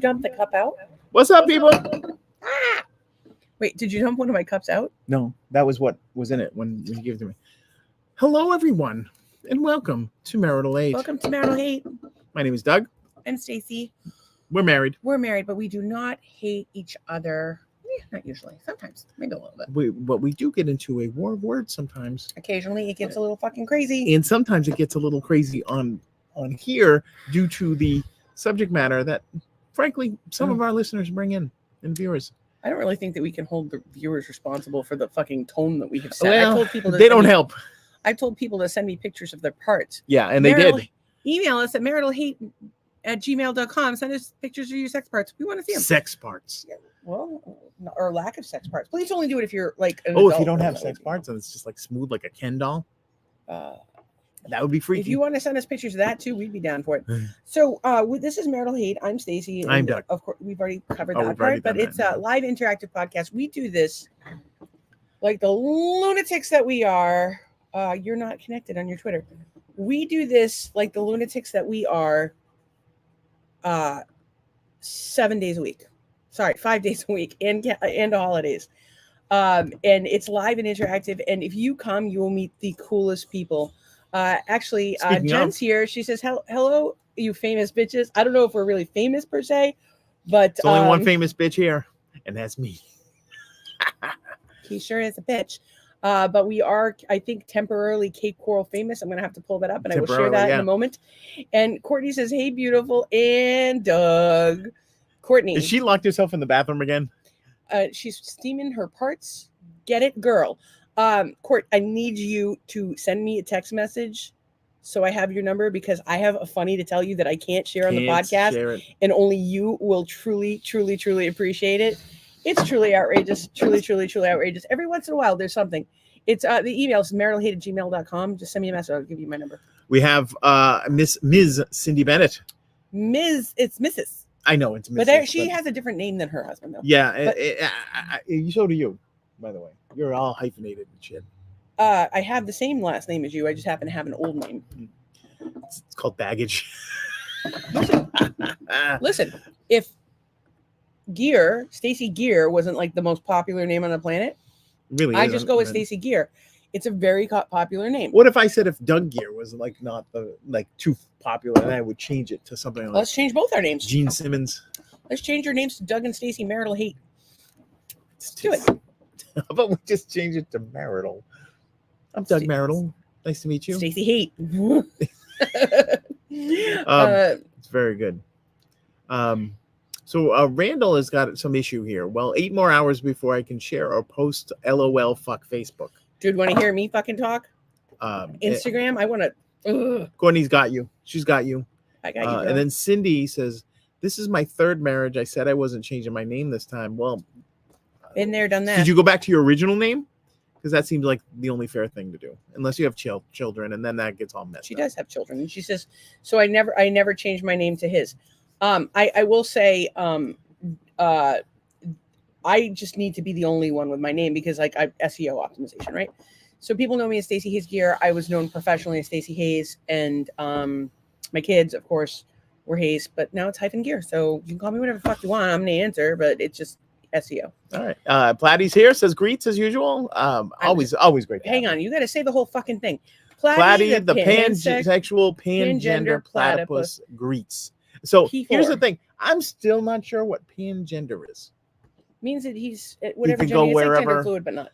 you dump the cup out? What's up, people? Ah! Wait, did you dump one of my cups out? No, that was what was in it when you gave it to me. Hello, everyone, and welcome to Marital Hate. Welcome to Marital Hate. My name is Doug. I'm Stacy. We're married. We're married, but we do not hate each other. Not usually. Sometimes. Maybe a little bit. But we do get into a war of words sometimes. Occasionally, it gets a little fucking crazy. And sometimes it gets a little crazy on here due to the subject matter that, frankly, some of our listeners bring in and viewers. I don't really think that we can hold the viewers responsible for the fucking tone that we have set. Well, I told people they don't help. I've told people to send me pictures of their parts. Yeah, and they did. Email us at maritalhate@gmail.com. Send us pictures of your sex parts. We want to see them. Sex parts. Yeah, well, or lack of sex parts. Please only do it if you're like an if adult. you don't have sex parts and it's just like smooth like a Ken doll. That would be freaky. If you want to send us pictures of that too, we'd be down for it. So this is Marital Hate. I'm Stacy. I'm Doug. Of course, we've already covered that part, but it's a live interactive podcast. We do this like the lunatics that we are. You're not connected on your Twitter. We do this like the lunatics that we are 7 days a week. Sorry, 5 days a week and holidays. And it's live and interactive. And if you come, you will meet the coolest people. Actually, Jen's here. She says, hello, you famous bitches. I don't know if we're really famous per se, but it's only one famous bitch here, and that's me. He sure is a bitch. But we are, I think, temporarily Cape Coral famous. I'm going to have to pull that up, and I will share that in a moment. And Courtney says, hey, beautiful, and Doug. Courtney. Is she locked herself in the bathroom again? She's steaming her parts. Get it, girl. Court, I need you to send me a text message so I have your number, because I have a funny to tell you that I can't share on the podcast, and only you will truly, truly, truly appreciate it. It's truly outrageous. Truly, truly, truly outrageous. Every once in a while, there's something. It's the email is maritalhate@gmail.com. Just send me a message. I'll give you my number. We have Ms. Cindy Bennett. It's Mrs. I know it's Mrs. But she has a different name than her husband, though. Yeah, so do you, by the way. You're all hyphenated and shit. I have the same last name as you. I just happen to have an old name. It's called baggage. Listen, if Stacy Gear wasn't like the most popular name on the planet, really, I just go with Stacy Gear. It's a very popular name. What if I said if Doug Gear was not too popular, and I would change it to something like? Let's change both our names. Gene Simmons. Let's change your names to Doug and Stacy Marital Hate. Let's do it. How about we just change it to Marital? I'm Doug Marital. Nice to meet you. Stacy Hate. It's very good. So Randall has got some issue here. Well, 8 more hours before I can share or post LOL fuck Facebook. Dude, want to hear me fucking talk? Instagram? I want to. Courtney's got you. She's got you. I got you. And then Cindy says, this is my 3rd marriage. I said I wasn't changing my name this time. Well, been there, done that. Did you go back to your original name? Because that seems like the only fair thing to do, unless you have children, and then that gets all messed up. She does have children, and she says, so I never changed my name to his. I will say, I just need to be the only one with my name, because I SEO optimization, right? So people know me as Stacy Hayes Gear. I was known professionally as Stacy Hayes, and my kids, of course, were Hayes, but now it's hyphen Gear. So you can call me whatever the fuck you want. I'm gonna answer, but it's just SEO. All right. Platy's here, says greets as usual. Always great. Hang on, you got to say the whole fucking thing. Platy, the pansexual pangender platypus greets. So here's the thing. I'm still not sure what pangender is. Means that he's whatever gender. He's like gender fluid, but not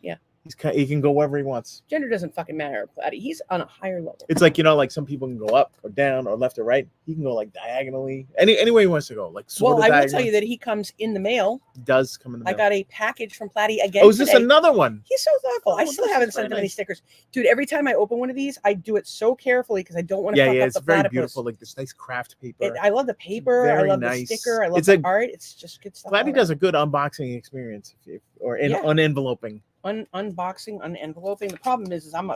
he can go wherever he wants. Gender doesn't fucking matter, Platy. He's on a higher level. It's like, like some people can go up or down or left or right. He can go like diagonally. Any way he wants to go. Like sort of I will tell you that he comes in the mail. He does come in the mail. I got a package from Platy again. Oh, is this another one? He's so thoughtful. I still haven't sent him any stickers. Dude, every time I open one of these, I do it so carefully because I don't want to fuck up the platypus. It's very beautiful. Like this nice craft paper. I love the paper. I love the sticker. I love the art. It's just good stuff. Platy does a good unboxing experience unenveloping. Unboxing, unenveloping. The problem is I'm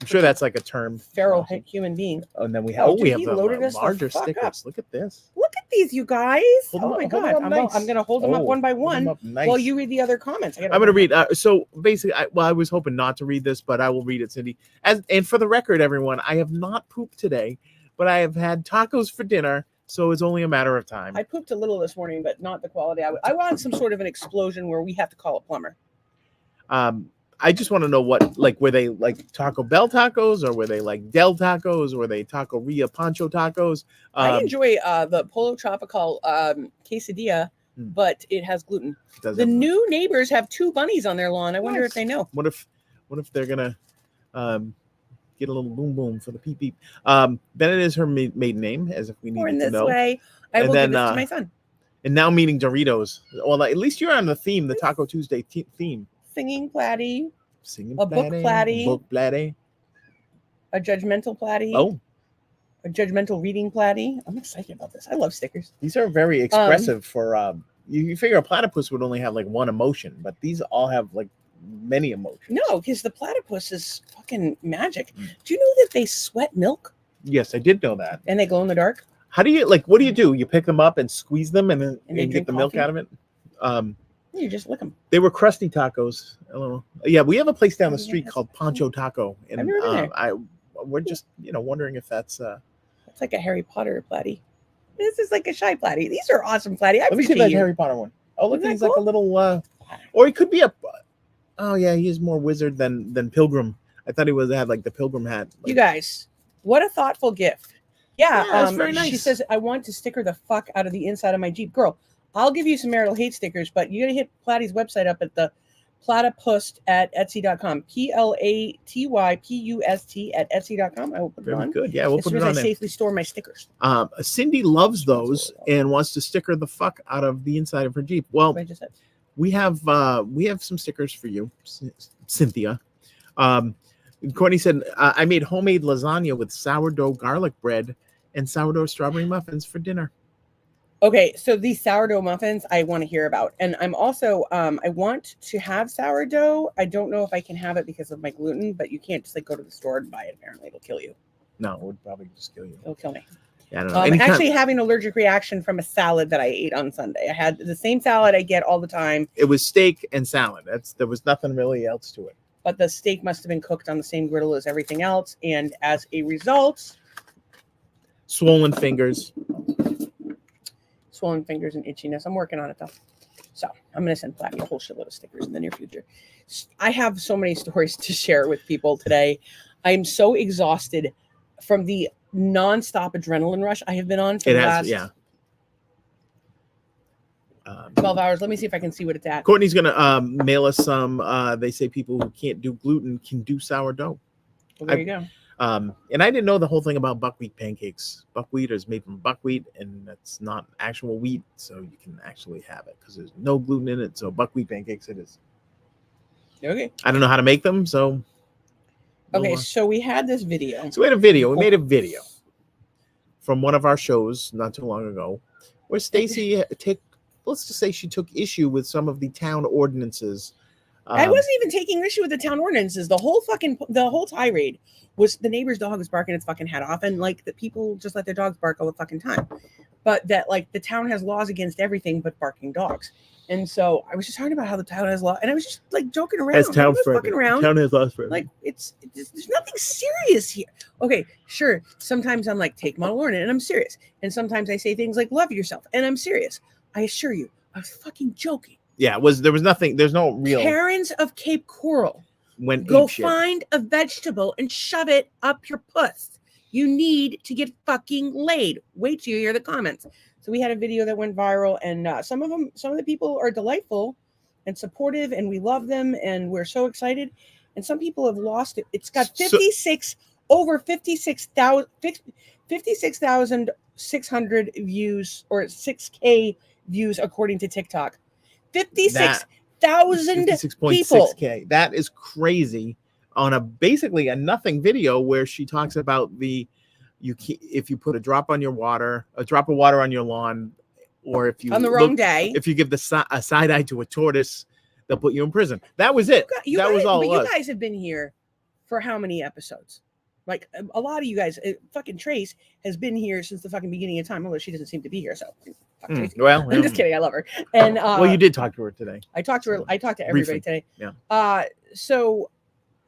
sure that's like a term. Feral human being. And then we have the larger stickers. Look at this. Look at these, you guys. Oh my god! I'm going to hold them up one by one while you read the other comments. I'm going to read. So basically, I was hoping not to read this, but I will read it, Cindy. And for the record, everyone, I have not pooped today, but I have had tacos for dinner, So it's only a matter of time. I pooped a little this morning, but not the quality. I want some sort of an explosion where we have to call a plumber. I just want to know what, like, were they like Taco Bell tacos, or were they like Del tacos, or were they Taqueria Pancho tacos? I enjoy the Polo Tropical quesadilla, but it has gluten. The new neighbors have 2 bunnies on their lawn. I wonder if they know. What if they're gonna get a little boom boom for the peep peep? Bennett is her maiden name, as if we needed to know. Way, I will give this to my son. And now meeting Doritos. Well, at least you're on the theme, the Taco Tuesday theme. Singing platy, book platy, a judgmental platy, a judgmental reading platy. I'm excited about this. I love stickers. These are very expressive for you figure a platypus would only have like one emotion, but these all have like many emotions. No, because the platypus is fucking magic. Do you know that they sweat milk? Yes, I did know that. And they glow in the dark. How do you what do? You pick them up and squeeze them and get the milk out of it? You just lick them. They were crusty tacos. Yeah, we have a place down the street called Pancho Taco, and we're just wondering if that's it's like a Harry Potter platy. This is like a shy platy. These are awesome platy. Let me see that Harry Potter one. Oh, look, he's cool? Like a little or he could be a oh yeah, he is more wizard than Pilgrim. I thought he had like the Pilgrim hat. You guys, what a thoughtful gift. Yeah, that's very nice. She says, I want to sticker the fuck out of the inside of my Jeep. Girl, I'll give you some marital hate stickers, but you got to hit Platy's website up at the platypust at etsy.com. PLATYPUST at etsy.com. I will put it on. Good. Yeah, we'll put it on there. I safely store my stickers. Cindy loves those and wants to sticker the fuck out of the inside of her Jeep. Well, we have some stickers for you, Cynthia. Courtney said, I made homemade lasagna with sourdough garlic bread and sourdough strawberry muffins for dinner. Okay, so these sourdough muffins I want to hear about. And I'm also, I want to have sourdough. I don't know if I can have it because of my gluten, but you can't just like go to the store and buy it. Apparently it'll kill you. No, it would probably just kill you. It'll kill me. Yeah, I don't know. I'm actually having an allergic reaction from a salad that I ate on Sunday. I had the same salad I get all the time. It was steak and salad. There was nothing really else to it. But the steak must have been cooked on the same griddle as everything else. And as a result, swollen fingers and itchiness. I'm working on it though. So I'm going to send Platy a whole shitload of stickers in the near future. I have so many stories to share with people today. I'm so exhausted from the nonstop adrenaline rush I have been on for the last 12 hours. Let me see if I can see what it's at. Courtney's going to mail us some. They say people who can't do gluten can do sourdough. Well, there you go. And I didn't know the whole thing about buckwheat pancakes. Buckwheat is made from buckwheat, and that's not actual wheat, so you can actually have it because there's no gluten in it. So buckwheat pancakes it is. Okay. I don't know how to make them, so. Okay, so we had this video. So we had a video. We made a video from one of our shows not too long ago where Stacy let's just say she took issue with some of the town ordinances. I wasn't even taking issue with the town ordinances. The whole tirade was the neighbor's dog was barking its fucking head off, and like the people just let their dogs bark all the fucking time. But that like the town has laws against everything but barking dogs. And so I was just talking about how the town has law, and I was just like joking around. As town fucking around. Town has laws for like it's there's nothing serious here. Okay, sure. Sometimes I'm like take model learning, and I'm serious. And sometimes I say things like love yourself, and I'm serious. I assure you, I was fucking joking. Yeah, there was nothing. There's no real. Karens of Cape Coral. Go find a vegetable and shove it up your puss. You need to get fucking laid. Wait till you hear the comments. So we had a video that went viral, and some of the people are delightful and supportive, and we love them, and we're so excited. And some people have lost it. It's got 56,600 views, or 6K views according to TikTok. 56,000 people. That is crazy on basically a nothing video where she talks about if you put a drop of water on your lawn, or if you on the wrong day, if you give a side eye to a tortoise, they'll put you in prison. That was it. That was all. But you guys have been here for how many episodes? Like a lot of you guys, fucking Trace has been here since the fucking beginning of time, although she doesn't seem to be here. So, well, I'm just kidding. I love her. And well, you did talk to her today. I talked to her. I talked to everybody today. Yeah. So,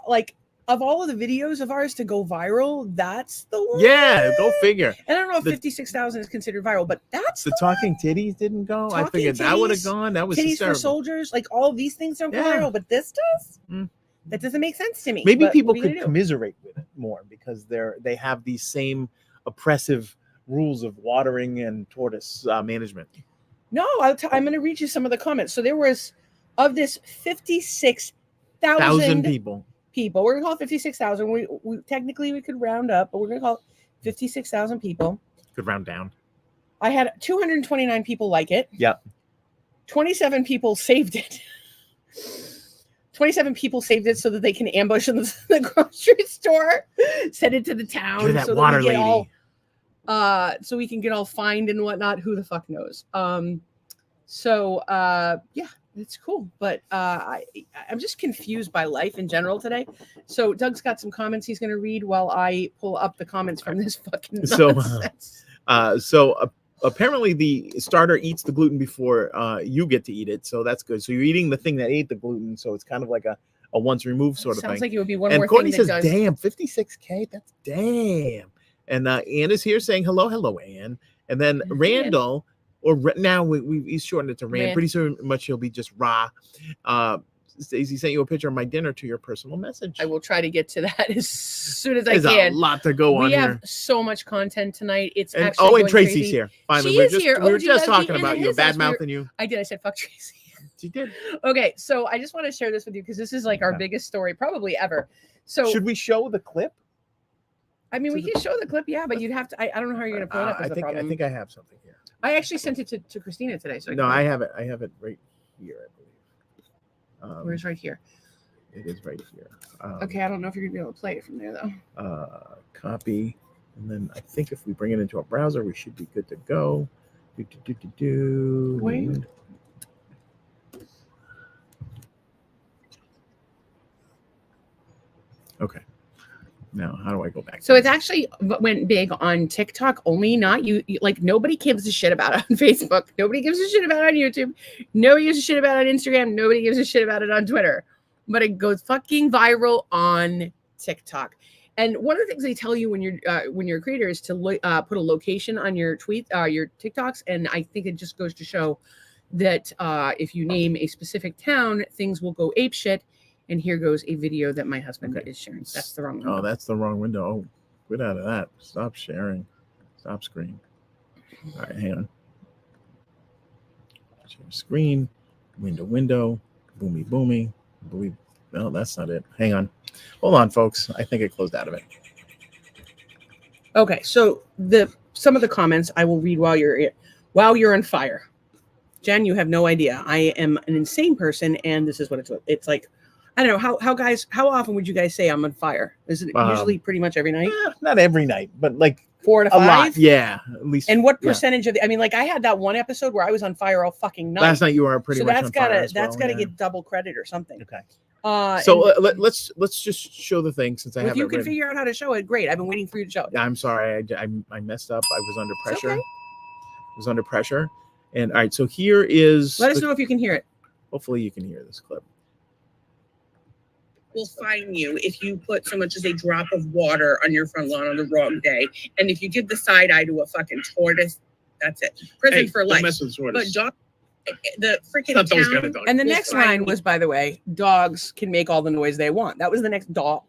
like, of all of the videos of ours to go viral, that's the one. Yeah, go figure. And I don't know if The- 56,000 is considered viral, but that's The talking titties didn't go. I Talking figured that would have titties, gone. That was titties for hysterical. soldiers. Like all these things don't go Yeah. viral, but this does. Mm. That doesn't make sense to me. Maybe but people what are you could gonna do? commiserate with it more because they have these same oppressive rules of watering and tortoise management. No, I'm going to read you some of the comments. So there was, of this 56,000 1,000 people. We're going to call it 56,000. We technically we could round up, but we're going to call it 56,000 people. Could round down. I had 229 people like it. Yep. 27 people saved it. 27 people saved it so that they can ambush in the grocery store, send it to the town. You're that so water we get lady. so we can get all fined and whatnot. Who the fuck knows? Yeah, it's cool. But I'm just confused by life in general today. So Doug's got some comments he's going to read while I pull up the comments from this fucking nonsense. So apparently the starter eats the gluten before you get to eat it, so that's good. So you're eating the thing that ate the gluten, so it's kind of like a once removed sort of Sounds thing. like it would be one And more Courtney thing says, that does. "Damn, 56K. That's damn." And Ann is here saying hello, Ann. And then Hey, Randall, now he's shortened it to Rand. Rand. Pretty soon, much he'll be just Ra. Stacey sent you a picture of my dinner to your personal message. I will try to get to that as soon as There's I can. a lot to go on We have here. so much content tonight. It's And, actually and going Tracy's crazy. here. Finally, She we is just, here. we were Oh, just Leslie, talking and about in you, his bad house, we were- mouthing you. I did. I said fuck Tracy. She did. Okay, so I just want to share this with you because this is like our Okay. biggest story probably ever. So Should we show the clip? I mean, to we the- can show the clip, yeah, but you'd have to. I don't know how you're going to pull it up. Is I the think problem. I have something here. I actually sent it to Christina today. So No, I have it. I have it right here, I believe. Where's right here? It is right here. Okay, I don't know if you're going to be able to play it from there though. Copy, and then I think if we bring it into our browser, we should be good to go. Wait. Okay. Now, how do I go back? So it's actually went big on TikTok only, not you. Like nobody gives a shit about it on Facebook. Nobody gives a shit about it on YouTube. Nobody gives a shit about it on Instagram. Nobody gives a shit about it on Twitter. But it goes fucking viral on TikTok. And one of the things they tell you when you're a creator is to put a location on your your TikToks. And I think it just goes to show that if you name a specific town, things will go apeshit. And here goes a video that my husband is sharing. That's the wrong one. Oh, that's the wrong window. Oh, get out of that. Stop sharing. Stop screen. All right, hang on. Share screen. Window. Boomy. No, that's not it. Hang on. Hold on, folks. I think it closed out of it. Okay, so some of the comments I will read while you're on fire. Jen, you have no idea. I am an insane person, and this is what it's like. I don't know how often would you guys say I'm on fire? Is it usually pretty much every night? Not every night, but like 4 to a 5. lot. Yeah, at least. And what yeah. percentage of I mean, like I had that one episode where I was on fire all fucking night. Last night you were pretty so much that's on fire as that's well, gotta yeah. get double credit or something. Okay. So let's just show the thing since I have if you it can written. figure out how to show it, great. I've been waiting for you to show it. I'm sorry, I messed up. I was under It's pressure. okay. I was under pressure. And all right, so here is. Let us know if you can hear it. Hopefully you can hear this clip. Will fine you if you put so much as a drop of water on your front lawn on the wrong day. And if you give the side eye to a fucking tortoise, that's it. Prison for life. But dog, the freaking Not those town, kind of dogs. and the Will next fine line you. was, by the way, dogs can make all the noise they want. That was the next Doug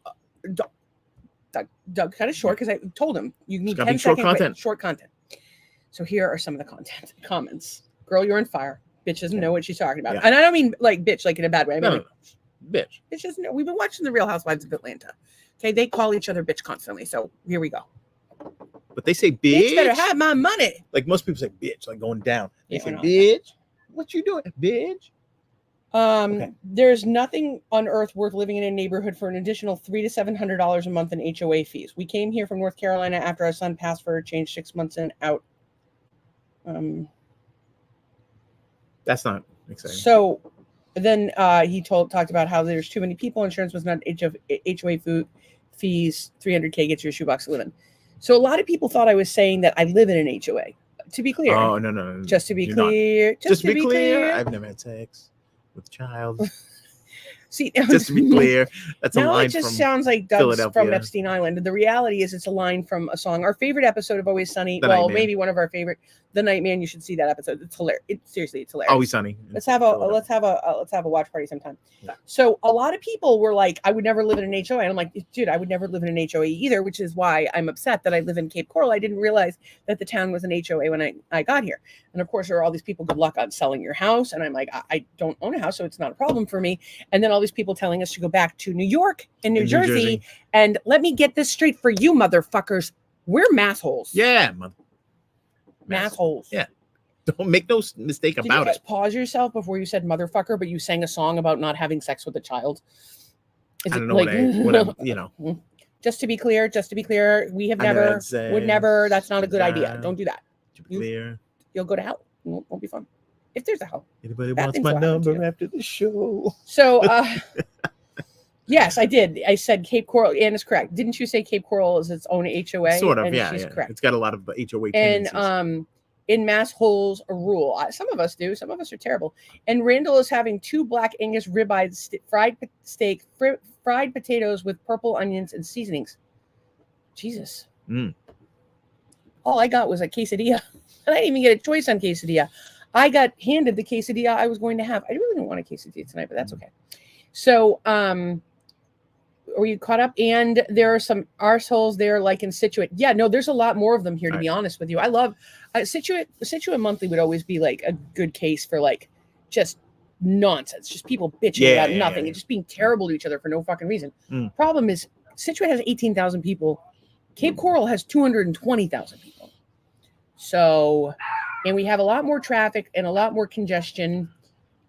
kind of short because I told him you need gotta 10 be short second content. short content. So here are some of the comments. Girl, you're on fire. Bitch doesn't know what she's talking about. Yeah. And I don't mean like bitch like in a bad way. I mean No, like, bitch. bitch doesn't know. We've been watching the Real Housewives of Atlanta. Okay, they call each other bitch constantly. So here we go. But they say Bitch bitch. better have my money. Like most people say bitch, like going down. They Yeah, I say know. bitch. What you doing, bitch? Okay. There's nothing on earth worth living in a neighborhood for an additional $300 to $700 a month in HOA fees. We came here from North Carolina after our son passed for a change 6 months in out. That's not exciting. So then he talked about how there's too many people. Insurance was not HOA fees. 300K gets your shoebox to live in. So a lot of people thought I was saying that I live in an HOA. To be clear. Oh no. Just to be you're not. clear. Just to be clear, I've never had sex with a child. See, Just to be clear, that's a now line it just from sounds like Doug's from Philadelphia. Epstein Island. The reality is it's a line from a song. Our favorite episode of Always Sunny. The Well, Nightman. maybe one of our favorite. The Nightman. You should see that episode. It's hilarious. Seriously, it's hilarious. Always Sunny. Let's have a watch party sometime. Yeah. So a lot of people were like, I would never live in an HOA. And I'm like, dude, I would never live in an HOA either, which is why I'm upset that I live in Cape Coral. I didn't realize that the town was an HOA when I got here. And of course, there are all these people, good luck on selling your house. And I'm like, I don't own a house, so it's not a problem for me. And then all these people telling us to go back to New York and New Jersey. And let me get this straight for you, motherfuckers. We're math holes. Yeah, math holes. Yeah. Don't make no mistake Did about you guys it. pause yourself before you said motherfucker, but you sang a song about not having sex with a child? I don't know what you know. Just to be clear, we have never, would never. That's not a good idea. Don't do that. To be clear, you'll go to hell. It won't be fun. If there's a hell. Anybody wants my number after the show? So, yes, I did. I said Cape Coral. Ann is correct. Didn't you say Cape Coral is its own HOA? Sort of, and yeah. She's correct. It's got a lot of HOA tendencies. And in mass holes a rule. Some of us do. Some of us are terrible. And Randall is having 2 Black Angus ribeye fried steak, fried potatoes with purple onions and seasonings. Jesus. All I got was a quesadilla. And I didn't even get a choice on quesadilla. I got handed the quesadilla I was going to have. I really didn't want a quesadilla tonight, but that's okay. So, were you caught up? And there are some arseholes there, like in Scituate. Yeah, no, there's a lot more of them here, to be honest with you. I love Scituate Monthly would always be like a good case for like just nonsense, just people bitching about nothing and just being terrible to each other for no fucking reason. Problem is, Scituate has 18,000 people. Cape Coral has 220,000 people. So, and we have a lot more traffic and a lot more congestion.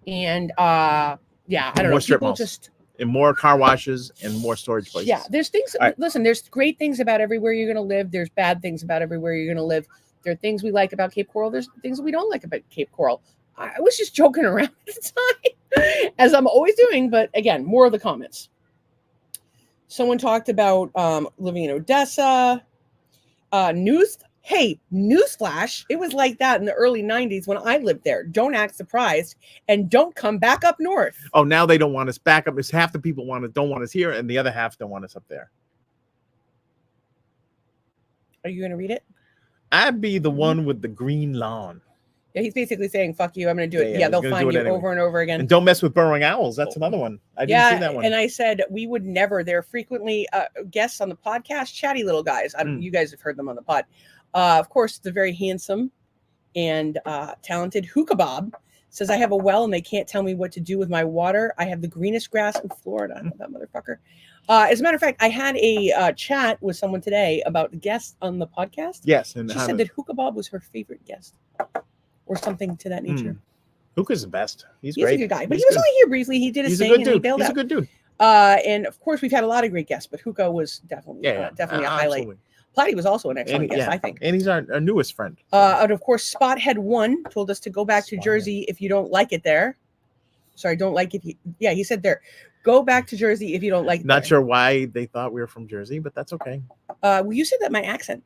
And I don't know. People just. And more car washes and more storage places. Yeah, there's things. Right. Listen, there's great things about everywhere you're going to live. There's bad things about everywhere you're going to live. There are things we like about Cape Coral. There's things we don't like about Cape Coral. I was just joking around at the time, as I'm always doing. But again, more of the comments. Someone talked about living in Odessa. Newsflash, it was like that in the early 90s when I lived there. Don't act surprised and don't come back up north. Oh, now they don't want us back up. It's half the people don't want us here and the other half don't want us up there. Are you going to read it? I'd be the one with the green lawn. Yeah, he's basically saying, fuck you, I'm going to do it. Yeah, they'll find you over and over again. And don't mess with burrowing owls. That's another one. I didn't see that one. And I said, we would never. They're frequently guests on the podcast, chatty little guys. You guys have heard them on the pod. Of course, the very handsome and talented Hookah Bob says, I have a well and they can't tell me what to do with my water. I have the greenest grass in Florida. That motherfucker. As a matter of fact, I had a chat with someone today about the guest on the podcast. Yes. And she said that Hookah Bob was her favorite guest or something to that nature. Hookah's the best. He's great. He's a good guy. But he was only here briefly. He did his thing and he bailed out. He's a good dude. And of course, we've had a lot of great guests, but Hookah was definitely a highlight. Absolutely. Platy was also an excellent guest, I think. And he's our newest friend. And of course, Spothead1 told us to go back to Jersey if you don't like it there. Sorry, don't like it. He said there. Go back to Jersey if you don't like it. Not sure why they thought we were from Jersey, but that's okay. Well, you said that my accent.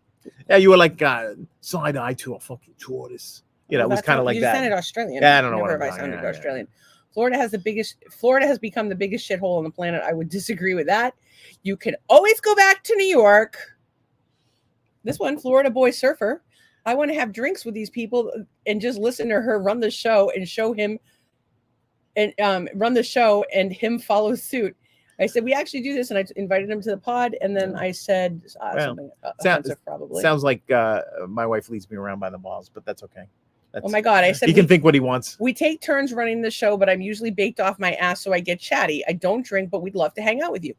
Yeah, you were like, side eye to a fucking tourist. You know, it was kind of like that. You sounded Australian. Yeah, I don't know Never have I sounded Australian. Florida has become the biggest shithole on the planet. I would disagree with that. You can always go back to New York. This one, Florida Boy Surfer. I want to have drinks with these people and just listen to her run the show and show him and run the show and him follow suit. I said, we actually do this. And I invited him to the pod. And then I said, something offensive probably. Sounds like my wife leads me around by the malls, but that's okay. Oh my God. I said, he can think what he wants. We take turns running the show, but I'm usually baked off my ass. So I get chatty. I don't drink, but we'd love to hang out with you.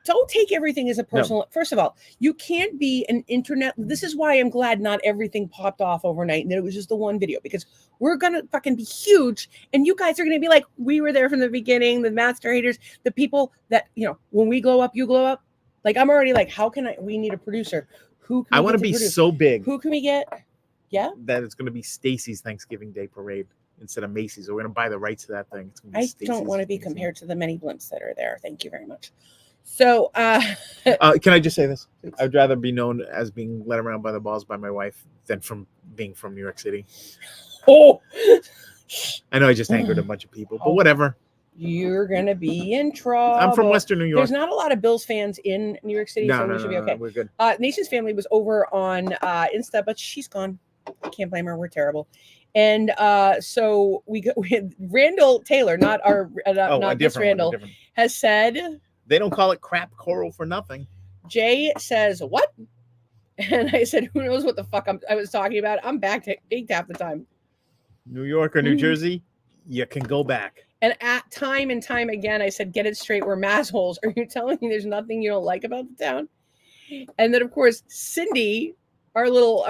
Don't take everything as a personal. No. First of all, you can't be an internet. This is why I'm glad not everything popped off overnight and that it was just the one video, because we're going to fucking be huge. And you guys are going to be like, we were there from the beginning, the master haters, the people that, when we glow up, you glow up. Like, I'm already like, we need a producer. Who can I want to be so big. Who can we get? Yeah. That it's going to be Stacy's Thanksgiving Day parade instead of Macy's. So we're going to buy the rights to that thing. It's going to be Stacey's. Don't want to be compared to the many blimps that are there. Thank you very much. So, can I just say this? Please. I'd rather be known as being led around by the balls by my wife than from being from New York City. Oh, I know I just angered a bunch of people, but whatever. you're gonna be in trouble. I'm from Western New York. There's not a lot of Bills fans in New York City, so we should be okay. We're good. Nation's family was over on Insta, but she's gone. I can't blame her. We're terrible. And so we had Randall Taylor, not our not this Randall, has said they don't call it crap coral for nothing. Jay says what? And I said, who knows what the fuck I was talking about? I'm baked half the time. New York or New Jersey, you can go back. And at time and time again, I said, get it straight. We're massholes. Are you telling me there's nothing you don't like about the town? And then, of course, Cindy, our little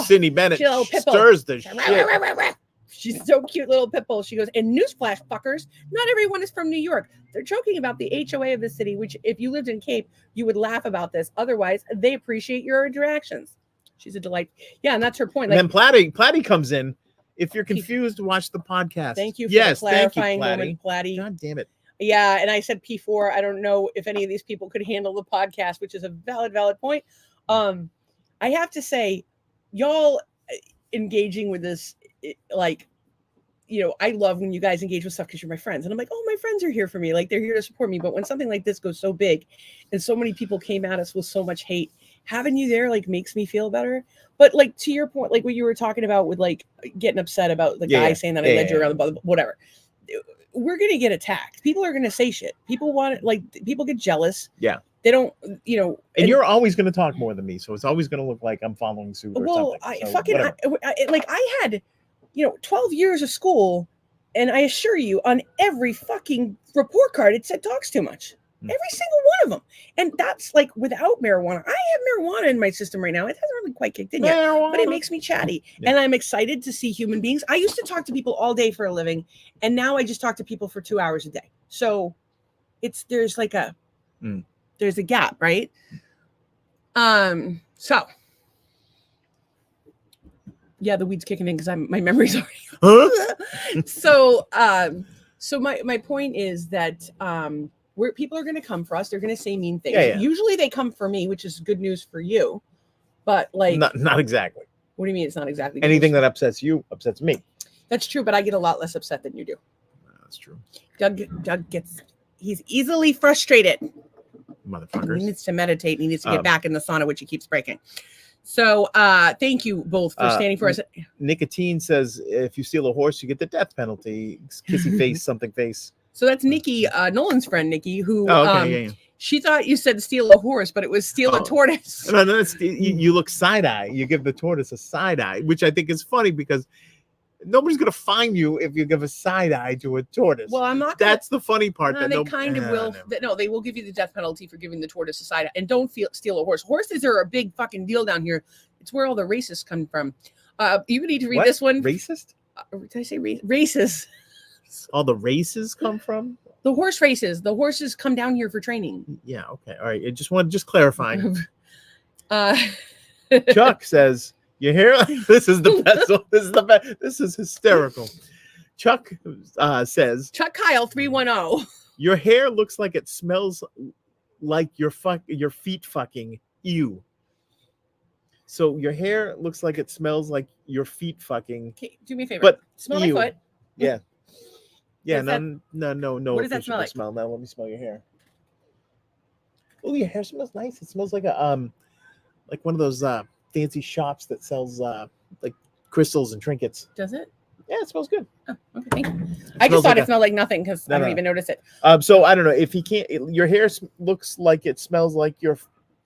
Cindy Bennett stirs the shit. She's so cute, little pit bull. She goes, and newsflash, fuckers, not everyone is from New York. They're joking about the HOA of the city, which if you lived in Cape, you would laugh about this. Otherwise, they appreciate your interactions. She's a delight. Yeah, and that's her point. Like, and then Platty comes in. If you're confused, watch the podcast. Thank you for the clarifying moment, Platty. God damn it. Yeah, and I said P4. I don't know if any of these people could handle the podcast, which is a valid point. I have to say, y'all engaging with this, like, you know, I love when you guys engage with stuff because you're my friends. And I'm like, oh, my friends are here for me. Like, they're here to support me. But when something like this goes so big and so many people came at us with so much hate, having you there, like, makes me feel better. But, like, to your point, like what you were talking about with, like, getting upset about the guy saying that I led you around the whatever. We're going to get attacked. People are going to say shit. People want, like, people get jealous. Yeah. They don't, you know. And you're always going to talk more than me. So it's always going to look like I'm following suit or something. I had, 12 years of school, and I assure you, on every fucking report card, it said talks too much. Every single one of them. And that's like without marijuana. I have marijuana in my system right now. It hasn't really quite kicked in yet, but it makes me chatty. Yeah. And I'm excited to see human beings. I used to talk to people all day for a living, and now I just talk to people for 2 hours a day. So there's a gap, right? So yeah, the weed's kicking in because my memory's already. So my point is that where people are going to come for us, they're going to say mean things. Yeah. Usually they come for me, which is good news for you. But like, not exactly. What do you mean? It's not exactly anything that upsets you upsets me. That's true, but I get a lot less upset than you do. That's true. Doug he's easily frustrated. Motherfuckers. He needs to meditate. He needs to get back in the sauna, which he keeps breaking. So thank you both for standing for us. Nicotine says if you steal a horse, you get the death penalty. Kissy face, something face. So that's Nikki, Nolan's friend, Nikki, who she thought you said steal a horse, but it was steal a tortoise. No, you look side-eye. You give the tortoise a side-eye, which I think is funny because nobody's going to find you if you give a side-eye to a tortoise. Well, I'm not. That's the funny part. They kind of will. No, they will give you the death penalty for giving the tortoise a side-eye. And don't steal a horse. Horses are a big fucking deal down here. It's where all the racists come from. You need to read this one. Racist? Did I say racist? All the races come from the horse races. The horses come down here for training. Yeah. Okay. All right. I just clarifying. Chuck says, "You hear? This is the best. This is the best. This is hysterical." Chuck says, "Chuck Kyle 310. Your hair looks like it smells like your feet fucking you." So your hair looks like it smells like your feet fucking. Okay, do me a favor. But smell my foot. Yeah. Yeah, no. What does that smell like? Smell. Now let me smell your hair. Oh, your hair smells nice. It smells like a like one of those fancy shops that sells like crystals and trinkets. Does it? Yeah, it smells good. Oh, okay. Thank you. I just thought it smelled like nothing because I don't even notice it. So I don't know if he can't. Your hair looks like it smells like your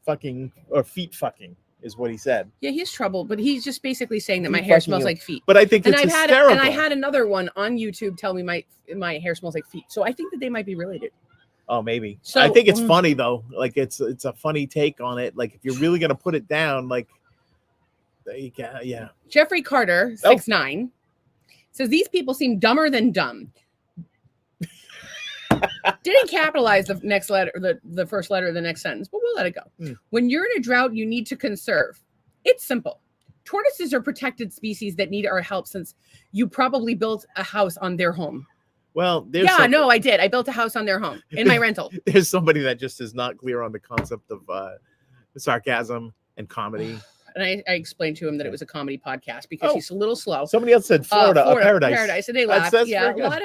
fucking or feet fucking. Is what he said. Yeah, he's troubled, but he's just basically saying that my hair smells like feet. But I think it's hysterical. And I had another one on YouTube tell me my hair smells like feet. So I think that they might be related. Oh, maybe. So I think it's funny though. Like it's a funny take on it. Like if you're really gonna put it down, like yeah. Jeffrey Carter 6'9" says these people seem dumber than dumb. Didn't capitalize the next letter, the first letter of the next sentence, but we'll let it go. When you're in a drought, you need to conserve. It's simple. Tortoises are protected species that need our help since you probably built a house on their home. Well, I did. I built a house on their home in my rental. There's somebody that just is not clear on the concept of sarcasm and comedy. And I explained to him that it was a comedy podcast because he's a little slow. Somebody else said Florida, a paradise. And they laughed. That's yeah, a lot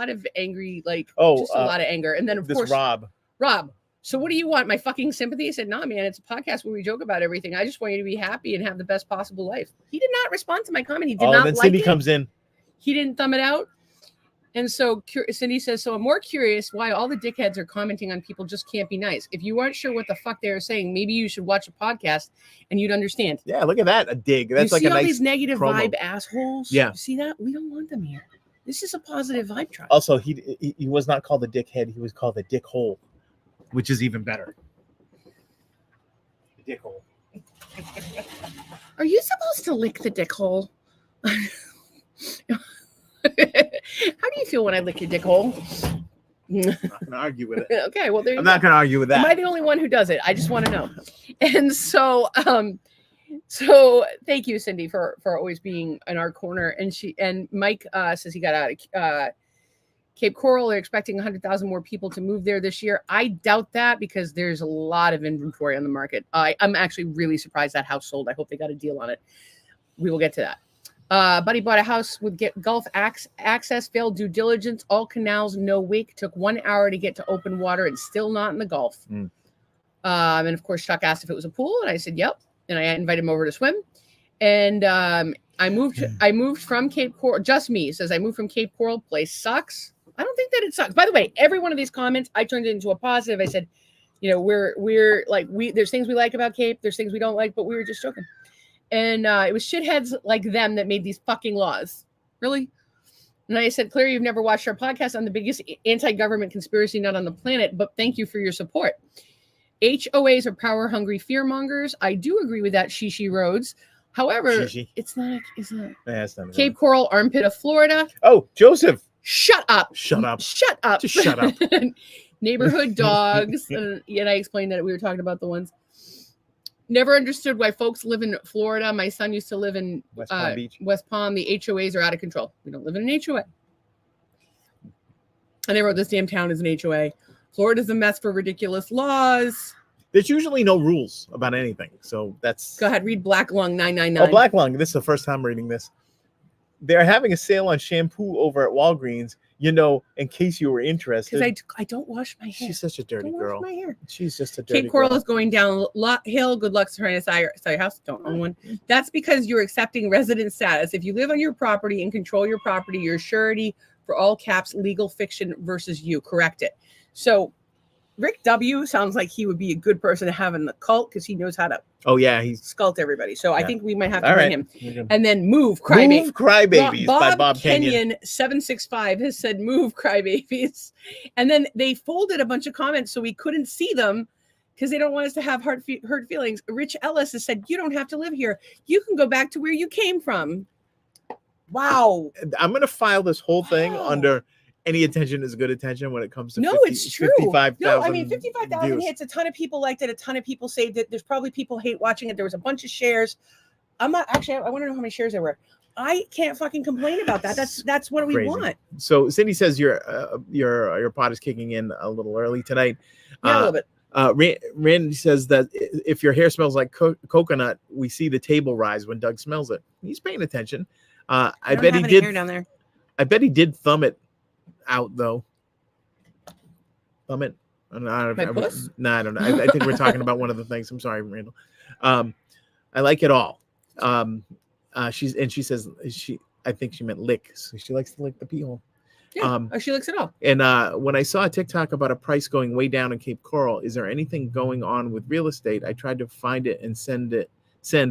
of angry, just a lot of anger. And then of course, Rob. So what do you want? My fucking sympathy? I said, nah, man, it's a podcast where we joke about everything. I just want you to be happy and have the best possible life. He did not respond to my comment. He did not then like Cindy it. comes in. He didn't thumb it out. And so Cindy says, so I'm more curious why all the dickheads are commenting on people just can't be nice. If you aren't sure what the fuck they're saying, maybe you should watch a podcast and you'd understand. Yeah, look at that. A dig. That's like a nice all these negative promo. Vibe assholes? Yeah. You see that? We don't want them here. This is a positive vibe tribe. Also, he was not called a dickhead. He was called a dickhole, which is even better. Dickhole. Are you supposed to lick the dick hole? How do you feel when I lick your dick hole? I'm not going to argue with it. Okay, well, I'm not going to argue with that. Am I the only one who does it? I just want to know. And so, so thank you, Cindy, for always being in our corner. And Mike says he got out of Cape Coral. They're expecting 100,000 more people to move there this year. I doubt that because there's a lot of inventory on the market. I'm actually really surprised that house sold. I hope they got a deal on it. We will get to that. Buddy bought a house with Gulf access, failed due diligence, all canals, no wake, took 1 hour to get to open water and still not in the Gulf. And of course, Chuck asked if it was a pool, and I said, yep. And I invited him over to swim. And I moved from Cape Coral. Just me says I moved from Cape Coral. Place sucks. I don't think that it sucks. By the way, every one of these comments, I turned it into a positive. I said, you know, we're like, there's things we like about Cape. There's things we don't like, but we were just joking. And it was shitheads like them that made these fucking laws. Really? And I said, Claire, you've never watched our podcast on the biggest anti-government conspiracy nut on the planet, but thank you for your support. HOAs are power-hungry fearmongers. I do agree with that, Shishi Rhodes. However, it's not Cape Coral, armpit of Florida. Oh, Joseph. Shut up. Shut up. Shut up. Just shut up. Neighborhood dogs. And I explained that we were talking about the ones. Never understood why folks live in Florida. My son used to live in West Palm Beach. West Palm. The HOAs are out of control. We don't live in an HOA. And I wrote this damn town is an HOA. Florida's a mess for ridiculous laws. There's usually no rules about anything. So that's... Go ahead, read Black Lung 999. Oh, Black Lung. This is the first time reading this. They're having a sale on shampoo over at Walgreens, you know, in case you were interested. Because I don't wash my hair. She's such a dirty girl. Wash my hair. She's just a dirty Cape Coral girl. is going down hill. Good luck trying to sell your house. Don't own one. That's because you're accepting resident status. If you live on your property and control your property, you're surety for all caps legal fiction versus you. Correct it. So Rick W. sounds like he would be a good person to have in the cult because he knows how to he's sculpt everybody. So I think we might have to bring him. And then Move Crybabies. Move Crybabies by Bob Kenyon. 765 has said Move Crybabies. And then they folded a bunch of comments so we couldn't see them because they don't want us to have hurt feelings. Rich Ellis has said, you don't have to live here. You can go back to where you came from. Wow. I'm going to file this whole thing under... Any attention is good attention when it comes to it's true. 55,000 No, I mean 55,000 hits. A ton of people liked it. A ton of people saved it. There's probably people hate watching it. There was a bunch of shares. I'm not actually. I want to know how many shares there were. I can't fucking complain about that. That's what we want. So Cindy says your pot is kicking in a little early tonight. Yeah, a little bit. Randy says that if your hair smells like coconut, we see the table rise when Doug smells it. He's paying attention. I bet he did. Hair down there. I bet he did thumb it out though. Thumb it. I don't know. I think we're talking about one of the things. I'm sorry, Randall. I like it all. She says I think she meant lick. So she likes to lick the pee hole. Yeah. She licks it all. And when I saw a TikTok about a price going way down in Cape Coral, is there anything going on with real estate? I tried to find it and send,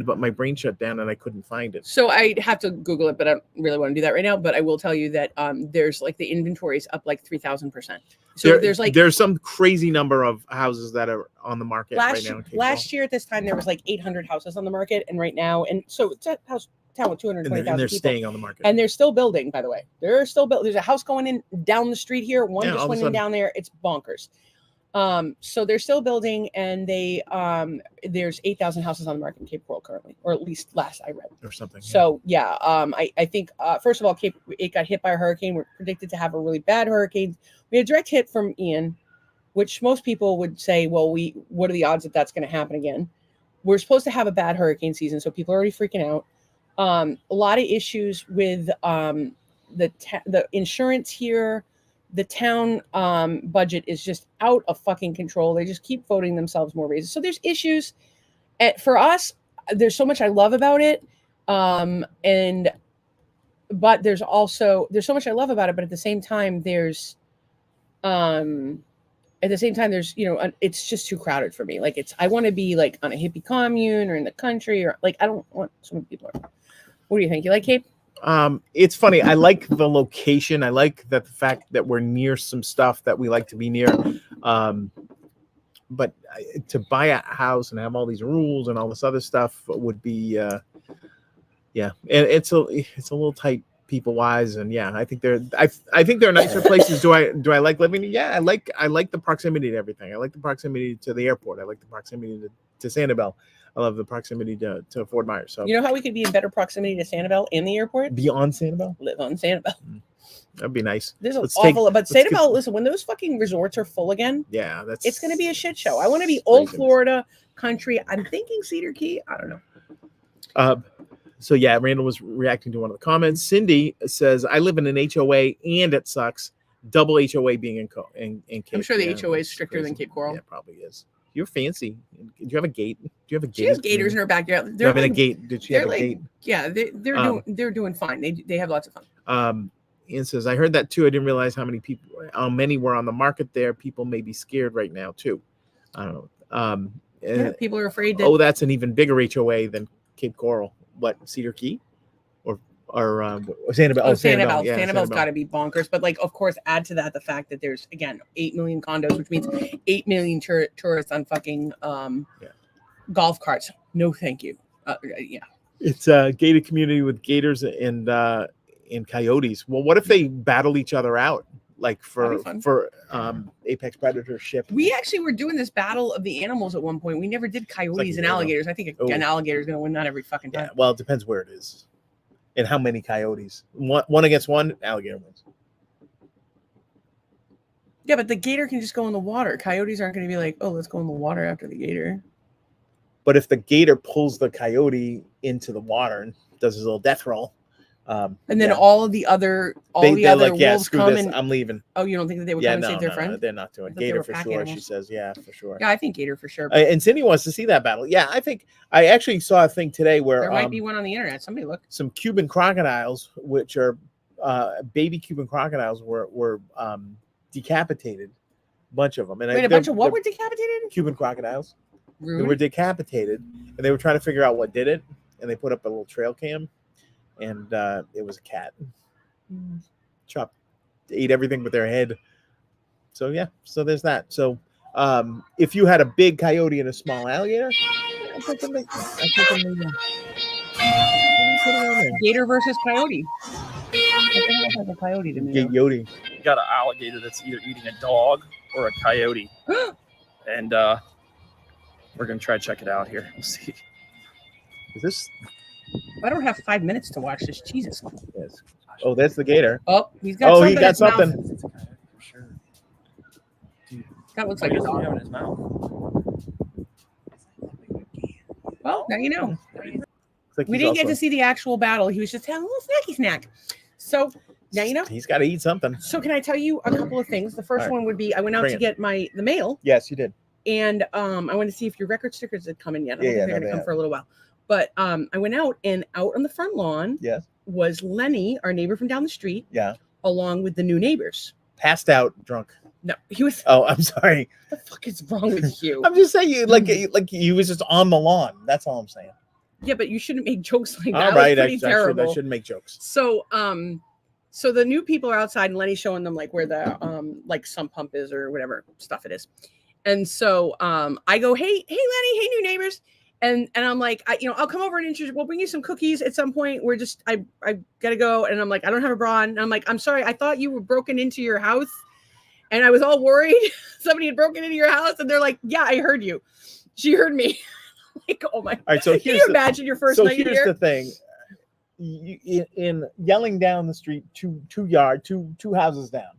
but my brain shut down and I couldn't find it. So I have to Google it, but I don't really want to do that right now. But I will tell you that there's like the inventory is up like 3,000%. So there's some crazy number of houses that are on the market right now. Last year at this time there was like 800 houses on the market, and right now, and so it's a town with 220,000 and they're people. staying on the market, and they're still building. By the way, there's a house going in down the street here. One just went in down there. It's bonkers. So they're still building, and there's 8,000 houses on the market in Cape Coral currently, or at least last I read or something. Yeah. So I think first of all, it got hit by a hurricane. We're predicted to have a really bad hurricane. We had a direct hit from Ian, which most people would say, well, what are the odds that that's going to happen again? we're supposed to have a bad hurricane season, so people are already freaking out. A lot of issues with the insurance here. The town budget is just out of fucking control. They just keep voting themselves more raises. So there's issues. For us, there's so much I love about it. But there's so much I love about it, but at the same time, there's it's just too crowded for me. Like I want to be like on a hippie commune or in the country, or like, I don't want so many people. What do you think? You like Cape? It's funny. I like the location. I like the fact that we're near some stuff that we like to be near. But to buy a house and have all these rules and all this other stuff would be, yeah. And it's a little tight people wise. And yeah, I think they're nicer places. Do I like living? Yeah, I like the proximity to everything. I like the proximity to the airport. I like the proximity to Sanibel. I love the proximity to Fort Myers. So you know how we could be in better proximity to Sanibel and the airport? Be on Sanibel? Live on Sanibel. That'd be nice. This is awful. But Sanibel, listen, when those fucking resorts are full again, yeah, it's going to be a shit show. I want to be old Florida country. I'm thinking Cedar Key. I don't know. So yeah, Randall was reacting to one of the comments. Cindy says, "I live in an HOA and it sucks. Double HOA being in Cape." I'm sure the HOA is stricter than Cape Coral. Yeah, it probably is. You're fancy. Do you have a gate? She has gators in her backyard. They're having a gate. Did she have a gate? Yeah, they're doing fine. They have lots of fun. Ian says, "I heard that too. I didn't realize how many were on the market there. People may be scared right now too. I don't know. Yeah, people are afraid that. Oh, that's an even bigger HOA than Cape Coral. What, Cedar Key, or Sanibel? Oh, Sanibel. Yeah, Sanibel's got to be bonkers. But like, of course, add to that the fact that there's again 8 million condos, which means 8 million tourists on fucking golf carts. No, thank you. Yeah, it's a gated community with gators and coyotes. Well, what if they battle each other out? Like for apex predator ship. We actually were doing this battle of the animals at one point. We never did coyotes and alligators. I think an alligator is going to win that every fucking time. Yeah, well, it depends where it is and how many coyotes. One against one, alligator wins. Yeah, but the gator can just go in the water. Coyotes aren't going to be like, oh, let's go in the water after the gator. But if the gator pulls the coyote into the water and does his little death roll. And then all the other wolves come and I'm leaving. Oh, you don't think that they would come and save their friend? No, they're not doing gator for sure. Animals. She says, yeah, for sure. Yeah, I think gator for sure. And Cindy wants to see that battle. Yeah, I think I actually saw a thing today where there might be one on the internet. Somebody look. Some Cuban crocodiles, which are baby Cuban crocodiles, were decapitated. A bunch of them. And a bunch of what were decapitated? Cuban crocodiles. Rude. They were decapitated, and they were trying to figure out what did it, and they put up a little trail cam. And it was a cat. Ate everything with their head. So yeah, so there's that. So if you had a big coyote and a small alligator, I think Gator versus coyote. Like a coyote to me. Coyote. You got an alligator that's either eating a dog or a coyote, and we're gonna try to check it out here. We'll see. Is this? I don't have 5 minutes to watch this. Jesus. Yes. Oh, that's the gator. Oh, he's got something. He got in his something. Mouth. For sure. That looks like a dog. In his mouth. Well, now you know. Like We didn't get to see the actual battle. He was just having a little snacky snack. So now you know. He's got to eat something. So can I tell you a couple of things? The first one would be I went out to get the mail. Yes, you did. And I wanted to see if your record stickers had come in yet. I don't think they're going to come for a little while. But I went out, and out on the front lawn was Lenny, our neighbor from down the street, along with the new neighbors. Passed out, drunk. No, he was. Oh, I'm sorry. What the fuck is wrong with you? I'm just saying, like he was just on the lawn. That's all I'm saying. Yeah, but you shouldn't make jokes like that. All right, I shouldn't make jokes. So, so the new people are outside, and Lenny's showing them like where the like sump pump is or whatever stuff it is. And so I go, hey Lenny, hey new neighbors. And I'm like, I'll come over and introduce. We'll bring you some cookies at some point. We're just, I gotta go. And I'm like, I don't have a bra on. And I'm like, I'm sorry. I thought you were broken into your house, and I was all worried somebody had broken into your house. And they're like, yeah, I heard you. She heard me. Like, oh my. All right. So can you imagine your first night here? So here's the thing. In yelling down the street, two houses down,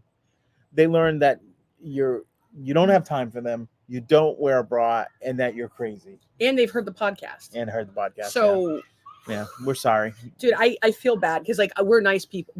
they learned that you don't have time for them. you don't wear a bra and that you're crazy And they've heard the podcast. and heard the podcast. So yeah, we're sorry. Dude, I feel bad because like we're nice people.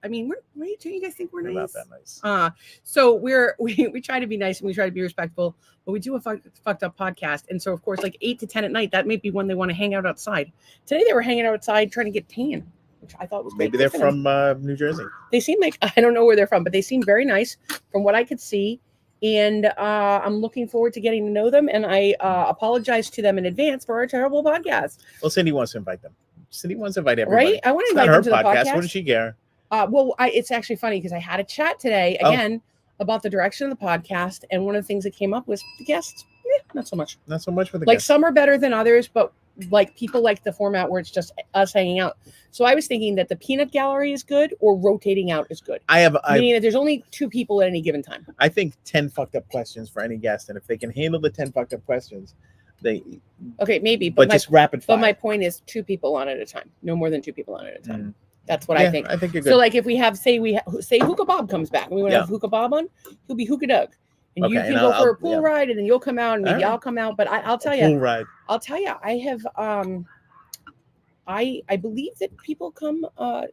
Don't you guys think we're We're nice? not that nice. So we try to be nice and we try to be respectful, but we do a fucked up podcast. And so of course, like 8 to 10 at night, that may be when they want to hang out outside. Today they were hanging outside trying to get tan, which I thought was Maybe they're from New Jersey. They seem like, I don't know where they're from, but they seem very nice from what I could see. And I'm looking forward to getting to know them. And I apologize to them in advance for our terrible podcast. Well, Cindy wants to invite them. Cindy wants to invite everybody. Right? I want to It's not invite her them to the podcast. What does she care? It's actually funny because I had a chat today again about the direction of the podcast. And one of the things that came up was the guests. Not so much. Not so much for the Like guests. some are better than others, but like people like the format where it's just us hanging out. So I was thinking that the peanut gallery is good or rotating out is good. Meaning that there's only 2 people at any given time. I think 10 fucked up questions for any guest, and if they can handle the 10 fucked up questions, Okay, maybe, but just rapid fire. But my point is 2 people on at a time, no more than 2 people on at a time. That's what I think. I think you're good. So like if we have say Hookah Bob comes back and we want to have Hookah Bob on, he'll be Hookah Doug. And you can go for a pool ride and then you'll come out and maybe I'll come out. But I'll tell you, pool ride. I'll tell you, I have I believe that people come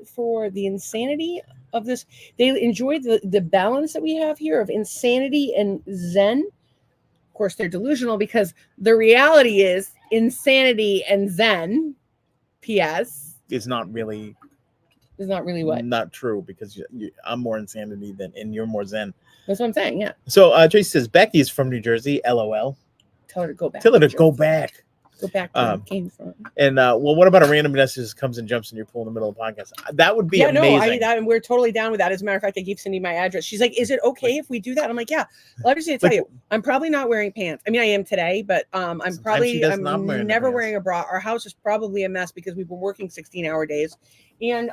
for the insanity of this. They enjoy the balance that we have here of insanity and zen. Of course, they're delusional because the reality is insanity and zen. P.S. is not really what? Not true because I'm more insanity and you're more zen. That's what I'm saying. Yeah. So Tracy says Becky is from New Jersey. LOL. Tell her to go back. Tell her to go back. Go back to where it came from. And well, what about a random message comes and jumps in your pool in the middle of the podcast? That would be amazing. No, we're totally down with that. As a matter of fact, I gave Cindy my address. She's like, "Is it okay if we do that?" I'm like, "Yeah." Well, I'm just gonna tell you, I'm probably not wearing pants. I mean, I am today, but I'm never wearing a bra. Our house is probably a mess because we've been working 16-hour days, and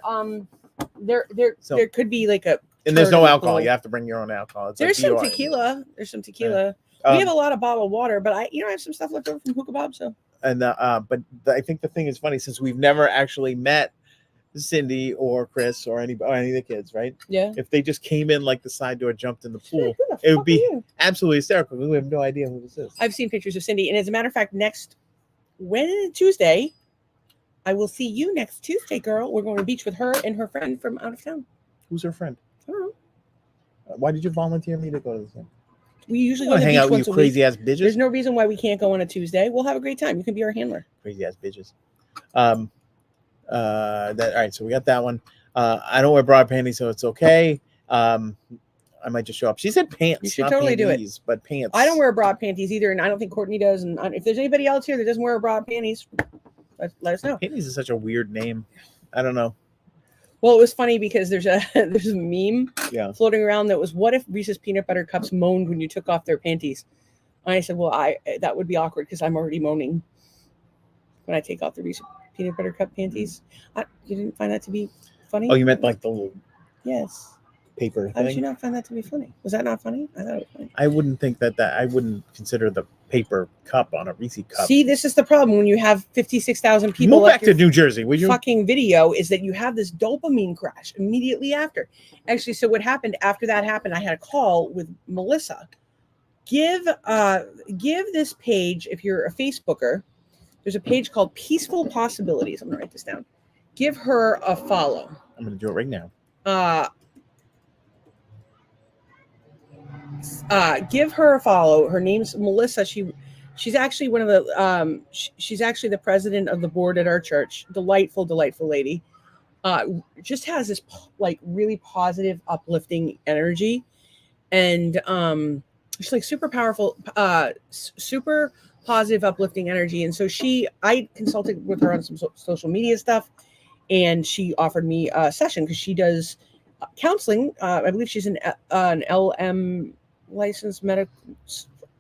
there could be like a. And there's no alcohol. You have to bring your own alcohol. There's some tequila. We have a lot of bottled water, but I have some stuff left over from Hookah Bob, so. And but I think the thing is funny since we've never actually met Cindy or Chris or any of the kids, right? Yeah. If they just came in like the side door, jumped in the pool, it would be absolutely hysterical. We have no idea who this is. I've seen pictures of Cindy, and as a matter of fact, next Tuesday, I will see you next Tuesday, girl. We're going to the beach with her and her friend from out of town. Who's her friend? I don't know. Why did you volunteer me to go to the thing? We usually go to the hang beach out with once you a week. crazy ass bitches. There's no reason why we can't go on a Tuesday. We'll have a great time. You can be our handler. Crazy ass bitches. All right, so we got that one. I don't wear broad panties, so it's okay. I might just show up. She said pants. You should totally panties, do it, but pants. I don't wear broad panties either, and I don't think Courtney does. And if there's anybody else here that doesn't wear broad panties, let us know. Panties is such a weird name. I don't know. Well, it was funny because there's a meme floating around that was, what if Reese's peanut butter cups moaned when you took off their panties? And I said, well, that would be awkward because I'm already moaning when I take off the Reese's peanut butter cup panties. You didn't find that to be funny? Oh, you meant like the little paper How thing? did you not find that to be funny? Was that not funny? I thought it was funny. I wouldn't think that I wouldn't consider the paper cup on a Reese cup. See, this is the problem when you have 56,000 people. Move back to New Jersey, would you? Fucking video is that you have this dopamine crash immediately after. Actually, so what happened after that happened? I had a call with Melissa. Give this page, if you're a Facebooker, there's a page called Peaceful Possibilities. I'm gonna write this down. Give her a follow. I'm gonna do it right now. Give her a follow. Her name's Melissa. She's actually one of the she's actually the president of the board at our church. Delightful lady. Just has this like really positive, uplifting energy, and she's like super powerful, super positive, uplifting energy. And so I consulted with her on some social media stuff, and she offered me a session because she does counseling. I believe she's an LM licensed medical.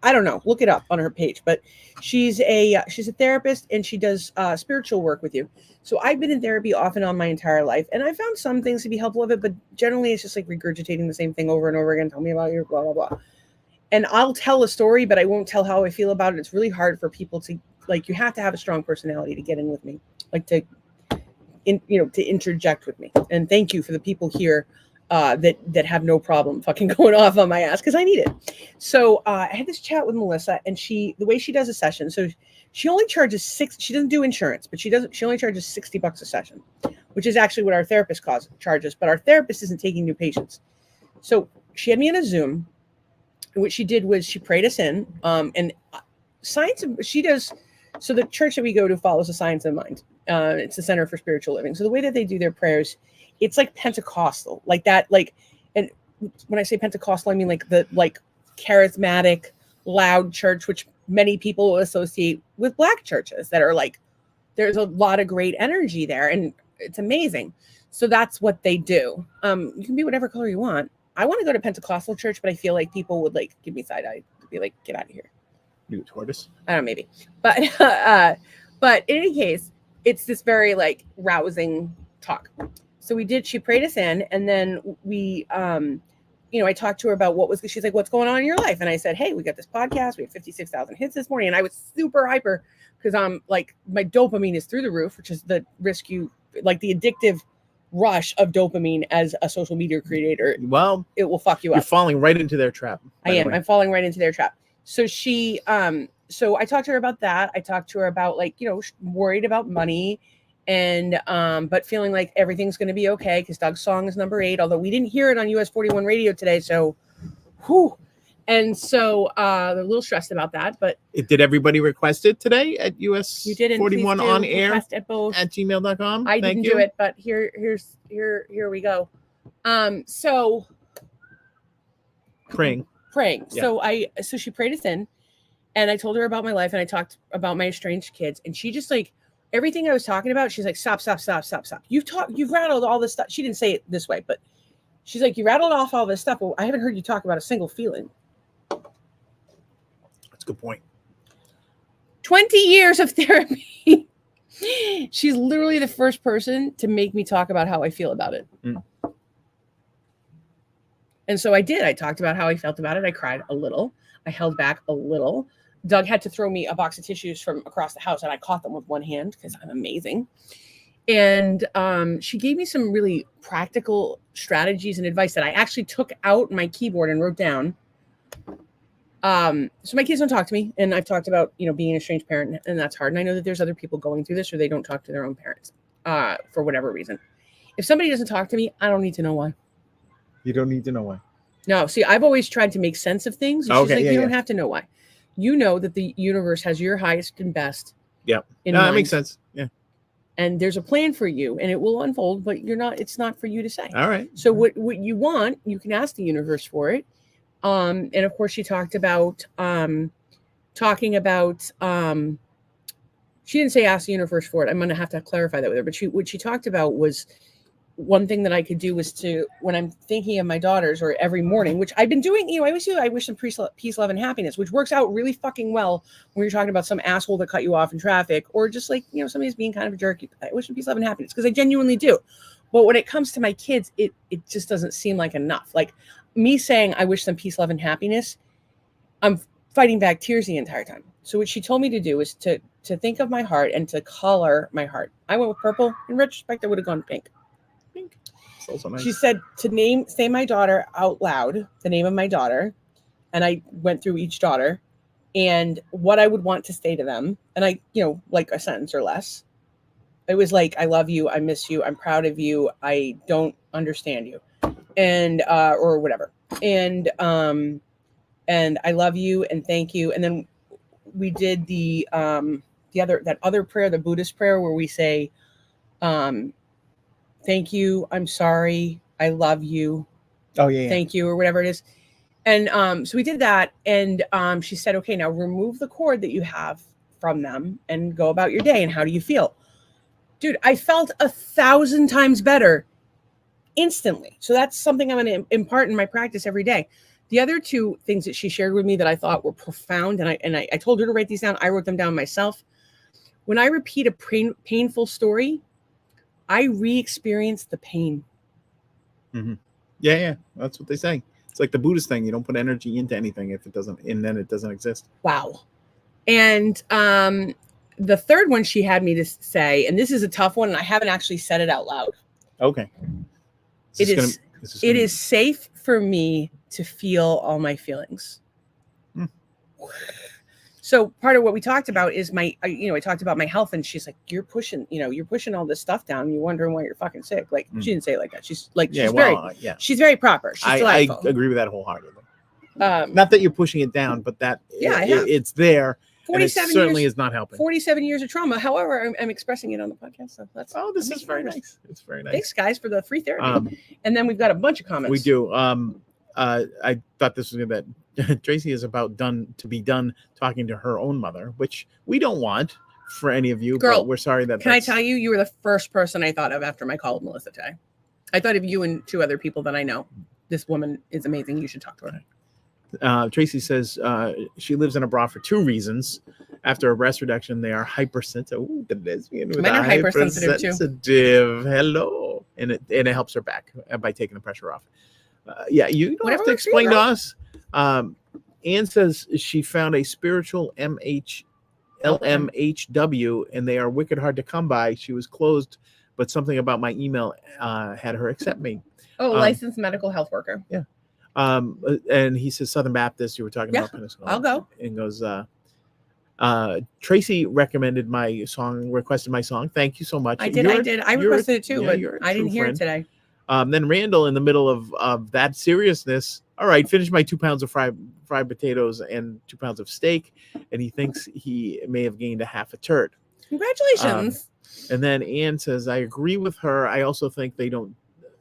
I don't know. Look it up on her page. But she's a therapist, and she does spiritual work with you. So I've been in therapy off and on my entire life, and I found some things to be helpful with it, but generally it's just like regurgitating the same thing over and over again. Tell me about your blah blah blah. And I'll tell a story, but I won't tell how I feel about it. It's really hard for people to like. You have to have a strong personality to get in with me, like to interject with me. And thank you for the people here that have no problem fucking going off on my ass because I need it. So I had this chat with Melissa, and the way she does a session, so she only charges she doesn't do insurance, but she only charges $60 a session, which is actually what our therapist charges, but our therapist isn't taking new patients. So she had me in a Zoom, and what she did was she prayed us in, and science, she does, so the church that we go to follows the Science of Mind. It's the Center for Spiritual Living. So the way that they do their prayers, it's like Pentecostal, like that, like, and when I say Pentecostal, I mean like the charismatic, loud church, which many people associate with Black churches that are like, there's a lot of great energy there, and it's amazing. So that's what they do. You can be whatever color you want. I want to go to Pentecostal church, but I feel like people would like give me side eye, be like, get out of here. You a tortoise? I don't know, maybe, but in any case, it's this very like rousing talk. So she prayed us in, and then we, I talked to her about she's like, what's going on in your life? And I said, hey, we got this podcast. We had 56,000 hits this morning. And I was super hyper because I'm like, my dopamine is through the roof, which is the the addictive rush of dopamine as a social media creator. Well, it will fuck you up. You're falling right into their trap. I'm falling right into their trap. So so I talked to her about that. I talked to her about worried about money and, but feeling like everything's going to be okay because Doug's song is number 8, although we didn't hear it on US 41 radio today. So, whew. And so they're a little stressed about that, but did everybody request it today at US 41 on air at gmail.com? I didn't do it, but here we go. So praying. Yeah. So she prayed us in, and I told her about my life, and I talked about my estranged kids, and she just like everything I was talking about. She's like, stop. You've rattled all this stuff. She didn't say it this way, but she's like, you rattled off all this stuff. Well, I haven't heard you talk about a single feeling. That's a good point. 20 years of therapy. She's literally the first person to make me talk about how I feel about it. And so I did. I talked about how I felt about it. I cried a little. I held back a little. Doug had to throw me a box of tissues from across the house, and I caught them with one hand because I'm amazing. And she gave me some really practical strategies and advice that I actually took out my keyboard and wrote down. So my kids don't talk to me, and I've talked about being an estranged parent, and that's hard. And I know that there's other people going through this, or they don't talk to their own parents for whatever reason. If somebody doesn't talk to me, I don't need to know why. You don't need to know why. No, see, I've always tried to make sense of things. And she's like, you don't have to know why. You know that the universe has your highest and best. Yeah, that makes sense. Yeah. And there's a plan for you, and it will unfold, but it's not for you to say. All right. So what you want, you can ask the universe for it. And of course she talked about, she didn't say ask the universe for it. I'm going to have to clarify that with her, but what she talked about was one thing that I could do was to, when I'm thinking of my daughters or every morning, which I've been doing, I wish them peace, love, and happiness, which works out really fucking well when you're talking about some asshole that cut you off in traffic, or just like, somebody's being kind of a jerk. I wish them peace, love, and happiness, because I genuinely do. But when it comes to my kids, it just doesn't seem like enough. Like me saying, I wish them peace, love, and happiness, I'm fighting back tears the entire time. So what she told me to do is to think of my heart and to color my heart. I went with purple. In retrospect, I would have gone pink. Also nice. She said to say my daughter out loud, the name of my daughter. And I went through each daughter and what I would want to say to them. And I, like a sentence or less. It was like, I love you. I miss you. I'm proud of you. I don't understand you. And, or whatever. And I love you and thank you. And then we did that other prayer, the Buddhist prayer, where we say, thank you, I'm sorry, I love you. Oh, yeah. Thank you, or whatever it is. And so we did that. And she said, okay, now remove the cord that you have from them and go about your day. And how do you feel? Dude, I felt 1,000 times better instantly. So that's something I'm going to impart in my practice every day. The other two things that she shared with me that I thought were profound, and I told her to write these down. I wrote them down myself. When I repeat a painful story, I re-experience the pain. Mm-hmm. Yeah. That's what they say. It's like the Buddhist thing. You don't put energy into anything if it doesn't, and then it doesn't exist. Wow. And the third one she had me to say, and this is a tough one, and I haven't actually said it out loud. Okay. It is It is safe for me to feel all my feelings. Hmm. So part of what we talked about is I talked about my health, and she's like, you're pushing all this stuff down. You're wondering why you're fucking sick. Like, she didn't say it like that. She's like, she's very proper. She's I delightful. agree with that wholeheartedly. Not that you're pushing it down, but that it's there. 47 it certainly years, is not helping. 47 years of trauma. However, I'm expressing it on the podcast. So this is very nice. It's very nice. Thanks, guys, for the free therapy. And then we've got a bunch of comments. We do. I thought this was that Tracy is about done talking to her own mother, which we don't want for any of you. Girl, but we're sorry that. Can I tell you, you were the first person I thought of after my call with Melissa today. I thought of you and 2 other people that I know. This woman is amazing. You should talk to her. Tracy says she lives in a bra for 2 reasons. After a breast reduction, they are hypersensitive. Ooh, the lesbian with Mine are hypersensitive too. Hello, and it helps her back by taking the pressure off. You don't have to explain to us. Anne says she found a spiritual LMHW, and they are wicked hard to come by. She was closed, but something about my email had her accept me. Oh, licensed medical health worker. Yeah. And he says Southern Baptist. You were talking about Pensacola. I'll go. And goes. Tracy requested my song. Thank you so much. I did. I requested it too, but I didn't hear it today. Then Randall, in the middle of that seriousness, all right, finish my 2 pounds of fried potatoes and 2 pounds of steak, and he thinks he may have gained a half a turd. Congratulations. And then Anne says, I agree with her. I also think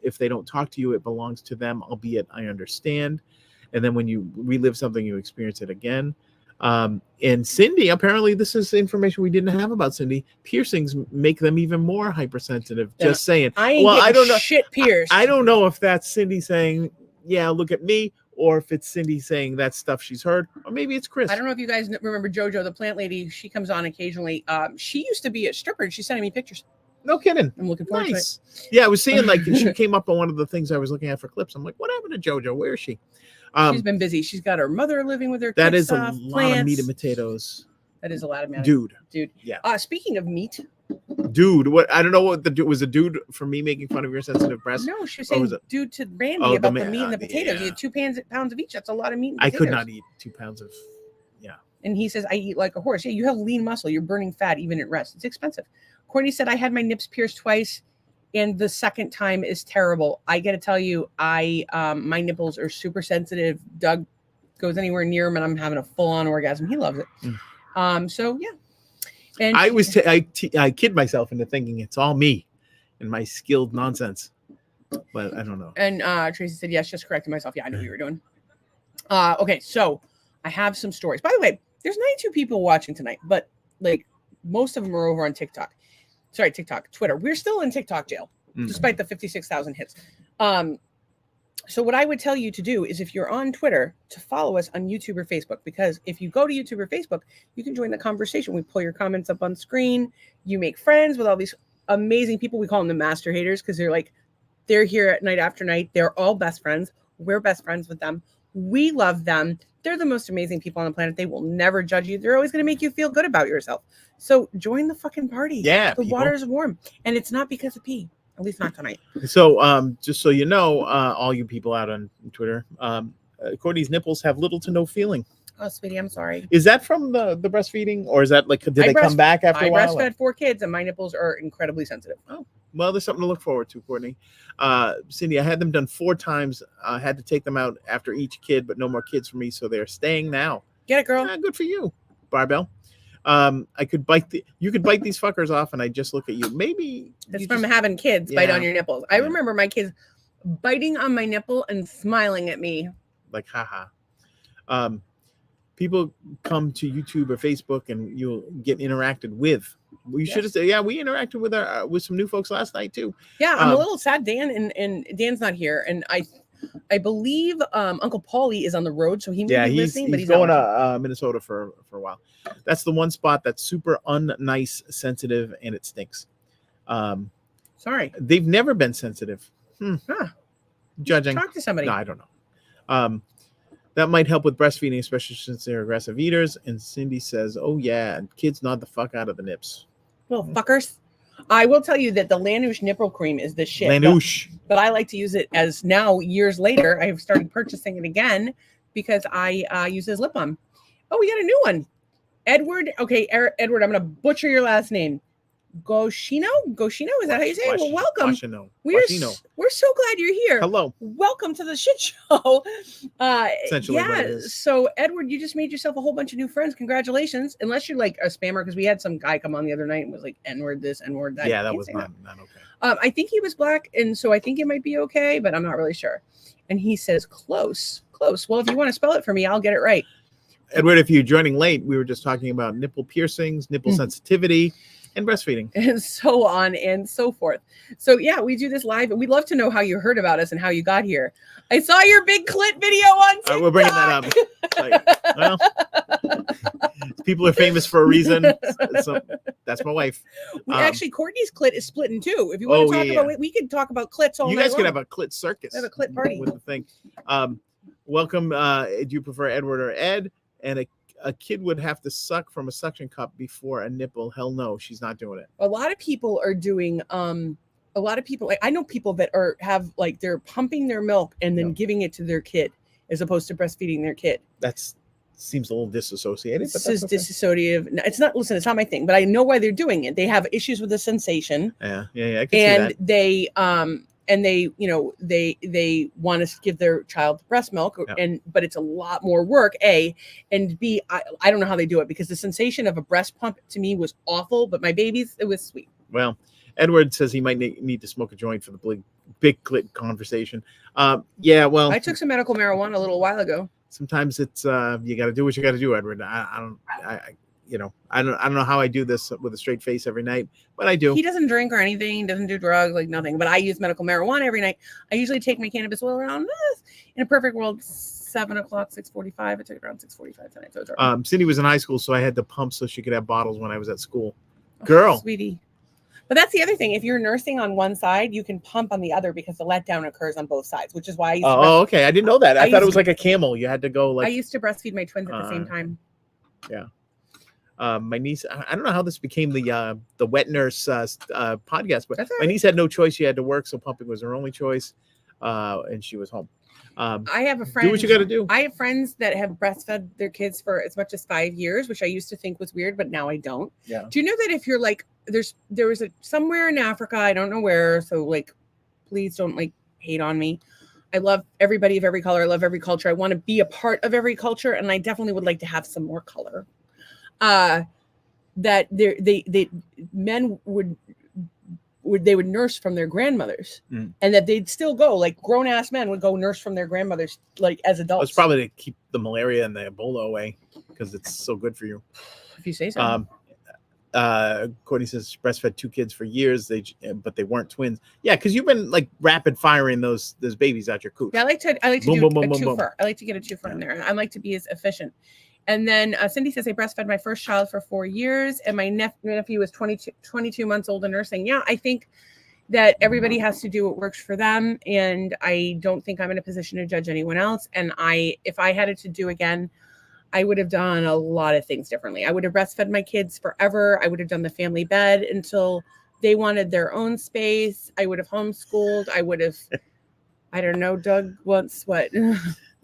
if they don't talk to you, it belongs to them, albeit I understand. And then when you relive something, you experience it again. And Cindy, apparently this is information we didn't have about Cindy. Piercings make them even more hypersensitive. Just saying. I don't know. Shit pierced. I don't know if that's Cindy saying, yeah, look at me, or if it's Cindy saying that stuff she's heard, or maybe it's Chris. I don't know if you guys remember JoJo, the plant lady. She comes on occasionally. She used to be a stripper. She's sending me pictures. No kidding. I'm looking forward to it. Yeah, I was seeing she came up on one of the things I was looking at for clips. I'm like, what happened to JoJo? Where is she? She's been busy. She's got her mother living with her. That is a lot of meat and potatoes. That is a lot of meat. Dude. Yeah. Speaking of meat. Dude, what? I don't know what the dude was. A dude for me making fun of your sensitive breast. No, she was saying dude to Randy about the meat and the potatoes. He had 2 pounds of each. That's a lot of meat. And I could not eat 2 pounds of. Yeah. And he says, I eat like a horse. Yeah, you have lean muscle. You're burning fat even at rest. It's expensive. Courtney said, I had my nips pierced twice, and the second time is terrible. I got to tell you, my nipples are super sensitive. Doug goes anywhere near them, and I'm having a full-on orgasm. He loves it. So yeah. And I kid myself into thinking it's all me and my skilled nonsense, but I don't know. And Tracy said, yes, just correcting myself. Yeah, I knew what you were doing. Okay, so I have some stories. By the way, there's 92 people watching tonight, but like most of them are over on TikTok. Sorry, Twitter. We're still in TikTok jail, despite the 56,000 hits. So what I would tell you to do is, if you're on Twitter, to follow us on YouTube or Facebook, because if you go to YouTube or Facebook, you can join the conversation. We pull your comments up on screen. You make friends with all these amazing people. We call them the master haters because they're here at night after night. They're all best friends. We're best friends with them. We love them. They're the most amazing people on the planet. They will never judge you. They're always going to make you feel good about yourself. So join the fucking party. Yeah. The water's warm. And it's not because of pee. At least not tonight. So just so you know, all you people out on Twitter, Courtney's nipples have little to no feeling. Oh, sweetie, I'm sorry. Is that from the breastfeeding, or is that like, did they come back after a while? I breastfed 4 kids, and my nipples are incredibly sensitive. Oh, well, there's something to look forward to, Courtney. Cindy, I had them done 4 times. I had to take them out after each kid, but no more kids for me, so they're staying now. Get it, girl. Good for you, Barbell. You could bite these fuckers off, and I just look at you. Maybe it's from having kids bite on your nipples. I remember my kids biting on my nipple and smiling at me. Like, haha. People come to YouTube or Facebook, and you'll get interacted with. We should have said, we interacted with some new folks last night too. Yeah, I'm a little sad. Dan and Dan's not here, and I believe Uncle Paulie is on the road, so he may be listening. But he's going to Minnesota for a while. That's the one spot that's super unnice, sensitive, and it stinks. Sorry, they've never been sensitive. Judging. Talk to somebody. No, I don't know. That might help with breastfeeding, especially since they're aggressive eaters. And Cindy says, "Oh yeah, and kids nod the fuck out of the nips." Little fuckers. I will tell you that the Lanuche nipple cream is the shit. Lanuche. But I like to use it as now, years later, I have started purchasing it again because I use it as lip balm. Oh, we got a new one. Edward. Okay, Edward, I'm going to butcher your last name. Goshino? Is that how you say it? Well, welcome. We're so glad you're here. Hello. Welcome to the shit show. Essentially what it Yeah. is. So, Edward, you just made yourself a whole bunch of new friends. Congratulations. Unless you're like a spammer, because we had some guy come on the other night and was like N-word this, N-word that. Yeah, that was not okay. I think he was black, and so I think it might be okay, but I'm not really sure. And he says close. Well, if you want to spell it for me, I'll get it right. Edward, if you're joining late, we were just talking about nipple piercings, nipple sensitivity, and breastfeeding, and so on and so forth. So yeah, we do this live, and we'd love to know how you heard about us and how you got here. I saw your big clit video on TikTok. We're bringing that up. Well, people are famous for a reason. So that's my wife. Actually, Courtney's clit is split in two. If you want to talk about it, we could talk about clits all night. You guys could long. have a clit circus. Have a clit party with the thing. Welcome. Do you prefer Edward or Ed? And a kid would have to suck from a suction cup before a nipple. Hell no, she's not doing it. A lot of people are doing a lot of people, like I know people that have they're pumping their milk and then giving it to their kid as opposed to breastfeeding their kid. That seems a little disassociated. This is dissociative. It's not my thing, but I know why they're doing it. They have issues with the sensation. Yeah. I can see that. They want to give their child breast milk, but it's a lot more work. A and B. I don't know how they do it because the sensation of a breast pump to me was awful, but my baby's, it was sweet. Well, Edward says he might need to smoke a joint for the big clit conversation. Yeah, well, I took some medical marijuana a little while ago. Sometimes it's you got to do what you got to do, Edward. I don't know how I do this with a straight face every night, but I do. He doesn't drink or anything, doesn't do drugs, like nothing. But I use medical marijuana every night. I usually take my cannabis oil around in a perfect world 7 o'clock, 6:45. I took it around 6:45 tonight. So Cindy was in high school, so I had to pump so she could have bottles when I was at school. Girl, sweetie. But that's the other thing. If you're nursing on one side, you can pump on the other because the letdown occurs on both sides, which is why I used to okay. I didn't know that. I thought it was like a camel. You had to go like. I used to breastfeed my twins at the same time. Yeah. My niece, I don't know how this became the wet nurse podcast, but my niece had no choice. She had to work, so pumping was her only choice, and she was home. I have a friend. Do what you got to do. I have friends that have breastfed their kids for as much as 5 years, which I used to think was weird, but now I don't. Yeah. Do you know that if you're like, there was somewhere in Africa, I don't know where, so like, please don't like hate on me. I love everybody of every color. I love every culture. I want to be a part of every culture, and I definitely would like to have some more color. That men would nurse from their grandmothers, and that they'd still go, like grown ass men would go nurse from their grandmothers, like as adults. It's probably to keep the malaria and the Ebola away because it's so good for you. If you say so. Courtney says breastfed 2 kids for years, but they weren't twins. Yeah, because you've been like rapid firing those babies out your cooch. Yeah, I like to do a twofer. I like to get a twofer in there. I like to be as efficient. And then Cindy says, I breastfed my first child for 4 years, and my nephew was 22 months old and nursing. Yeah, I think that everybody has to do what works for them, and I don't think I'm in a position to judge anyone else. And if I had it to do again, I would have done a lot of things differently. I would have breastfed my kids forever. I would have done the family bed until they wanted their own space. I would have homeschooled. I would have, I don't know, Doug wants what?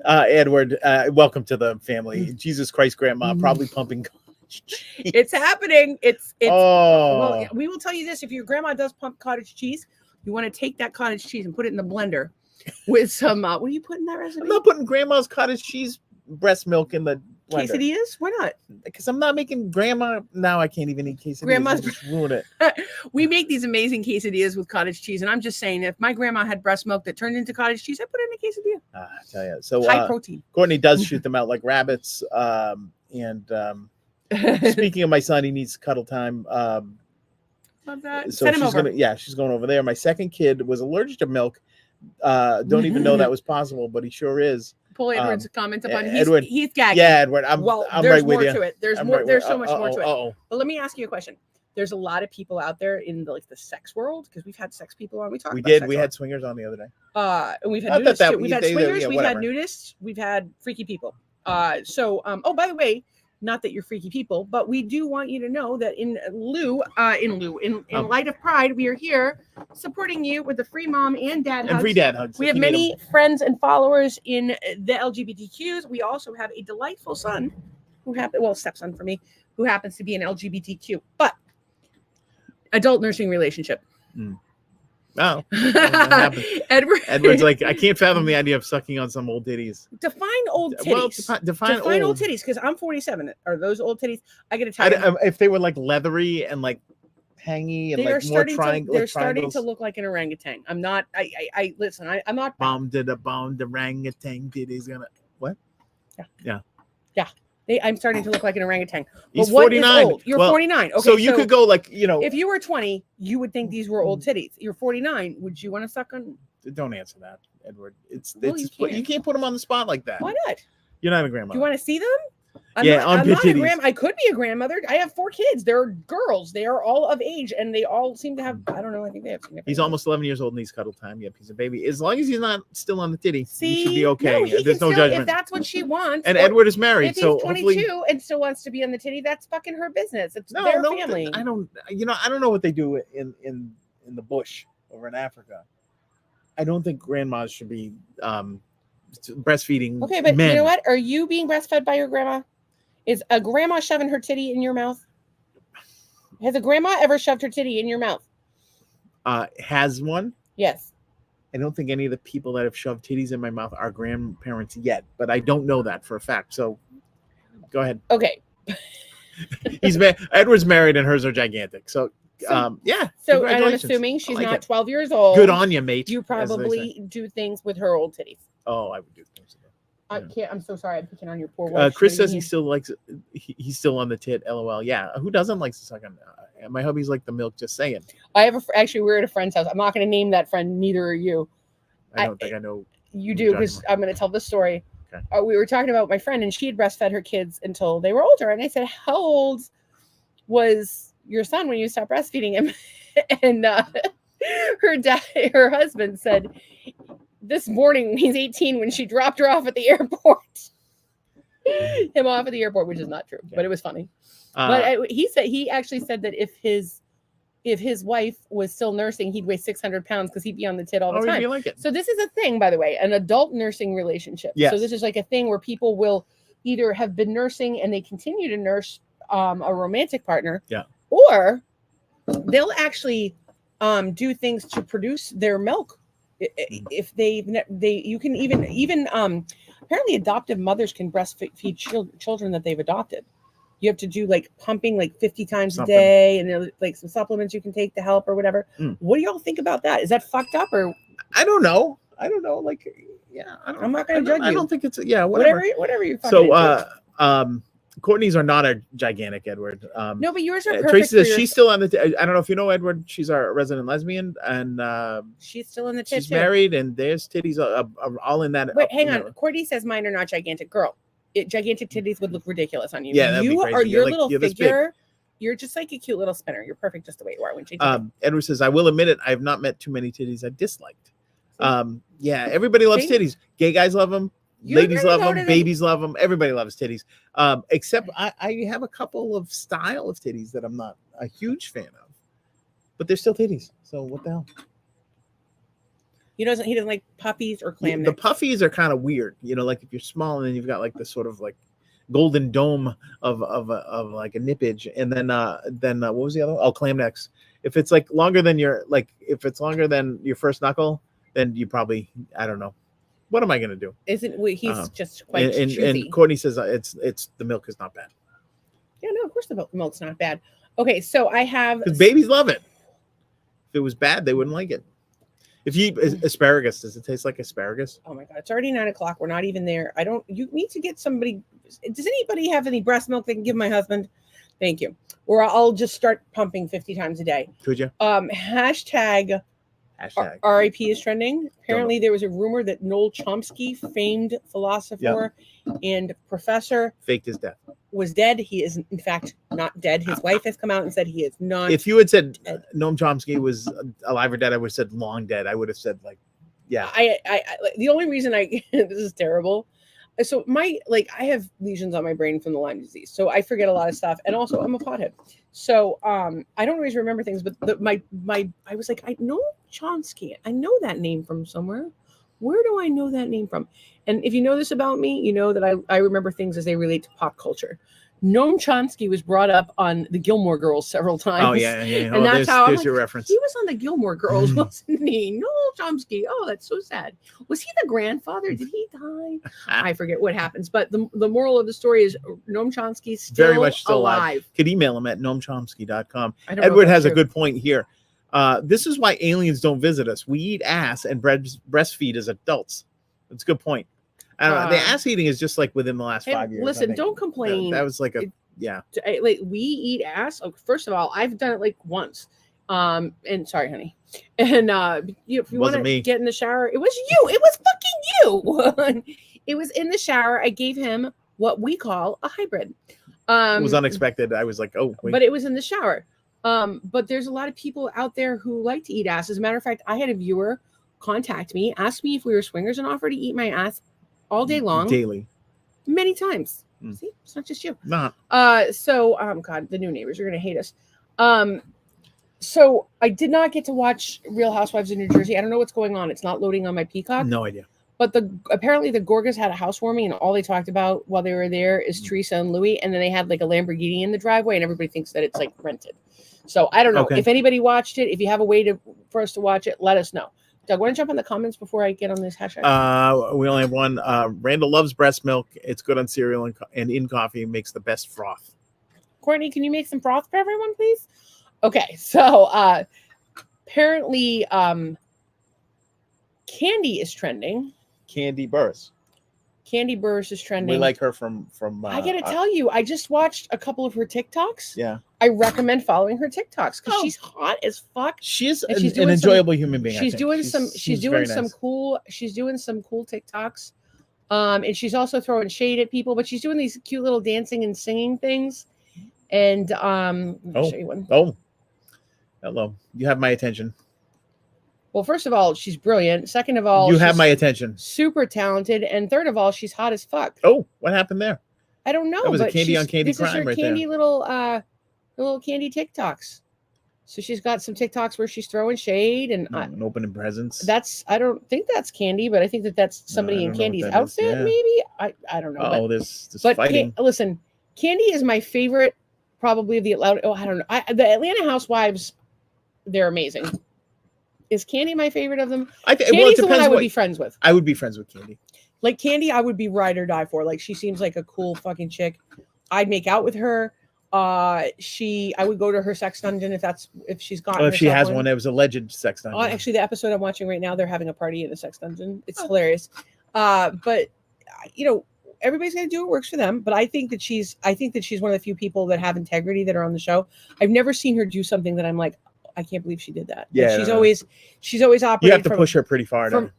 Edward, welcome to the family. Jesus Christ, Grandma, probably pumping. It's happening. It's well, we will tell you this: if your grandma does pump cottage cheese, you want to take that cottage cheese and put it in the blender with some. What do you put in that recipe? I'm not putting Grandma's cottage cheese breast milk in the blender. Quesadillas? Why not? Because I'm not making Grandma. Now I can't even eat quesadillas. Grandma's just ruin it. We make these amazing quesadillas with cottage cheese, and I'm just saying, if my grandma had breast milk that turned into cottage cheese, I put it in a quesadilla. I tell you, so high protein. Courtney does shoot them out like rabbits. Speaking of my son, he needs cuddle time. Love that. So she's going over there. My second kid was allergic to milk. Don't even know that was possible, but he sure is. Pull Edward's comment up on Edward. He's gagging. Yeah, Edward. I'm there's right more with you. to it. There's so much more to it. But let me ask you a question. There's a lot of people out there in the sex world, because we've had sex people on. We had swingers on the other day. And we've had nudists too. We've had swingers, we've had nudists, we've had freaky people. Oh, by the way, Not that you're freaky people, but we do want you to know that in light of Pride, we are here supporting you with the free mom and dad hugs. And free dad hugs. We if have you need many friends and followers in the LGBTQs. We also have a delightful son stepson for me, who happens to be an LGBTQ, but adult nursing relationship. them. Oh, Edward's like, I can't fathom the idea of sucking on some old titties. define old titties. Well, define old titties, because I'm 47. Are those old titties? I gotta tell you, if they were like leathery and like hangy and like more triangle, they're starting to look like an orangutan. I'm not. Listen. I'm not. Bomb to the bomb, the orangutan titties gonna what? Yeah. I'm starting to look like an orangutan. He's what 49. Is old? You're 49. Okay, so you could go like, if you were 20, you would think these were old titties. You're 49. Would you want to suck on? Don't answer that, Edward. You can't put them on the spot like that. Why not? You're not a grandmother. Do you want to see them? I'm on not a titties. I could be a grandmother. I have 4 kids. They're girls. They are all of age, and they all seem to have. I don't know. I think they have. He's almost 11 years old and he's cuddle time. Yep, he's a baby. As long as he's not still on the titty, he should be okay. No, There's no judgment. If that's what she wants. And Edward is married, if he's so 22 and still wants to be on the titty, that's fucking her business. It's their family. I don't know what they do in the bush over in Africa. I don't think grandmas should be breastfeeding. Okay, but men. you know what? Are you being breastfed by your grandma? Is a grandma shoving her titty in your mouth? Has a grandma ever shoved her titty in your mouth? Has one? Yes. I don't think any of the people that have shoved titties in my mouth are grandparents yet, but I don't know that for a fact. So go ahead. Okay. Edward's married and hers are gigantic. So yeah. So and I'm assuming she's not 12 years old. Good on you, mate. You probably do things with her old titties. Oh, I would do things with her. I can't. I'm so sorry. I'm picking on your poor wife. Chris says he still likes it. He's still on the tit. LOL. Yeah. Who doesn't like to suck on? My hubby's like the milk. Just saying. I have actually. We're at a friend's house. I'm not going to name that friend. Neither are you. I don't think I know. You do, because I'm going to tell the story. Okay. We were talking about my friend, and she had breastfed her kids until they were older. And I said, "How old was your son when you stopped breastfeeding him?" And her husband said, this morning he's 18 when she dropped her off at the airport. Him off at the airport, which is not true, but it was funny. But he actually said that if his wife was still nursing, he'd weigh 600 pounds because he'd be on the tit all the time. Like it. So this is a thing, by the way, an adult nursing relationship. Yes. So this is like a thing where people will either have been nursing and they continue to nurse a romantic partner, or they'll actually do things to produce their milk. If you can even apparently adoptive mothers can breastfeed children that they've adopted. You have to do like pumping like 50 times a day, and there's like some supplements you can take to help or whatever. What do y'all think about that? Is that fucked up or? I don't know. Like, yeah, I'm not going to judge you. I don't think it's whatever you're fucking So Courtney's are not a gigantic, Edward. No, but yours are perfect. Tracy says she's still on the. I don't know if you know Edward. She's our resident lesbian, and she's still in the tit. She's married, and there's titties are all in that. Wait, hang on. Courtney says mine are not gigantic. Girl, gigantic titties would look ridiculous on you. Yeah, that'd be crazy. Are your like, little figure. You're just like a cute little spinner. You're perfect just the way you are. When she Edward says, I will admit it. I have not met too many titties I disliked. Yeah, everybody loves titties. Gay guys love them. Ladies love them. Babies love them. Everybody loves titties. Except I have a couple of style of titties that I'm not a huge fan of, but they're still titties. So what the hell? He doesn't like puppies or clam necks. The puffies are kind of weird. Like if you're small and then you've got like this sort of like golden dome of like a nippage, and then what was the other one? Oh, clam necks. If it's like longer than your first knuckle, then you probably, I don't know. What am I going to do? He's just quite and Courtney says it's the milk is not bad. Yeah, no, of course the milk's not bad. Okay, so I have because babies love it. If it was bad, they wouldn't like it. If you eat asparagus, does it taste like asparagus? Oh my god, it's already 9:00. We're not even there. You need to get somebody. Does anybody have any breast milk they can give my husband? Thank you. Or I'll just start pumping 50 times a day. Could you? Hashtag RIP is trending. Apparently, there was a rumor that Noel Chomsky, famed philosopher and professor, faked his death, was dead. He is, in fact, not dead. His wife has come out and said he is not. If you had said Noam Chomsky was alive or dead, I would have said long dead. I would have said like, yeah. I the only reason this is terrible. So I have lesions on my brain from the Lyme disease, so I forget a lot of stuff, and also I'm a pothead, so I don't always remember things. But I was like, I know Chomsky, I know that name from somewhere. Where do I know that name from? And if you know this about me, you know that I remember things as they relate to pop culture. Noam Chomsky was brought up on the Gilmore Girls several times. Oh yeah. And that's how there's your reference. He was on the Gilmore Girls, wasn't he? Noam Chomsky. Oh, that's so sad. Was he the grandfather? Did he die? I forget what happens. But the moral of the story is Noam Chomsky's still very much still alive. Could email him at noamchomsky.com. Edward has a good point here. This is why aliens don't visit us. We eat ass and breastfeed as adults. That's a good point. I don't know. The ass eating is just like within the last 5 years. Listen, don't complain. That was like yeah. Like we eat ass. First of all, I've done it like once. And sorry, honey. And if you want to get in the shower, it was you. It was fucking you. It was in the shower. I gave him what we call a hybrid. It was unexpected. I was like, oh, wait. But it was in the shower. But there's a lot of people out there who like to eat ass. As a matter of fact, I had a viewer contact me, ask me if we were swingers, and offer to eat my ass all day long, daily, many times. See, it's not just you. Not. God, the new neighbors are gonna hate us. So I did not get to watch Real Housewives of New Jersey. I don't know what's going on. It's not loading on my Peacock. No idea. But apparently the Gorgas had a housewarming, and all they talked about while they were there is Teresa and Louis, and then they had like a Lamborghini in the driveway, and everybody thinks that it's like rented. So I don't know if anybody watched it. If you have a way for us to watch it, let us know. Doug, want to jump in the comments before I get on this hashtag? We only have one. Randall loves breast milk. It's good on cereal and in coffee. It makes the best froth. Courtney, can you make some froth for everyone, please? Okay, so apparently Candy is trending. Candy Burris. Candy Burris is trending. We like her from I gotta tell you, I just watched a couple of her TikToks. Yeah. I recommend following her TikToks because she's hot as fuck. She's an enjoyable human being. She's doing some cool TikToks. And she's also throwing shade at people, but she's doing these cute little dancing and singing things. And let me show you one. Oh. Hello. You have my attention. Well, first of all, she's brilliant. Second of all, you have my attention. Super talented. And third of all, she's hot as fuck. Oh, what happened there? I don't know. That was a Candy on Candy crime right there. This is her Candy little Candy TikToks. So she's got some TikToks where she's throwing shade and opening presents. I don't think that's Candy, but I think that's somebody in Candy's outfit. Maybe I don't know. Oh, this fighting. Listen, Candy is my favorite, probably of the Atlanta. Oh, I don't know. The Atlanta Housewives, they're amazing. Is Candy my favorite of them? Candy's the one I would be friends with. I would be friends with Candy. Like Candy, I would be ride or die for. Like she seems like a cool fucking chick. I'd make out with her. I would go to her sex dungeon if she's got. If she has one, it was alleged sex dungeon. Actually, the episode I'm watching right now, they're having a party in the sex dungeon. It's hilarious. But everybody's gonna do what works for them. But I think that she's one of the few people that have integrity that are on the show. I've never seen her do something that I'm like, I can't believe she did that. Yeah, she's always operating. You have to push her pretty far to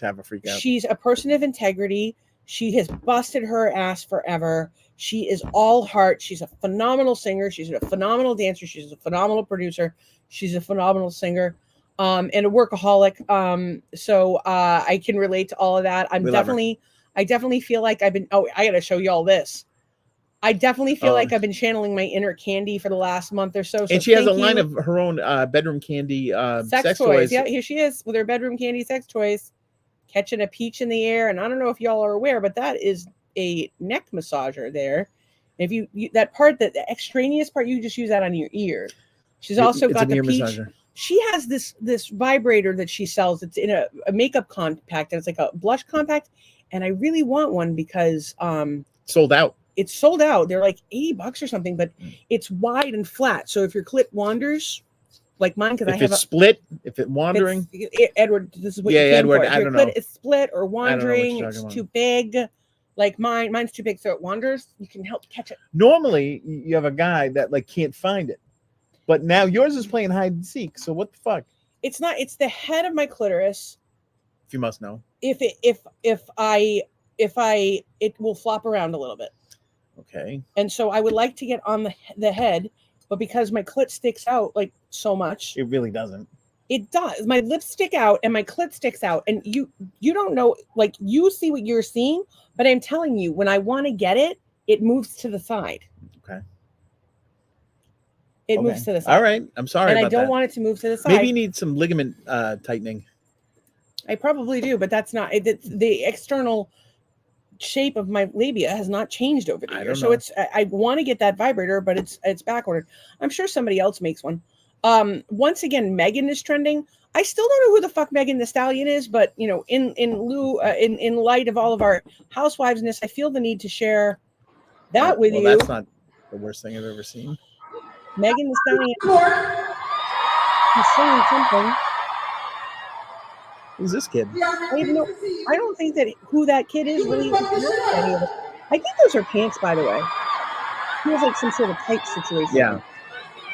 have a freak out. She's a person of integrity. She has busted her ass forever. She is all heart. She's a phenomenal singer. She's a phenomenal dancer. She's a phenomenal producer. She's a phenomenal singer, and a workaholic. So I can relate to all of that. I definitely feel like I've been. Oh, I got to show you all this. I definitely feel like I've been channeling my inner Candy for the last month or so. And she has a line of her own bedroom candy sex toys. Yeah, here she is with her bedroom candy sex toys, catching a peach in the air. And I don't know if y'all are aware, but that is a neck massager there. If you that part, that the extraneous part, you just use that on your ear. She's also got the peach. Massager. She has this vibrator that she sells. It's in a makeup compact, and it's like a blush compact. And I really want one because sold out. It's sold out. They're like $80 or something, but it's wide and flat. So if your clit wanders, like mine, because I have if it wandering, Edward, this is what you came Edward, for. If your clit is split or wandering, it's too big. Like mine's too big, so it wanders. You can help catch it. Normally, you have a guy that like can't find it, but now yours is playing hide and seek. So what the fuck? It's not. It's the head of my clitoris. If you must know. If it will flop around a little bit. Okay. And so I would like to get on the head, but because my clit sticks out like so much, it really doesn't. It does. My lips stick out and my clit sticks out, and you don't know. Like you see what you're seeing, but I'm telling you, when I want to get it, it moves to the side. Okay. It moves to the side. All right. I'm sorry and about I don't that. want it to move to the side. Maybe you need some ligament tightening. I probably do, but that's not the external shape of my labia has not changed over the years. So it's I want to get that vibrator, but it's back ordered. I'm sure somebody else makes one. Once again, Megan is trending. I still don't know who the fuck Megan Thee Stallion is, but you know, in light of all of our housewivesness, I feel the need to share that with you. That's not the worst thing I've ever seen. Megan Thee Stallion is saying something. Who's this kid? I don't think that who that kid is really. I think those are pants, by the way. Feels like some sort of tight situation. Yeah.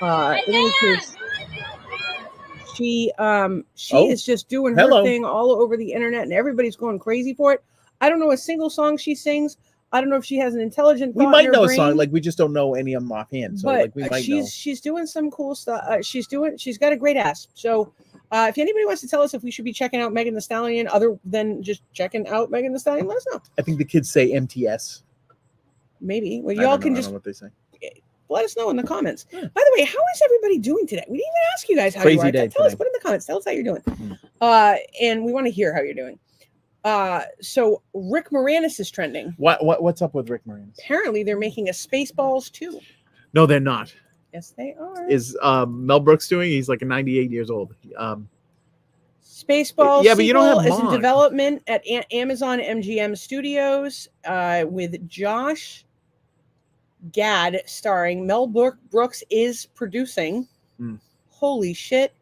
In any case, she is just doing her thing all over the internet, and everybody's going crazy for it. I don't know a single song she sings. I don't know if she has an intelligent thought. We might in her know brain, a song, like we just don't know any of them offhand. So but like we might know. She's doing some cool stuff. She's got a great ass. So if anybody wants to tell us if we should be checking out Megan Thee Stallion other than just checking out Megan Thee Stallion, let us know. I think the kids say MTS. Maybe. Well, y'all can just what they say. Let us know in the comments. Yeah. By the way, how is everybody doing today? We didn't even ask you guys how you are. Tell us, put in the comments. Tell us how you're doing. And we want to hear how you're doing. So Rick Moranis is trending. What's up with Rick Moranis? Apparently, they're making a Spaceballs 2. No, they're not. Yes, they are. Is Mel Brooks doing? He's like 98 years old. Spaceballs. Yeah, but you don't have is in development at Amazon MGM Studios with Josh Gad starring. Mel Brooks is producing. Holy shit.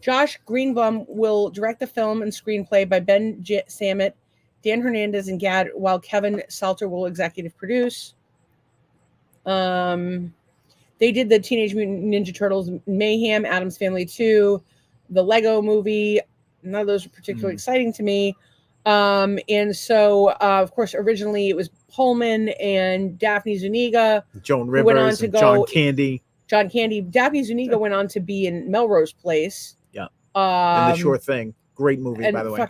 Josh Greenbaum will direct the film and screenplay by Ben Samet, Dan Hernandez, and Gad, while Kevin Salter will executive produce. They did the Teenage Mutant Ninja Turtles Mayhem, Addams Family 2, the Lego movie. None of those are particularly exciting to me. And so, of course, originally it was Pullman and Daphne Zuniga. Joan Rivers went on to go, John Candy. Daphne Zuniga went on to be in Melrose Place. Yeah. And The Sure Thing. Great movie, by the way.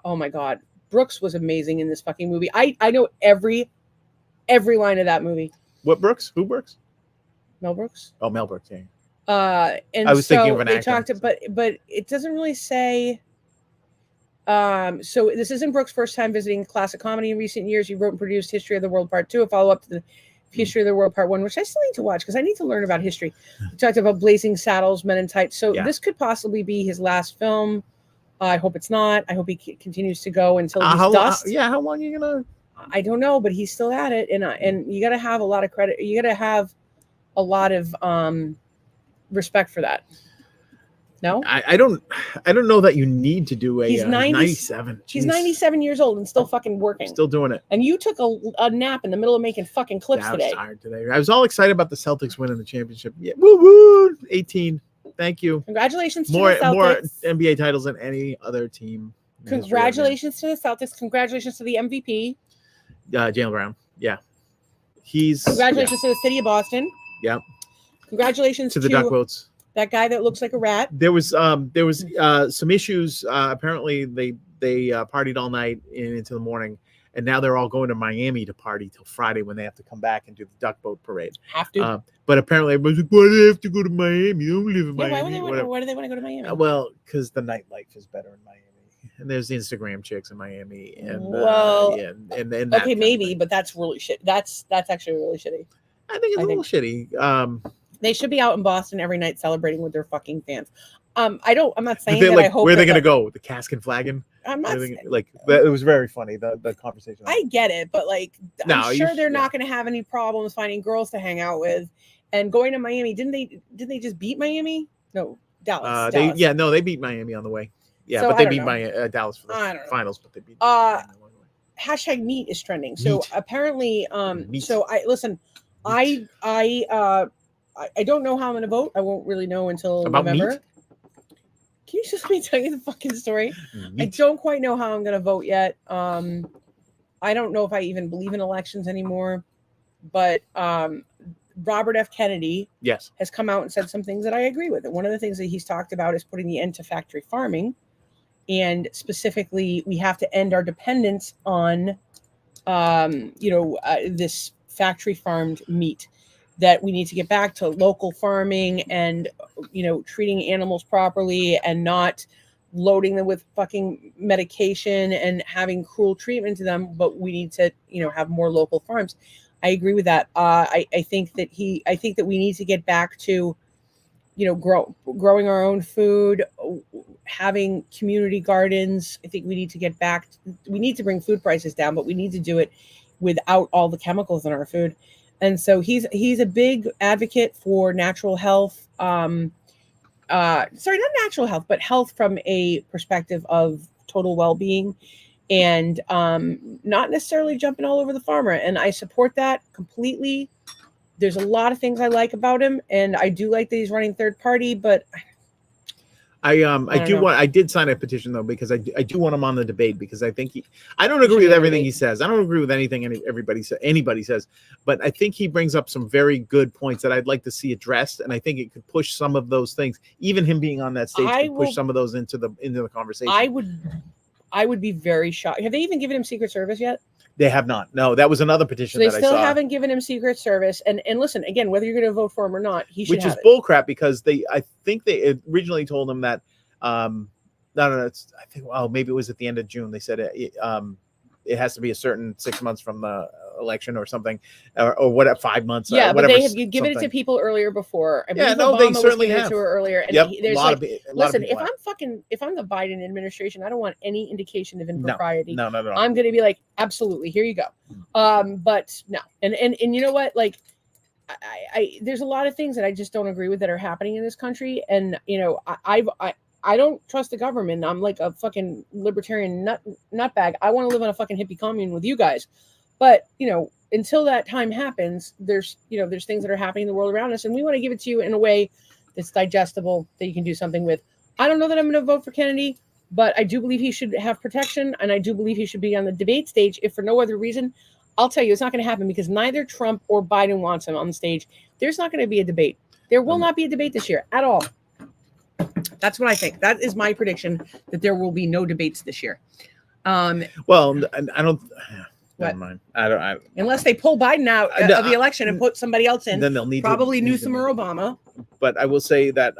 Oh my God. Brooks was amazing in this fucking movie. I know every line of that movie. What Brooks? Who Brooks? Mel Brooks. Oh, Mel Brooks, yeah. And I was thinking of an actor. But it doesn't really say. So this isn't Brooks' first time visiting classic comedy in recent years. He wrote and produced History of the World Part 2, a follow-up to the History of the World Part 1, which I still need to watch because I need to learn about history. We talked about Blazing Saddles, Men in Tights. So this could possibly be his last film. I hope it's not. I hope he continues to go until he's dust. How long are you gonna? I don't know, but he's still at it, and you got to have a lot of credit. You got to have a lot of respect for that. No, I don't know that you need to do a. He's 97. He's 97 years old and still fucking working. Still doing it. And you took a nap in the middle of making fucking clips today. I was tired today. I was all excited about the Celtics winning the championship. Yeah, woo woo! 18. Thank you. Congratulations more, to the Celtics. More NBA titles than any other team. Congratulations to the Celtics. Congratulations to the MVP. Jaylen Brown. Yeah. Congratulations to the city of Boston. Yep. Congratulations to the Duck Boats. That guy that looks like a rat. There was some issues. Apparently they partied all night and into the morning, and now they're all going to Miami to party till Friday when they have to come back and do the Duck Boat parade. Have to. But apparently everybody's like, why do they have to go to Miami? You don't live in Miami. Why do they want to go to Miami? Well, because the nightlife is better in Miami. And there's Instagram chicks in Miami, and and okay, maybe, but that's really shit. That's actually really shitty. I think it's a little shitty. They should be out in Boston every night celebrating with their fucking fans. I'm not saying that. I hope. Where are they going to go? The Cask and Flagon? I'm not like that. It was very funny. The conversation. I get it, but I'm sure they're not going to have any problems finding girls to hang out with, and going to Miami. Didn't they just beat Miami? No, Dallas. They beat Miami on the way. Yeah, so, but they beat Dallas for the finals. But they beat. Hashtag meat is trending. So apparently, so I listen. I don't know how I'm going to vote. I won't really know until November. Meat? Can you just let me tell you the fucking story? I don't quite know how I'm going to vote yet. I don't know if I even believe in elections anymore. But Robert F. Kennedy Yes. has come out and said some things that I agree with. And one of the things that he's talked about is putting the end to factory farming. And specifically, we have to end our dependence on, this factory farmed meat, that we need to get back to local farming and, treating animals properly and not loading them with fucking medication and having cruel treatment to them. But we need to, have more local farms. I agree with that. I think that we need to get back to, growing our own food, having community gardens. I think we need to get back. We need to bring food prices down, but we need to do it without all the chemicals in our food. And so he's a big advocate for natural health. Not natural health, but health from a perspective of total well-being, and not necessarily jumping all over the farmer. And I support that completely. There's a lot of things I like about him, and I do like that he's running third party, but I did sign a petition though, because I do want him on the debate, because I think I don't agree with everything he says. I don't agree with anything anybody says, but I think he brings up some very good points that I'd like to see addressed, and I think it could push some of those things. Even him being on that stage could push some of those into the conversation. I would be very shocked. Have they even given him Secret Service yet? They have not. No, that was another petition. So they still haven't given him Secret Service. And listen, again, whether you're going to vote for him or not, he should. Which is bullcrap, because I think they originally told him that. Maybe it was at the end of June. They said it has to be a certain 6 months from the election or something, or what, 5 months. Yeah, but they have given it to people earlier before. They certainly have. To her earlier. And yep, listen, if I'm the Biden administration, I don't want any indication of impropriety. No. I'm going to be like, absolutely, here you go. But no, and you know what, like. I there's a lot of things that I just don't agree with that are happening in this country, and I don't trust the government. I'm like a fucking libertarian nutbag. I want to live on a fucking hippie commune with you guys. But, until that time happens, there's things that are happening in the world around us, and we want to give it to you in a way that's digestible, that you can do something with. I don't know that I'm going to vote for Kennedy, but I do believe he should have protection, and I do believe he should be on the debate stage, if for no other reason. I'll tell you, it's not going to happen, because neither Trump or Biden wants him on the stage. There's not going to be a debate. There will not be a debate this year at all. That's what I think. That is my prediction, that there will be no debates this year. Well, I don't. Never mind. I don't. Unless they pull Biden out of the election and put somebody else in. Then they'll need probably Newsom or Obama. But I will say that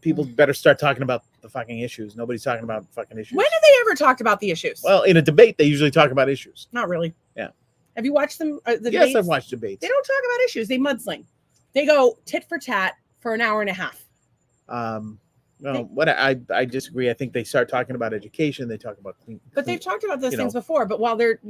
people better start talking about the fucking issues. Nobody's talking about fucking issues. When have they ever talked about the issues? Well, in a debate, they usually talk about issues. Not really. Yeah. Have you watched them? Yes, debates? I've watched debates. They don't talk about issues. They mudsling. They go tit for tat for an hour and a half. I disagree. I think they start talking about education. They talk about but they've talked about those things before. But while they're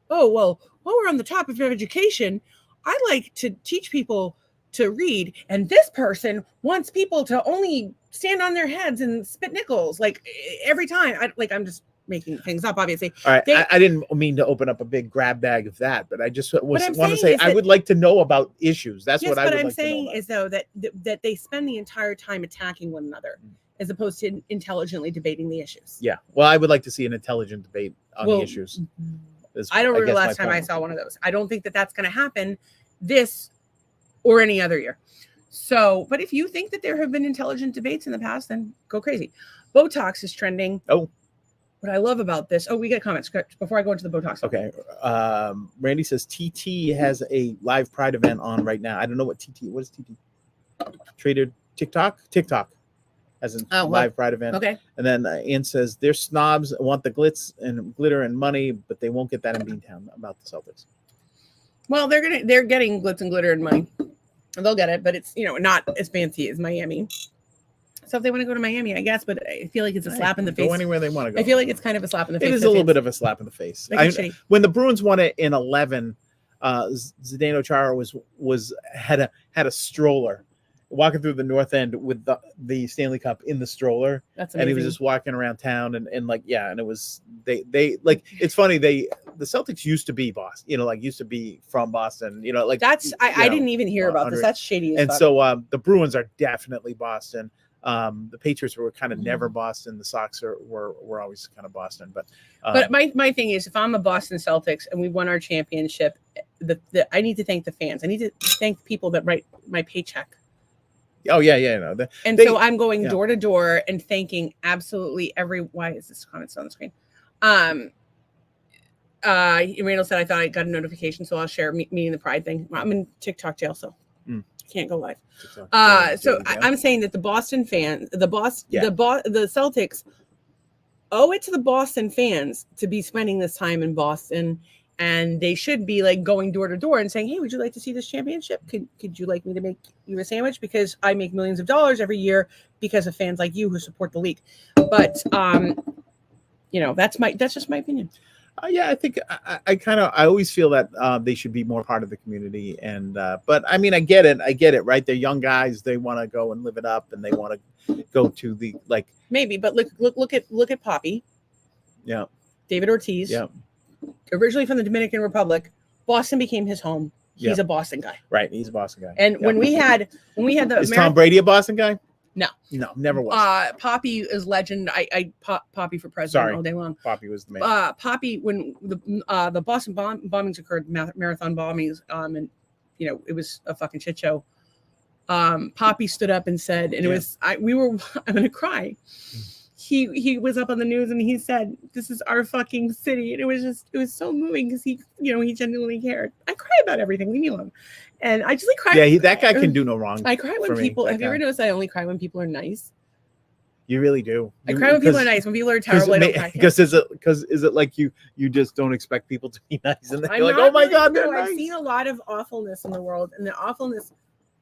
while we're on the topic of education, I like to teach people to read, and this person wants people to only stand on their heads and spit nickels like every time. I'm just making things up, obviously. All right, I didn't mean to open up a big grab bag of that, but I just want to say I would like to know about issues. That's what I would like to know. What I'm saying is, though, that they spend the entire time attacking one another as opposed to intelligently debating the issues. Yeah, well, I would like to see an intelligent debate on the issues. I don't remember the last time I saw one of those. I don't think that that's going to happen this or any other year. So, but if you think that there have been intelligent debates in the past, then go crazy. Botox is trending. Oh. What I love about this. Oh, we get comments before I go into the Botox. Okay. Randy says TT has a live Pride event on right now. I don't know what is TT? Traded TikTok has a live Pride event. Okay. And then Ann says they're snobs, want the glitz and glitter and money, but they won't get that in Beantown about the Celtics. Well, they're getting glitz and glitter and money. They'll get it, but it's not as fancy as Miami. So if they want to go to Miami, I guess, but I feel like it's a slap in the face. Go anywhere they want to go. I feel like it's kind of a slap in the face. It is a little bit of a slap in the face. When the Bruins won it in 11, Zdeno Chara had a stroller walking through the North End with the Stanley Cup in the stroller. That's amazing. And he was just walking around town and it was they like, it's funny, the Celtics used to be Boston, used to be from Boston, I didn't even hear about this. That's shady as fuck. So the Bruins are definitely Boston. The Patriots were kind of never Boston. The Sox were always kind of Boston. But my thing is, if I'm a Boston Celtics and we won our championship, I need to thank the fans. I need to thank the people that write my paycheck. Oh yeah, no. So I'm going door to door and thanking absolutely why is this comment still on the screen? Randall said I thought I got a notification, so I'll share meeting the Pride thing. I'm in TikTok jail, so can't go live. I'm saying that the Boston fans, the Celtics owe it to the Boston fans to be spending this time in Boston, and they should be like going door to door and saying, "Hey, would you like to see this championship? Could you like me to make you a sandwich? Because I make millions of dollars every year because of fans like you who support the league." But that's just my opinion. I think I always feel that they should be more part of the community, and but I mean I get it, right? They're young guys, they want to go and live it up, and they want to go to the maybe, but look at Poppy, David Ortiz, originally from the Dominican Republic. Boston became his home. He's a Boston guy, right? He's a Boston guy. And when we had the Tom Brady a Boston guy? No, never was. Poppy is legend. I Poppy for president all day long. Poppy was the man. Poppy, when the Boston bombings occurred, marathon bombings, and it was a fucking shit show. Poppy stood up and said, and I'm gonna cry. He was up on the news and he said, "This is our fucking city," and it was so moving because he genuinely cared. I cry about everything. Leave me alone. And I just cry. Yeah, that guy can do no wrong. I cry when people. Have you ever noticed I only cry when people are nice? You really do. I cry when people are nice. When people are terrible, I don't cry. Because is it like you just don't expect people to be nice, and then you're like, oh my god, they're nice. I've seen a lot of awfulness in the world, and the awfulness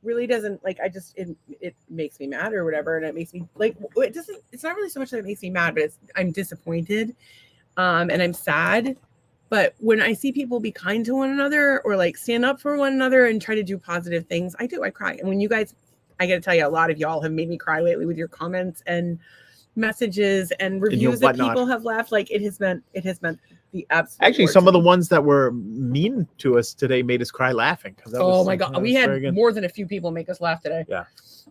really doesn't it makes me mad or whatever, and it makes me it's not really so much that it makes me mad, but I'm disappointed, and I'm sad. But when I see people be kind to one another or stand up for one another and try to do positive things, I cry. And when you guys, I got to tell you, a lot of y'all have made me cry lately with your comments and messages and reviews that people have left. It has meant the absolute. Actually, some of the ones that were mean to us today made us cry laughing. Oh my god, we had more than a few people make us laugh today. Yeah.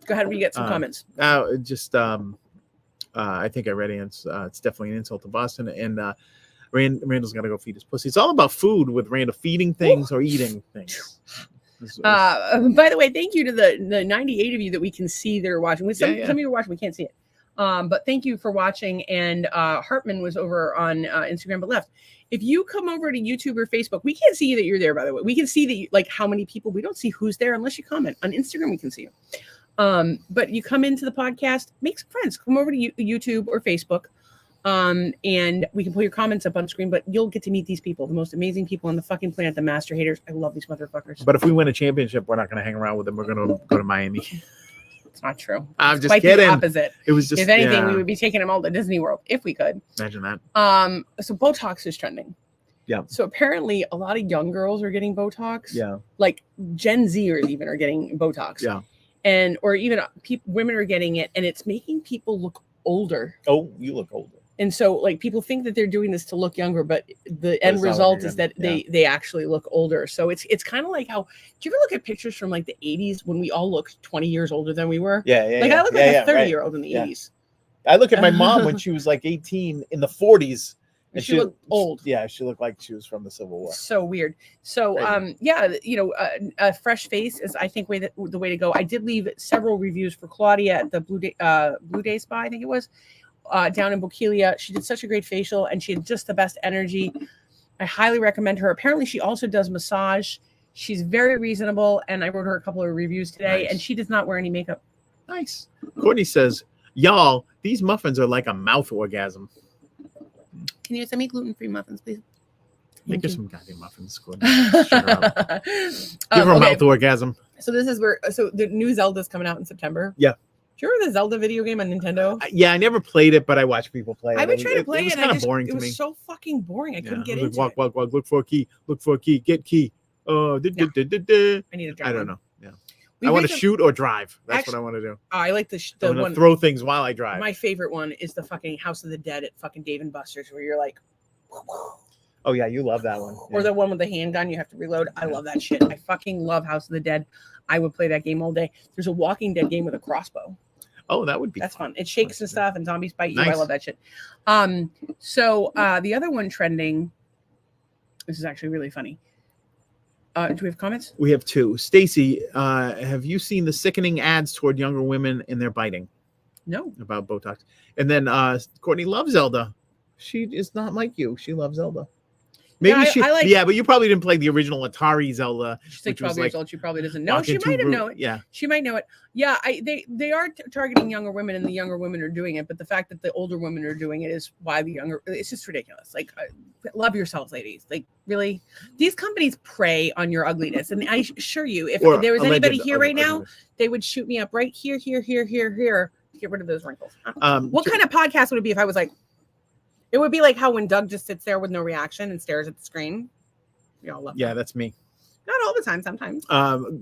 Go ahead, we get some comments. I think I read it. It's definitely an insult to Boston, and Randall's got to go feed his pussy. It's all about food with Randall, feeding things or eating things. By the way, thank you to the 98 of you that we can see that are watching. Some of you are watching, we can't see it. But thank you for watching. And Hartman was over on Instagram but left. If you come over to YouTube or Facebook, we can't see that you're there, by the way. We can see that you, how many people. We don't see who's there unless you comment. On Instagram, we can see you. But you come into the podcast, make some friends. Come over to YouTube or Facebook. And we can pull your comments up on screen, but you'll get to meet these people, the most amazing people on the fucking planet, the master haters. I love these motherfuckers. But if we win a championship, we're not going to hang around with them. We're going to go to Miami. It's not true. I'm just kidding. The opposite. It was just, if anything, we would be taking them all to Disney World if we could. Imagine that. So Botox is trending. Yeah. So apparently a lot of young girls are getting Botox. Yeah. Gen Zers even are getting Botox. Yeah. Or even women are getting it, and it's making people look older. Oh, you look older. And so people think that they're doing this to look younger, but the end result is that they actually look older. So it's kind of like how, do you ever look at pictures from the 80s when we all looked 20 years older than we were? Yeah. I look like a 30-year-old in the 80s. I look at my mom when she was 18 in the 40s. And she looked old. Yeah, she looked like she was from the Civil War. So weird. So a fresh face is, I think, the way to go. I did leave several reviews for Claudia at the Blue Day Spa, I think it was. Down in Bokeelia. She did such a great facial and she had just the best energy. I highly recommend her. Apparently she also does massage. She's very reasonable, and I wrote her a couple of reviews today. Nice. And she does not wear any makeup. Nice. Courtney says, y'all, these muffins are like a mouth orgasm. Can you send me gluten-free muffins, please? Make her some goddamn muffins, Courtney. Give her a mouth orgasm. So this is so the new Zelda's coming out in September. Yeah. Do you remember the Zelda video game on Nintendo? Yeah, I never played it, but I watched people play it. I've been trying to play it. It was kind of boring to me. It was so fucking boring. I couldn't get into it. Walk. Look for a key. Get key. Oh, I need to drive. I don't know. Yeah. I want to shoot or drive. That's what I want to do. I like the one. Throw things while I drive. My favorite one is the fucking House of the Dead at fucking Dave & Buster's, where you're like. Oh yeah, you love that one. Or the one with the handgun you have to reload. I love that shit. I fucking love House of the Dead. I would play that game all day. There's a Walking Dead game with a crossbow. Oh, that would be That's fun. It shakes and stuff, and zombies bite you. I Nice. love that shit. So the other one trending. This is actually really funny. Do we have comments? We have two. Stacy, have you seen the sickening ads toward younger women and their biting No. about Botox? And then Courtney loves Zelda. She is not like you. She loves Zelda. Maybe I like. yeah, but you probably didn't play the original Atari Zelda. She's like which was 12 years like old. She probably doesn't know. She walking might have to known it. Yeah. She might know it. Yeah, they are targeting younger women, and the younger women are doing it. But the fact that the older women are doing it is why the younger. It's just ridiculous. Like, love yourselves, ladies. Like, really, these companies prey on your ugliness, and I assure you, if Or there was anybody alleged here right now, ugliness. they would shoot me up right here to get rid of those wrinkles. What J- kind of podcast would it be if I was like? It would be like how when Doug just sits there with no reaction and stares at the screen. We all love. Yeah, that. that's me. Not all the time. Sometimes.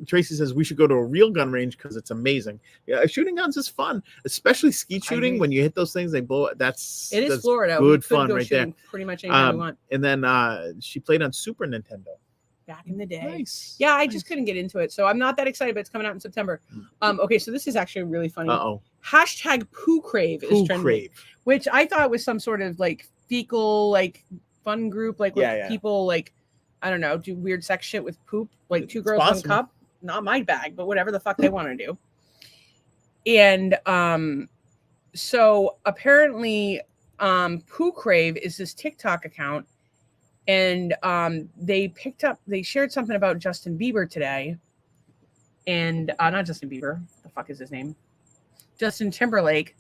Tracy says we should go to a real gun range because it's amazing. Yeah, shooting guns is fun, especially skeet shooting. agree. When you hit those things, they blow. It is That's Florida. good We could fun go right there. shooting pretty much anytime we want. And then she played on Super Nintendo. Back in the day. Nice. Yeah, I just couldn't get into it. So I'm not that excited, but it's coming out in September. Okay, so this is actually really funny. Uh-oh. Hashtag poo crave is Poo trending, crave. which I thought was some sort of like fecal, like fun group, like Yeah, where yeah. people like, I don't know, do weird sex shit with poop, like two It's girls, possible. one cup. Not my bag, but whatever the fuck they want to do. And so apparently Poo Crave is this TikTok account, and they shared something about Justin Bieber today, and not Justin Bieber, the fuck is his name? Justin Timberlake,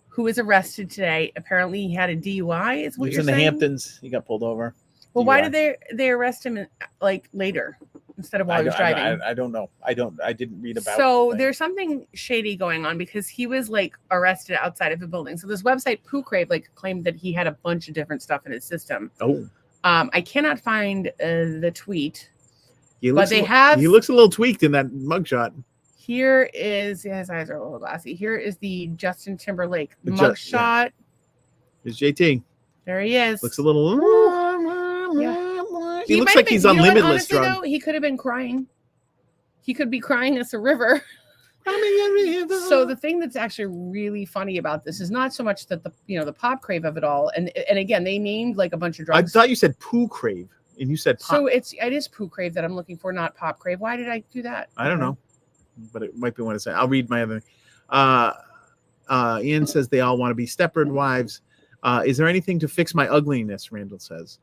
who was arrested today. Apparently he had a DUI, is what He was you're in the saying? Hamptons. He got pulled over. Well, why DUI. did they arrest him like later instead of while he was driving? I don't know. I didn't read about. So it. there's something shady going on because he was like arrested outside of a building. So this website Poo Crave like claimed that he had a bunch of different stuff in his system. Oh, I cannot find the tweet. he But they have. He looks a little tweaked in that mugshot. Here is his eyes are a little glassy. Here is the Justin Timberlake The mugshot. It's JT. There he is. Looks a little. Yeah. He looks might like be- he's you on know what, Limitless honestly, drug. though, he could have been crying. He could be crying as a river. So the thing that's actually really funny about this is not so much that the pop crave of it all, and again they named like a bunch of I drugs. thought you said poo crave, and you said pop. So it is poo crave that I'm looking for, not pop crave. Why did I do that? I don't know, but it might be one to say. I'll read my other. Ian says they all want to be Stepford wives. Is there anything to fix my ugliness? Randall says.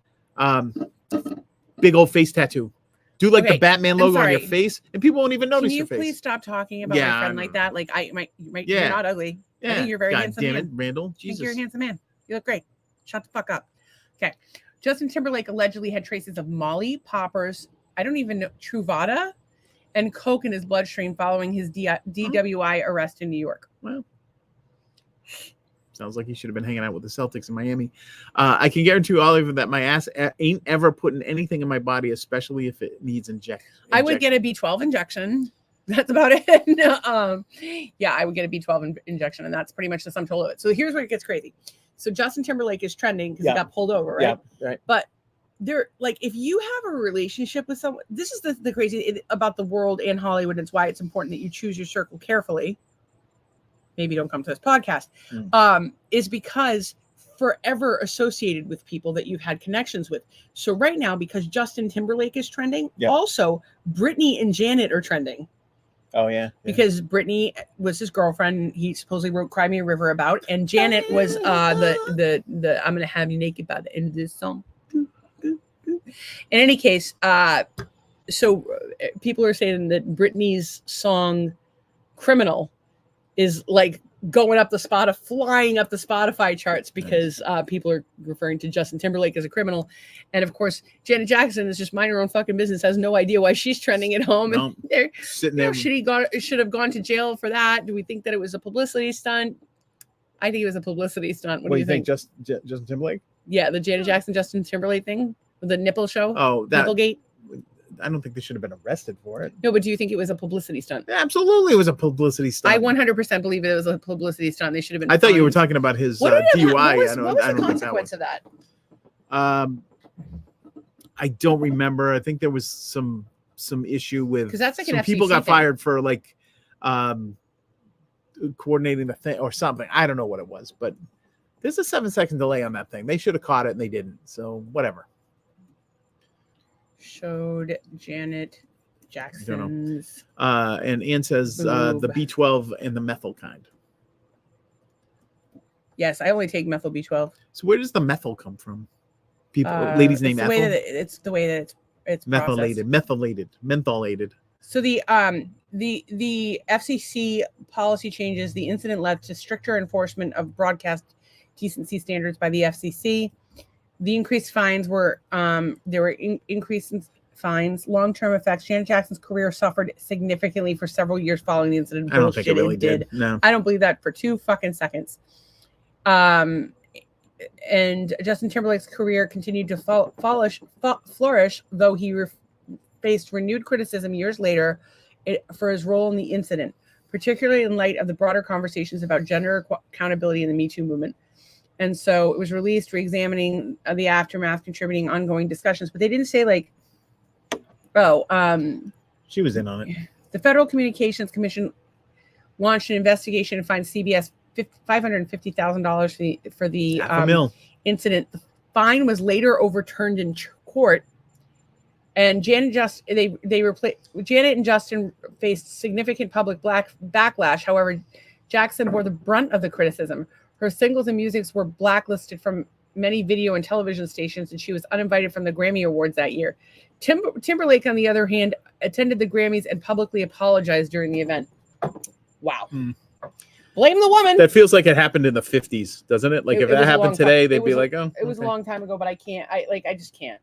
Big old face tattoo. Do like Okay, the Batman I'm logo on your sorry. face, and people won't even Can notice you your face. please stop talking about Yeah, my I friend like know. that? Like Yeah. you're not ugly. I think you're a very God handsome damn man. it, Randall. I think Jesus. you're a handsome man. You look great. Shut the fuck up. Okay. Justin Timberlake allegedly had traces of Molly, poppers, I don't even know, Truvada, and coke in his bloodstream following his DWI arrest in New York. Sounds like he should have been hanging out with the Celtics in Miami. I can guarantee all of you that my ass ain't ever putting anything in my body, especially if it needs I would get a B12 injection. That's about it. Yeah, I would get a B12 injection, and that's pretty much the sum total of it. So here's where it gets crazy. So Justin Timberlake is trending because Yeah. he got pulled over, right? Yeah, right. But they're like, if you have a relationship with someone, this is the crazy about the world and Hollywood. It's why it's important that you choose your circle carefully. Maybe don't come to this podcast. Is because forever associated with people that you've had connections with. So right now, because Justin Timberlake is trending, Yeah. also Britney and Janet are trending. Oh yeah. Because Britney was his girlfriend. He supposedly wrote "Cry Me a River" about, and Janet was the "I'm gonna have you naked" by the end of this song. In any case, so people are saying that Britney's song "Criminal" is like going up flying up the Spotify charts because people are referring to Justin Timberlake as a criminal. And of course, Janet Jackson is just minding her own fucking business, has no idea why she's trending at home. No, And they're, sitting you know, there. should have gone to jail for that. Do we think that it was a publicity stunt? I think it was a publicity stunt. What do you think? Justin Timberlake? Yeah, the Janet Jackson, Justin Timberlake thing with the nipple show, Oh, that Nipplegate. I don't think they should have been arrested for it. No, but do you think it was a publicity stunt? Absolutely, it was a publicity stunt. I 100% believe it was a publicity stunt. They should have been. I thought you were fined. talking about his What ended up DUI. what was, I don't. what was I the don't think that consequence was. of that? I don't remember. I think there was some issue with 'Cause that's like an some people FCC got thing. fired for like coordinating the thing or something. I don't know what it was, but there's a 7-second delay on that thing. They should have caught it and they didn't. So whatever. Showed Janet Jackson's. And Ann says Boob. the B12 and the methyl kind. Yes, I only take methyl B12. So where does the methyl come from? People, ladies named it's Ethel. It's the way that it's Methylated, processed. mentholated. So the FCC policy changes. The incident led to stricter enforcement of broadcast decency standards by the FCC. The increased fines were increased fines. Long-term effects. Janet Jackson's career suffered significantly for several years following the incident. I don't think it really did. No, I don't believe that for 2 fucking seconds. And Justin Timberlake's career continued to flourish, though he faced renewed criticism years later for his role in the incident, particularly in light of the broader conversations about gender accountability in the Me Too movement. And so it was released, re-examining the aftermath, contributing ongoing discussions. But they didn't say she was in on it. The Federal Communications Commission launched an investigation and fined CBS $550,000 for the incident. The fine was later overturned in court, and Janet and Justin faced significant public backlash. However, Jackson bore the brunt of the criticism. Her singles and musics were blacklisted from many video and television stations, and she was uninvited from the Grammy Awards that year. Timberlake, on the other hand, attended the Grammys and publicly apologized during the event. Wow. Blame the woman. That feels like it happened in the 50s, doesn't it? Like if that happened today, they'd be like, "Oh." It was a long time ago, but I can't. I just can't.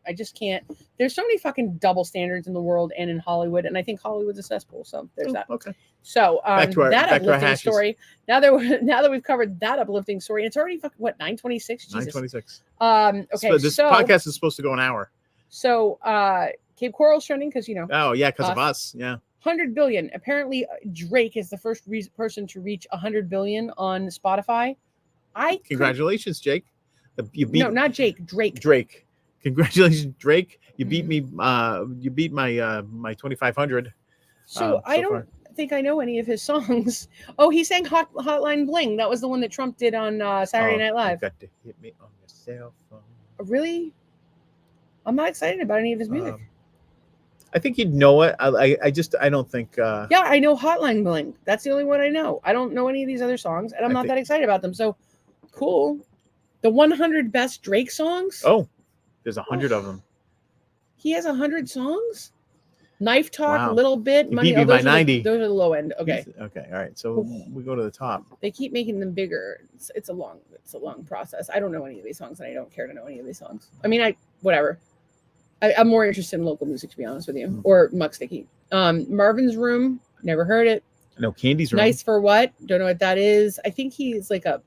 There's so many fucking double standards in the world and in Hollywood, and I think Hollywood's a cesspool. So there's that. Okay. So Back to our uplifting story. Now that we've covered that uplifting story, and it's already fucking what 9:26. 9:26. Okay. So this podcast is supposed to go an hour. So Cape Coral's trending because Oh yeah, because of us. Yeah. 100 billion. Apparently, Drake is the first person to reach 100 billion on Spotify. Congratulations, Jake. You beat not Jake. Drake. Drake. Congratulations, Drake. You beat me. You beat my my 2,500. So I don't think I know any of his songs. Oh, he sang Hotline Bling. That was the one that Trump did on Saturday Night Live. You got to hit me on your cell phone. Really? I'm not excited about any of his music. I think you'd know it. I don't think. Yeah, I know Hotline Bling. That's the only one I know. I don't know any of these other songs, and I'm not that excited about them. So, cool. The 100 best Drake songs. Oh, there's 100 of them. He has 100 songs. Knife Talk, Wow. Little Bit, You Money. beat me by 90. Those are the low end. Okay. Okay. All right. So we go to the top. They keep making them bigger. It's a long process. I don't know any of these songs, and I don't care to know any of these songs. I mean, whatever. I'm more interested in local music, to be honest with you, or Muck Sticky. Marvin's Room, never heard it. No, Candy's Room. Nice for What? Don't know what that is. I think he's like a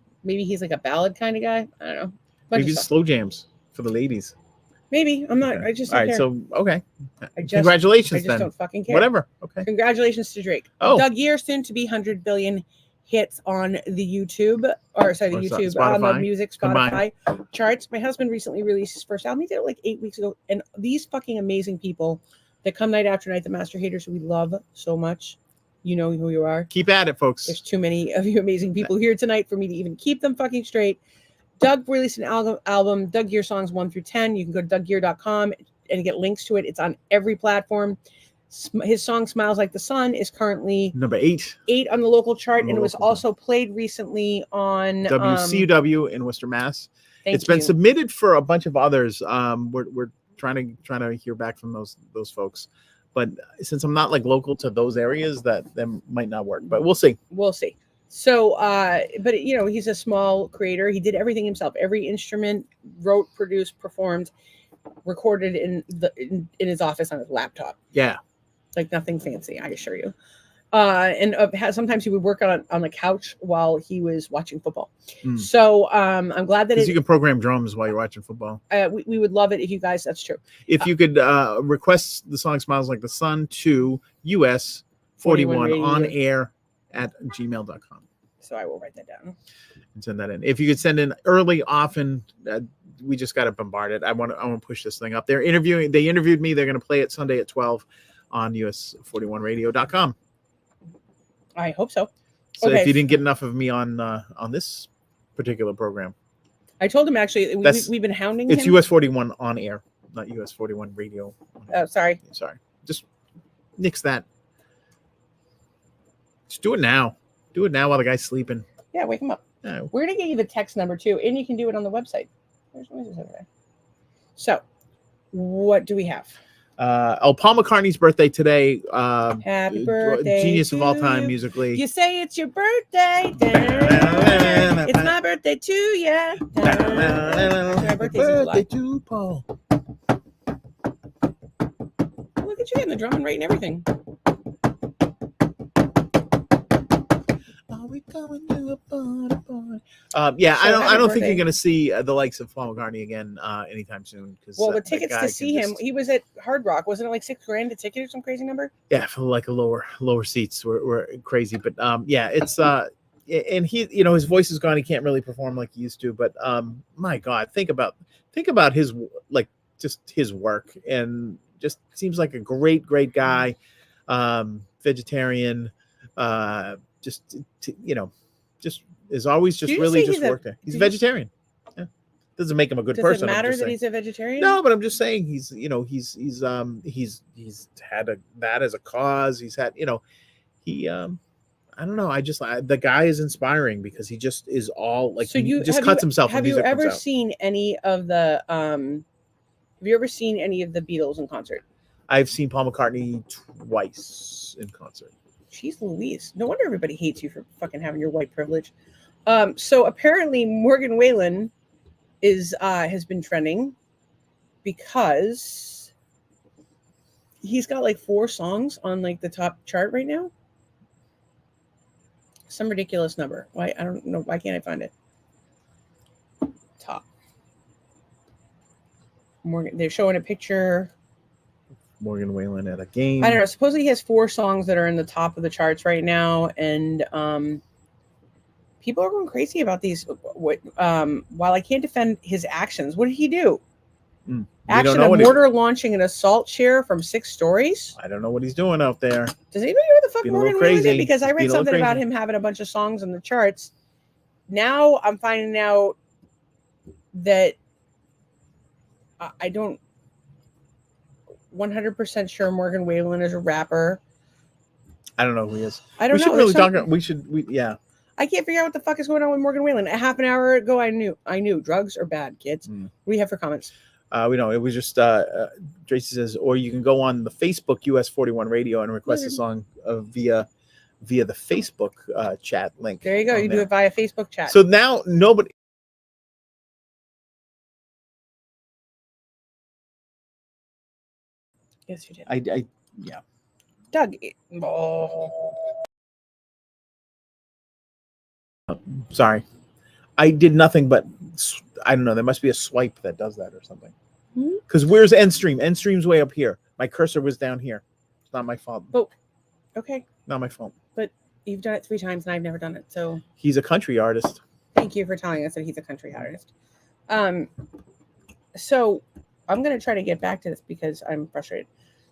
ballad kind of guy. I don't know. Maybe slow jams for the ladies. Maybe I'm not. Okay. I just all don't right. care. So congratulations. I just don't fucking care. Whatever. Okay. Congratulations to Drake. Oh, Doug Gear soon to be 100 billion hits on the YouTube on the music Spotify charts. My husband recently released his first album. He did it like 8 weeks ago. And these fucking amazing people that come night after night, the Master Haters, who we love so much. You know who you are. Keep at it, folks. There's too many of you amazing people here tonight for me to even keep them fucking straight. Doug released an album, Doug Gear Songs 1 through 10. You can go to douggear.com and get links to it. It's on every platform. His song Smiles Like the Sun is currently number 8 on the local chart, and it was also played recently on WCUW in Worcester, Mass. It's been submitted for a bunch of others. We're trying to hear back from those folks, but since I'm not like local to those areas, that might not work. But we'll see. So, but he's a small creator. He did everything himself. Every instrument, wrote, produced, performed, recorded in his office on his laptop. Yeah. Like nothing fancy, I assure you. Sometimes he would work on the couch while he was watching football. So I'm glad that you can program drums while you're watching football. We would love it if you guys. That's true. If you could request the song "Smiles Like the Sun" to US 41 on air at gmail.com. So I will write that down and send that in. If you could send in early, often. We just got to bombard it. I want to push this thing up. They interviewed me. They're going to play it Sunday at 12 on US41radio.com. I hope so. So Okay. if you didn't get enough of me on this particular program, I told him actually we've been hounding it's him. US 41 on air, not US 41 radio. Oh, sorry. Sorry. Just nix that. Just do it now. Do it now while the guy's sleeping. Yeah, wake him up. No. We're gonna get you the text number too, and you can do it on the website. There's noises over there. So, what do we have? Paul McCartney's birthday today. Happy birthday, genius of all to time you. musically. You say it's your birthday. It's my birthday too, yeah. My birthday to Paul. Look at you getting the drum and writing everything. Are we going to a party? Yeah, So I don't think birthday. you're gonna see the likes of Paul McCartney again anytime soon. Well, the tickets to see him, he was at Hard Rock. Wasn't it like $6,000 a ticket or some crazy number? Yeah, for like a lower seats were crazy, but yeah, it's and he, his voice is gone. He can't really perform like he used to. But my God, think about his just his work, and just seems like a great guy, vegetarian, just is always just really just worked there. He's a vegetarian. Yeah. Doesn't make him a good person. Does it matter that he's a vegetarian? No, but I'm just saying he's had that as a cause. He's had he I don't know. The guy is inspiring because he just is all like so he just cuts himself. Have you ever seen any of the Beatles in concert? I've seen Paul McCartney twice in concert. Jeez Louise. No wonder everybody hates you for fucking having your white privilege. So apparently Morgan Wallen has been trending because he's got like 4 songs on like the top chart right now. Some ridiculous number. Why? I don't know. Why can't I find it? Top. Morgan. They're showing a picture. Morgan Wallen at a game. I don't know. Supposedly he has 4 songs that are in the top of the charts right now, and people are going crazy about these. While I can't defend his actions, what did he do? Action of mortar launching an assault chair from 6 stories. I don't know what he's doing out there. Does anybody know what the fuck Morgan Wallen did? Because I read something about him having a bunch of songs on the charts. Now I'm finding out that I don't 100% sure Morgan Wallen is a rapper. I don't know who he is. I don't know. Yeah. I can't figure out what the fuck is going on with Morgan Wallen. A half an hour ago, I knew drugs are bad, kids. What do you have for comments? We know it was just Tracy says, or you can go on the Facebook US 41 Radio and request a song via the Facebook chat link. There you go. You do it via Facebook chat. So now nobody. Yes, you did. Yeah. Doug. Sorry. I did nothing but, I don't know, there must be a swipe that does that or something. Because where's Endstream? Endstream's way up here. My cursor was down here. It's not my fault. Oh, okay. Not my fault. But you've done it 3 times and I've never done it. So he's a country artist. Thank you for telling us that he's a country artist. So I'm going to try to get back to this because I'm frustrated.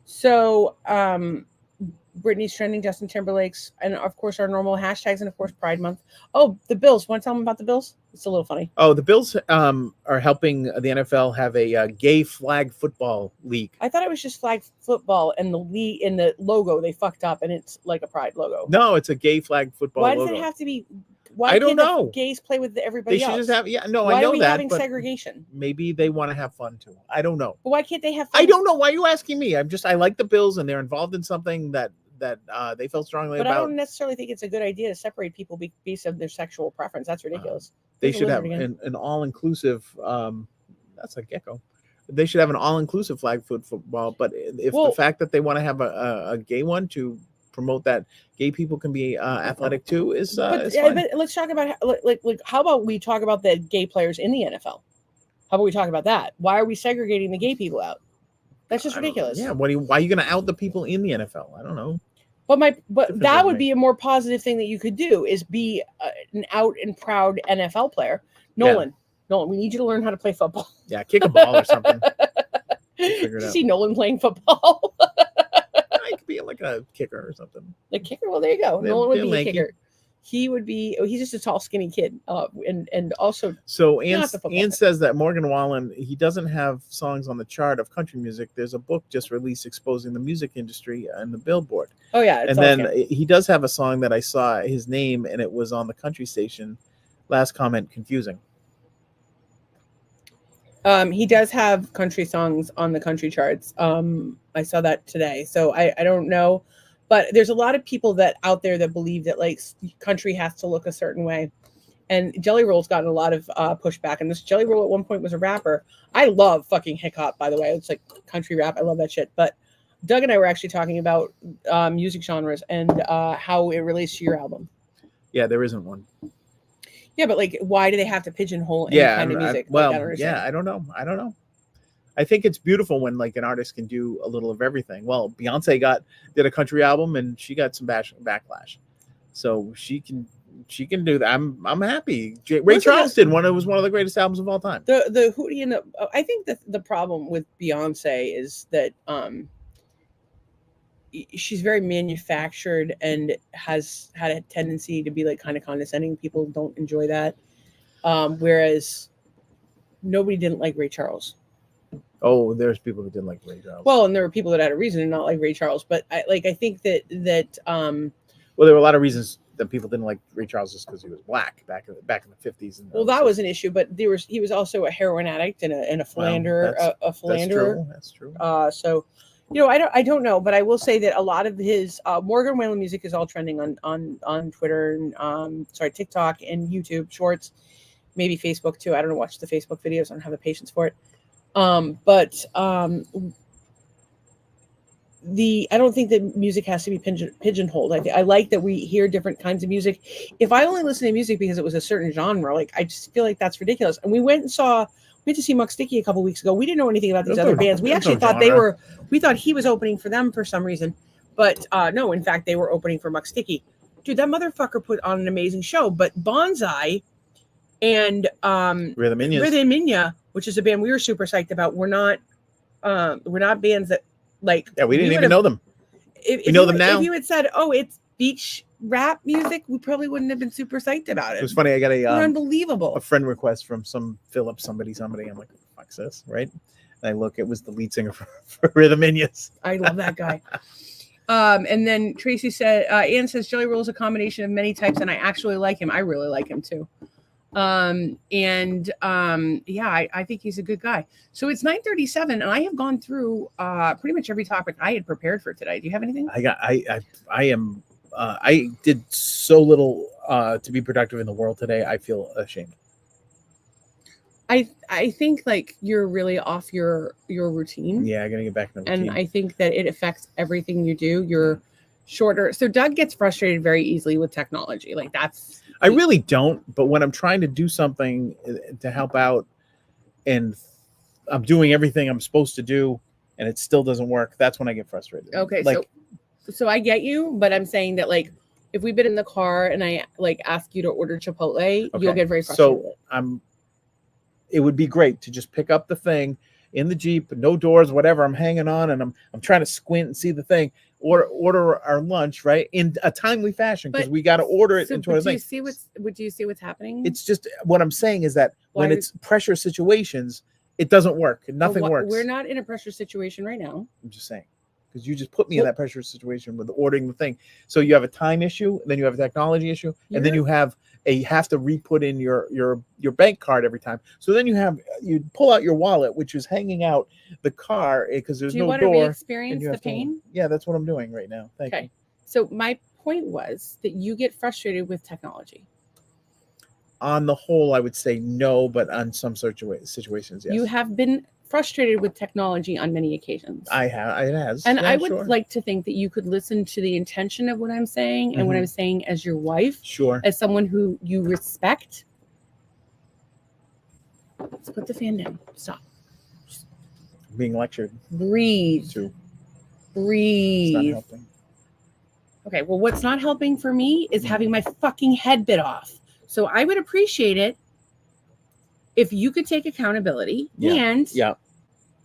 So, Britney's trending, Justin Timberlake's, and of course our normal hashtags, and of course Pride Month. Oh, the Bills. Want to tell them about the Bills? It's a little funny. Oh, the Bills are helping the NFL have a gay flag football league. I thought it was just flag football, and the league in the logo they fucked up, and it's like a Pride logo. No, it's a gay flag football. Why logo. does it have to be? Why I don't know. Gays play with everybody else. They should just have. Yeah, no, why I know are we that. Having but segregation. Maybe they want to have fun too. I don't know. But why can't they have fun? I don't know. Why are you asking me? I like the Bills, and they're involved in something that they felt strongly about. But I don't necessarily think it's a good idea to separate people based on their sexual preference. That's ridiculous. They should have an all-inclusive. That's a gecko. They should have an all-inclusive flag football. But if the fact that they want to have a gay one to promote that gay people can be athletic too is but let's talk about how about we talk about the gay players in the NFL? How about we talk about that? Why are we segregating the gay people out? That's just ridiculous. Yeah, why are you going to out the people in the NFL? I don't know. But that would be a more positive thing that you could do is be an out and proud NFL player. Nolan, we need you to learn how to play football. Yeah, kick a ball or something. Did you see Nolan playing football? I could be like a kicker or something. The kicker? Well, there you go. Nolan would be a kicker. he would be. He's just a tall, skinny kid, and also. So Not the football Ann guy. says that Morgan Wallen, he doesn't have songs on the chart of country music. There's a book just released exposing the music industry and the Billboard. Oh yeah, it's And all then scam. he does have a song that I saw his name and it was on the country station. Last comment, confusing. He does have country songs on the country charts. I saw that today, so I don't know, but there's a lot of people that out there that believe that like country has to look a certain way, and Jelly Roll's gotten a lot of pushback. And this Jelly Roll at one point was a rapper. I love fucking hip hop, by the way. It's like country rap. I love that shit. But Doug and I were actually talking about music genres and how it relates to your album. Yeah, there isn't one. Yeah, but like, why do they have to pigeonhole any kind of music? Well, I don't understand. I don't know. I think it's beautiful when like an artist can do a little of everything. Well, Beyonce did a country album and she got some backlash, so she can do that. I'm happy. Ray Charles did one. It was one of the greatest albums of all time. The Hootie and I think that the problem with Beyonce is that she's very manufactured and has had a tendency to be like kind of condescending. People don't enjoy that. Whereas nobody didn't like Ray Charles. Oh, there's people that didn't like Ray Charles. Well, and there were people that had a reason to not like Ray Charles, but I think that well, there were a lot of reasons that people didn't like Ray Charles just because he was black back in the 50s. Well, that was an issue, but he was also a heroin addict and a philanderer, a philanderer. That's true. So, you know, I don't know, but I will say that a lot of his Morgan Wallen music is all trending on Twitter and TikTok and YouTube Shorts, maybe Facebook too. I don't watch the Facebook videos. I don't have the patience for it. I don't think that music has to be pigeonholed. I like that we hear different kinds of music. If I only listen to music because it was a certain genre, like I just feel like that's ridiculous. And we went to see Muck Sticky a couple weeks ago. We didn't know anything about these other bands. We actually thought we thought he was opening for them for some reason, but no, in fact, they were opening for Muck Sticky. Dude, that motherfucker put on an amazing show. But Bonsai and Rhythm Inya, which is a band we were super psyched about, we're not bands that like. Yeah, we didn't even know them. We know them now. If you had said, "Oh, it's beach rap music," we probably wouldn't have been super psyched about it. It was funny. I got unbelievable a friend request from some Philip somebody. I'm like, what the fuck's this, right? And I look, it was the lead singer for Rhythm Inyas. I love that guy. And then Tracy said, Ann says Jelly Roll is a combination of many types, and I actually like him. I really like him too. I think he's a good guy. So it's 9:37 and I have gone through pretty much every topic I had prepared for today. Do you have anything? I did so little to be productive in the world today. I feel ashamed. I think like you're really off your routine. Yeah, I gotta get back in the routine. And I think that it affects everything you do. You're shorter. So Doug gets frustrated very easily with technology. Like that's I really don't, but when I'm trying to do something to help out and I'm doing everything I'm supposed to do and it still doesn't work, that's when I get frustrated. Okay, like, so I get you, but I'm saying that like if we've been in the car and I like ask you to order Chipotle, okay, you'll get very frustrated. So it would be great to just pick up the thing in the Jeep, no doors, whatever. I'm hanging on and I'm trying to squint and see the thing. Order our lunch right in a timely fashion because we got to order it into our thing. Do you see what's happening? It's just what I'm saying is that when it's pressure situations, it doesn't work. Nothing works. We're not in a pressure situation right now. I'm just saying because you just put me in that pressure situation with ordering the thing. So you have a time issue, and then you have a technology issue, and then you have to re-put in your bank card every time. So then you pull out your wallet, which is hanging out the car because there's no door. Do you want to experience the pain? Yeah, that's what I'm doing right now. Thank you. So my point was that you get frustrated with technology. On the whole, I would say no, but on some situations, yes. You have been frustrated with technology on many occasions. I have. It has. And I would like to think that you could listen to the intention of what I'm saying and what I'm saying as your wife. Sure. As someone who you respect. Let's put the fan down. Stop. Being lectured. Breathe. Breathe. It's not helping. Okay, well, what's not helping for me is having my fucking head bit off. So I would appreciate it if you could take accountability and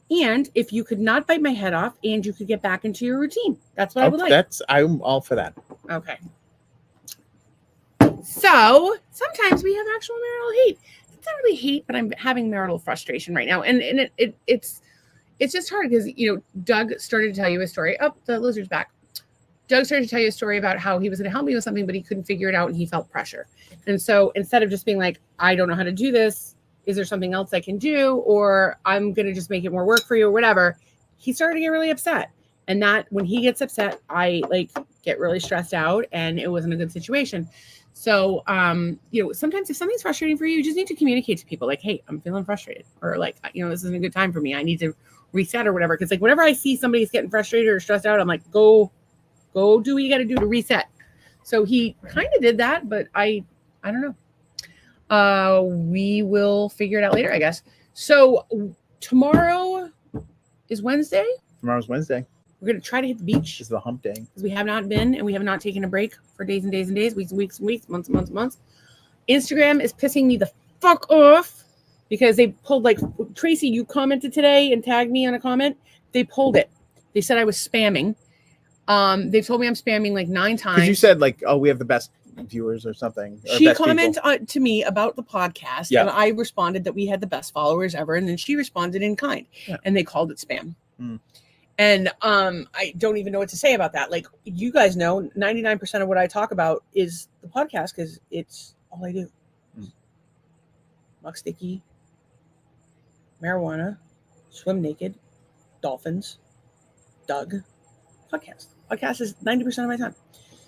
if you could not bite my head off and you could get back into your routine. That's what I would like. I'm all for that. Okay. So sometimes we have actual marital hate. It's not really hate, but I'm having marital frustration right now. And it's just hard because, Doug started to tell you a story. Oh, the lizard's back. Doug started to tell you a story about how he was going to help me with something, but he couldn't figure it out and he felt pressure. And so instead of just being like, I don't know how to do this, is there something else I can do? Or I'm going to just make it more work for you or whatever. He started to get really upset. And that when he gets upset, I get really stressed out and it wasn't a good situation. So, sometimes if something's frustrating for you, you just need to communicate to people like, hey, I'm feeling frustrated, or this isn't a good time for me. I need to reset or whatever. Cause whenever I see somebody's getting frustrated or stressed out, I'm like, go do what you got to do to reset. So he kind of did that, but I don't know. We will figure it out later, I guess. So tomorrow is Wednesday. Tomorrow's Wednesday. We're going to try to hit the beach. It's the hump day. Because we have not been, and we have not taken a break for days and days and days, weeks and weeks and weeks, months and months and months. Instagram is pissing me the fuck off because they pulled, Tracy, you commented today and tagged me on a comment. They pulled it. They said I was spamming. They've told me I'm spamming 9 times. Because you said we have the best viewers or something. Or she commented to me about the podcast, yeah. And I responded that we had the best followers ever, and then she responded in kind, and they called it spam. And I don't even know what to say about that. You guys know, 99% of what I talk about is the podcast because it's all I do. Muck sticky, marijuana, swim naked, dolphins, Doug, podcast. Podcast is 90% of my time.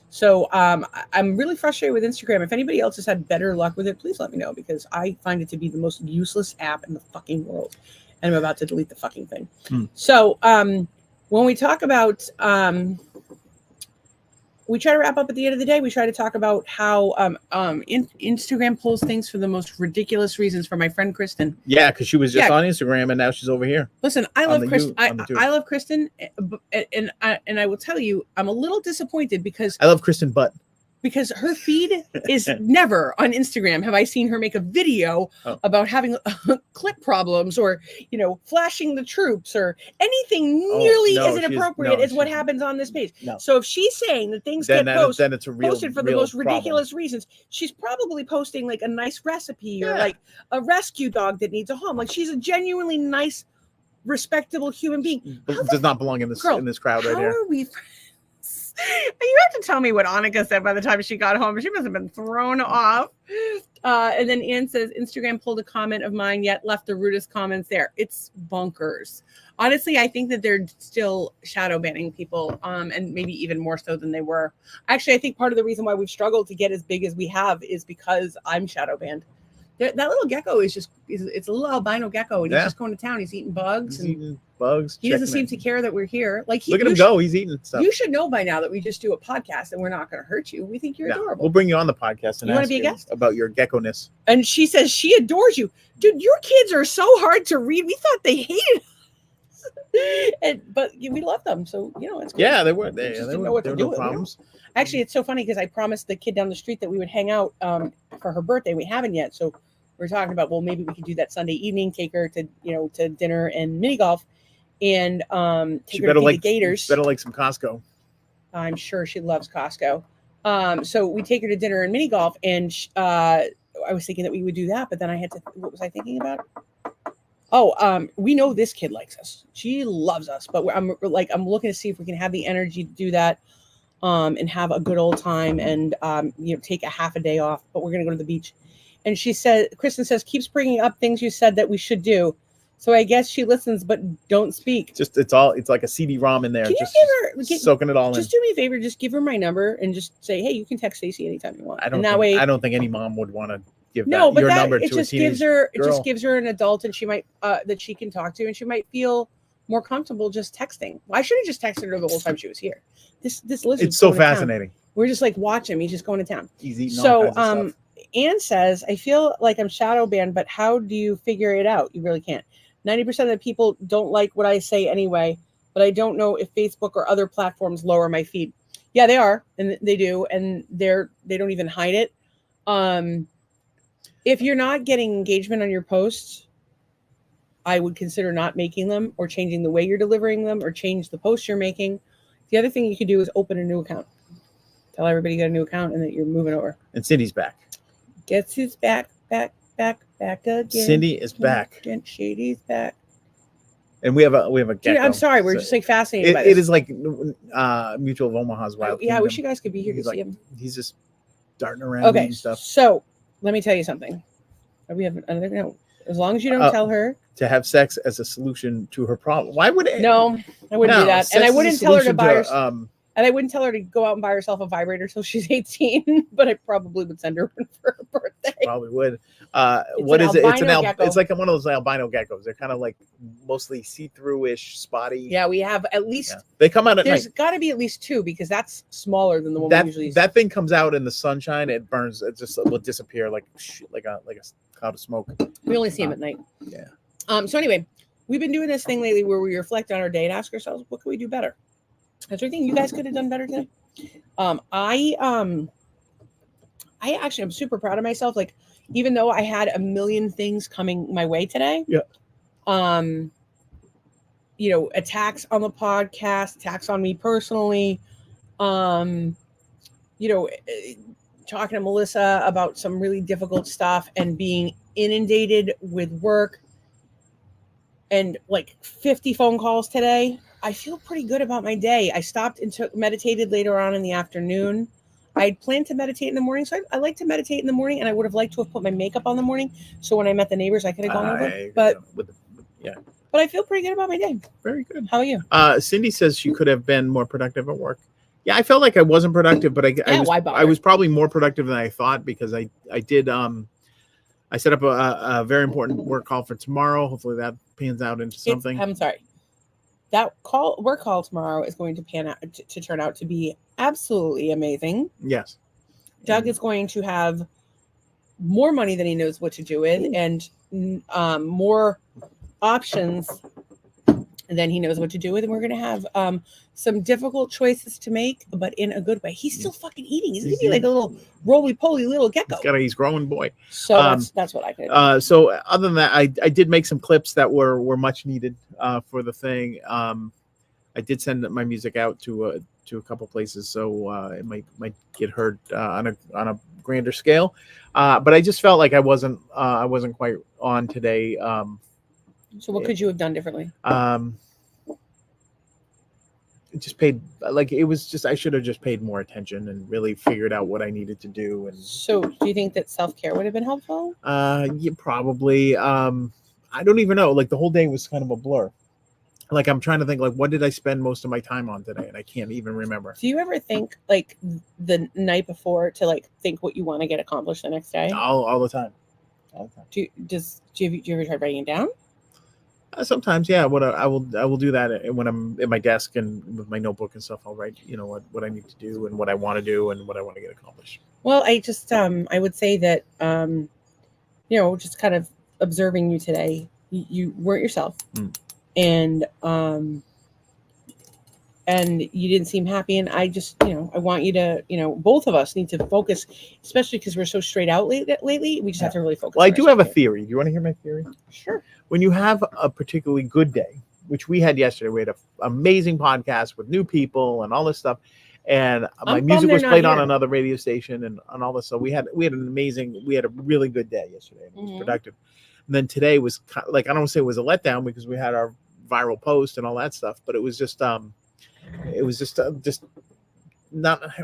So I'm really frustrated with Instagram. If anybody else has had better luck with it, please let me know because I find it to be the most useless app in the fucking world. And I'm about to delete the fucking thing. So when we talk about, we try to wrap up at the end of the day. We try to talk about how Instagram pulls things for the most ridiculous reasons for my friend Kristen. Yeah, because she was just on Instagram and now she's over here. Listen, I love Kristen. I love Kristen, and I will tell you, I'm a little disappointed because I love Kristen Butt. Because her feed is never on Instagram have I seen her make a video about having clip problems or, flashing the troops or anything nearly as inappropriate as what happens on this page. No. So if she's saying that things get posted for the most ridiculous problem. reasons, she's probably posting a nice recipe or a rescue dog that needs a home. She's a genuinely nice, respectable human being. Does not belong in this crowd right here. How are we friends? You have to tell me what Annika said by the time she got home. She must have been thrown off. And then Ann says, Instagram pulled a comment of mine, yet left the rudest comments there. It's bonkers. Honestly, I think that they're still shadow banning people, and maybe even more so than they were. Actually, I think part of the reason why we've struggled to get as big as we have is because I'm shadow banned. That little gecko it's a little albino gecko, and he's just going to town. He's eating bugs. He doesn't seem to care that we're here. Look at him go. He's eating stuff. You should know by now that we just do a podcast and we're not going to hurt you. We think you're adorable. We'll bring you on the podcast and you want to be a guest about your gecko-ness. And she says she adores you. Dude, your kids are so hard to read. We thought they hated us. But we love them. So, it's cool. Yeah, they were. They were no problems. Actually, it's so funny because I promised the kid down the street that we would hang out for her birthday. We haven't yet. So we're talking about, well, maybe we could do that Sunday evening, take her to, to dinner and mini golf. And take her to the Gators. Better like some Costco. I'm sure she loves Costco. So we take her to dinner and mini golf, and I was thinking that we would do that, but then I had to. What was I thinking about? We know this kid likes us. She loves us, but I'm looking to see if we can have the energy to do that, and have a good old time, and take a half a day off. But we're gonna go to the beach. And Kristen says, keeps bringing up things you said that we should do. So I guess she listens, but don't speak. It's like a CD-ROM in there. Can just you give her, soaking it all in. Just do me a favor. Just give her my number and just say, hey, you can text Stacey anytime you want. I don't think any mom would want to give your number to a teenage girl. It just gives her an adult, and she might that she can talk to, and she might feel more comfortable just texting. Well, I should have just texted her the whole time she was here. This lizard. It's so fascinating. We're just watch him. He's just going to town. He's eating all kinds of stuff. Anne says, I feel like I'm shadow banned, but how do you figure it out? You really can't. 90% of the people don't like what I say anyway, but I don't know if Facebook or other platforms lower my feed. Yeah, they are, and they do, and they don't even hide it. If you're not getting engagement on your posts, I would consider not making them or changing the way you're delivering them or change the posts you're making. The other thing you could do is open a new account. Tell everybody you got a new account and that you're moving over. And Cindy's back. Guess who's back again? Cindy is back. Shady's back. And we have a Dude, gecko. I'm sorry, we're So just like fascinated by this. it is like Mutual of Omaha's Wild Yeah, I wish you Kingdom. guys could be here to He's see like- him. He's just darting around Okay, and stuff. so let me tell you something. We have another no. As long as you don't tell her. To have sex as a solution to her problem. Why would it? No, I wouldn't do that. sex And I is a wouldn't tell her to solution buy her. to, And I wouldn't tell her to go out and buy herself a vibrator till she's 18, but I probably would send her one for her birthday. probably would. What an is it? It's albino gecko. It's like one of those albino geckos. They're kind of like mostly see-through-ish, spotty. Yeah, we have at least. Yeah. They come out at There's night. got to be at least 2 because that's smaller than the one That we usually. that thing comes out in the sunshine. It burns. It just will disappear like a cloud of smoke. We only see him at night. Yeah. So anyway, we've been doing this thing lately where we reflect on our day and ask ourselves, what can we do better? Is there anything you guys could have done better today? I actually am super proud of myself. Like, even though I had a million things coming my way today. Yeah. Attacks on the podcast, attacks on me personally. Talking to Melissa about some really difficult stuff and being inundated with work and like 50 phone calls today. I feel pretty good about my day. I stopped and meditated later on in the afternoon. I had planned to meditate in the morning, so I like to meditate in the morning, and I would have liked to have put my makeup on the morning, so when I met the neighbors, I could have gone over. But I feel pretty good about my day. Very good. How are you? Cindy says she could have been more productive at work. Yeah, I felt like I wasn't productive, but I was probably more productive than I thought because I did I set up a very important work call for tomorrow. Hopefully that pans out into something. I'm sorry. That work call tomorrow is going to pan out to turn out to be absolutely amazing. Yes. Doug is going to have more money than he knows what to do with and more options than he knows what to do with. And we're going to have some difficult choices to make, but in a good way. He's still fucking eating. He's going to be like a little roly-poly little gecko. He's growing boy. So that's what I could do. So other than that, I did make some clips that were much needed for the thing. I did send my music out to a couple places, so it might get heard on a grander scale. But I just felt like I wasn't quite on today. So what could you have done differently? Just paid I should have just paid more attention and really figured out what I needed to do. And so do you think that self-care would have been helpful? Yeah, probably. I don't even know. Like the whole day was kind of a blur. Like I'm trying to think like what did I spend most of my time on today, and I can't even remember. Do you ever think like the night before to like think what you want to get accomplished the next day? All the time. Do you ever try writing it down? Sometimes, yeah. I will do that when I'm at my desk and with my notebook and stuff. I'll write, what I need to do and what I want to do and what I want to get accomplished. Well, I just I would say that just kind of observing you today, you weren't yourself, and you didn't seem happy. And I just I want you to both of us need to focus, especially because we're so straight out lately. We just have to really focus. Well, I do have a theory. Do you want to hear my theory? Sure. When you have a particularly good day, which we had yesterday, we had an amazing podcast with new people and all this stuff, and my music was played on another radio station and all this. So we had a really good day yesterday. It was productive. And then today was like, I don't want to say it was a letdown because we had our viral post and all that stuff, but it was just not,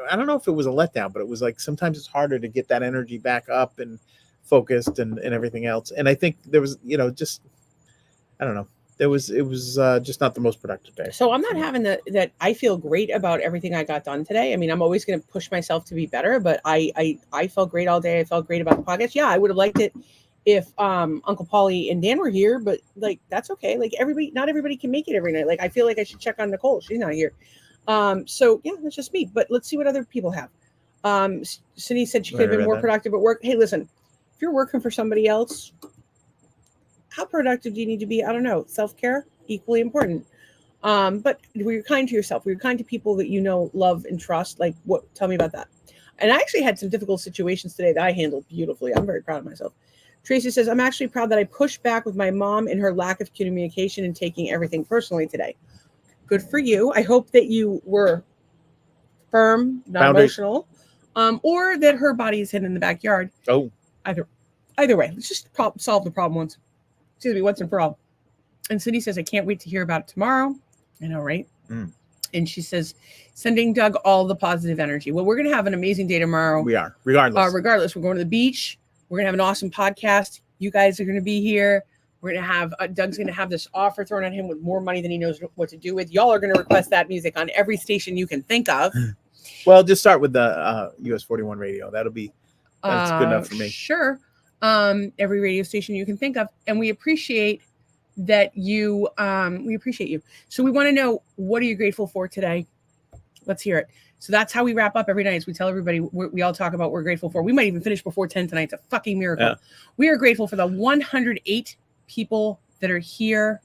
I don't know if it was a letdown, but it was like sometimes it's harder to get that energy back up and focused and everything else. And I think there was, I don't know. It was just not the most productive day. So I'm not having that. I feel great about everything I got done today. I mean, I'm always going to push myself to be better, but I felt great all day. I felt great about the podcast. Yeah, I would have liked it if Uncle Paulie and Dan were here, but like that's okay. Like not everybody can make it every night. Like I feel like I should check on Nicole. She's not here. So yeah, that's just me. But let's see what other people have. Cindy said she could have been more productive at work. Hey, listen, if you're working for somebody else, how productive do you need to be? I don't know. Self-care, equally important. But were you kind to yourself? Were you kind to people that you know, love, and trust? Like what? Tell me about that. And I actually had some difficult situations today that I handled beautifully. I'm very proud of myself. Tracy says, I'm actually proud that I pushed back with my mom and her lack of communication and taking everything personally today. Good for you. I hope that you were firm, not Boundary. emotional, or that her body is hidden in the backyard. Oh, Either way, let's just solve the problem once and for all. And Cindy says, I can't wait to hear about it tomorrow. I know, right? Mm. And she says, sending Doug all the positive energy. Well, we're going to have an amazing day tomorrow. we are. Regardless. Regardless, we're going to the beach. We're going to have an awesome podcast. You guys are going to be here. We're going to have, Doug's going to have this offer thrown at him with more money than he knows what to do with. Y'all are going to request that music on every station you can think of. Well, just start with the US 41 radio. That's good enough for me. Sure. Every radio station you can think of. And we appreciate that you, So we want to know, what are you grateful for today? Let's hear it. So that's how we wrap up every night. Is we tell everybody, we all talk about what we're grateful for. We might even finish before 10 tonight. It's a fucking miracle. Yeah. We are grateful for the 108 people that are here.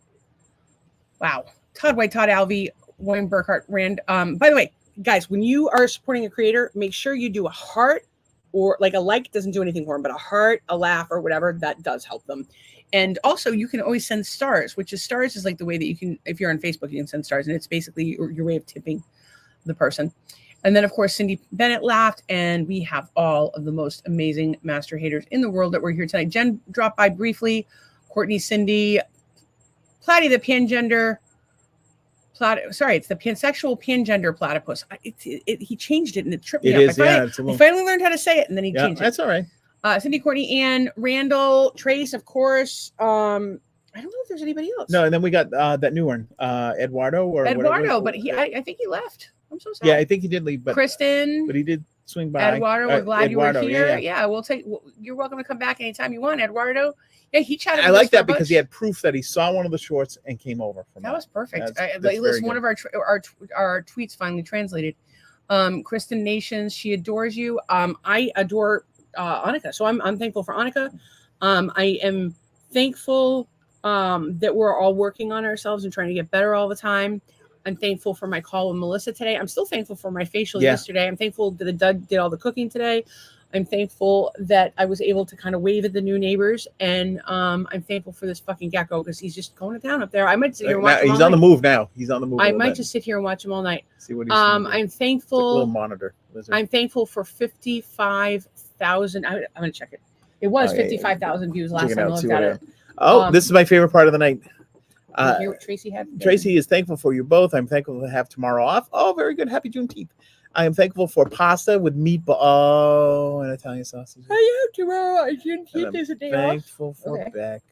Wow. Todd White, Todd Alvey, Wayne Burkhart, Rand. By the way, guys, when you are supporting a creator, make sure you do a heart, or like a like doesn't do anything for them, but a heart, a laugh, or whatever, that does help them. And also, you can always send stars, which is stars is like the way that you can, if you're on Facebook, you can send stars, and it's basically your way of tipping the person. And then, of course, Cindy Bennett laughed, and we have all of the most amazing master haters in the world that were here tonight. Jen dropped by briefly. Courtney, Cindy, Platty, the pangender. It's the pansexual pangender platypus. He changed it and it tripped me It up. is, I yeah. finally learned how to say it, and then he Yeah, changed it. that's all right. Cindy, Courtney, Ann, Randall, Trace, of course. I don't know if there's anybody else. No, and then we got that new one, Eduardo or Eduardo, whatever. but I think he left. I'm so sad. Yeah, I think he did leave, but Kristen, he did swing by. Eduardo, we're glad Eduardo, you were here. yeah. We'll take. You're welcome to come back anytime you want, Eduardo. Yeah, he chatted. I with us like for a that because bunch. he had proof that he saw one of the shorts and came over from That was perfect. That's Listen, very one good. of our tweets finally translated. Kristen Nations, she adores you. I adore Annika, so I'm thankful for Annika. I am thankful that we're all working on ourselves and trying to get better all the time. I'm thankful for my call with Melissa today. I'm still thankful for my facial yesterday. I'm thankful that the Doug did all the cooking today. I'm thankful that I was able to kind of wave at the new neighbors, and I'm thankful for this fucking gecko because he's just going to town up there. I might sit here and watch him all He's on the night. move now. He's on the move. I might just sit here and watch him all night. See what he's doing. I'm It's like a little thankful. monitor. Lizard. I'm thankful for 55,000. I'm gonna check it. It was 55,000 views last Check it time I out, looked see at what it. This is my favorite part of the night. Did you hear what Tracy had? Tracy is thankful for you both. I'm thankful to have tomorrow off. Oh, very good. Happy Juneteenth. I am thankful for pasta with meatball and Italian sausage. I have tomorrow. I didn't And keep I'm this a day off. thankful for Okay. Beck.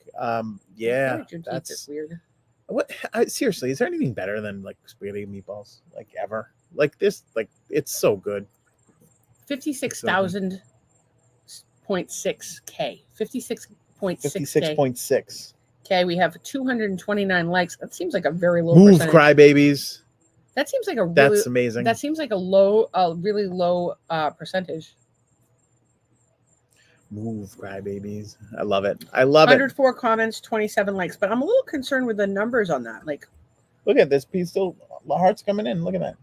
Yeah, That's that's weird. what. Seriously, is there anything better than like spaghetti and meatballs, like ever? Like this, like it's so good. 56,000.6K. 56.6K. 56.6. Okay, we have 229 likes. That seems like a very low Move, percentage. crybabies. That seems like a really, That's amazing. that seems like a really low percentage. Move, crybabies. I love it. I love it. 104 comments, 27 likes, but I'm a little concerned with the numbers on that. Like, Look at this piece. Still, the hearts coming in. Look at that.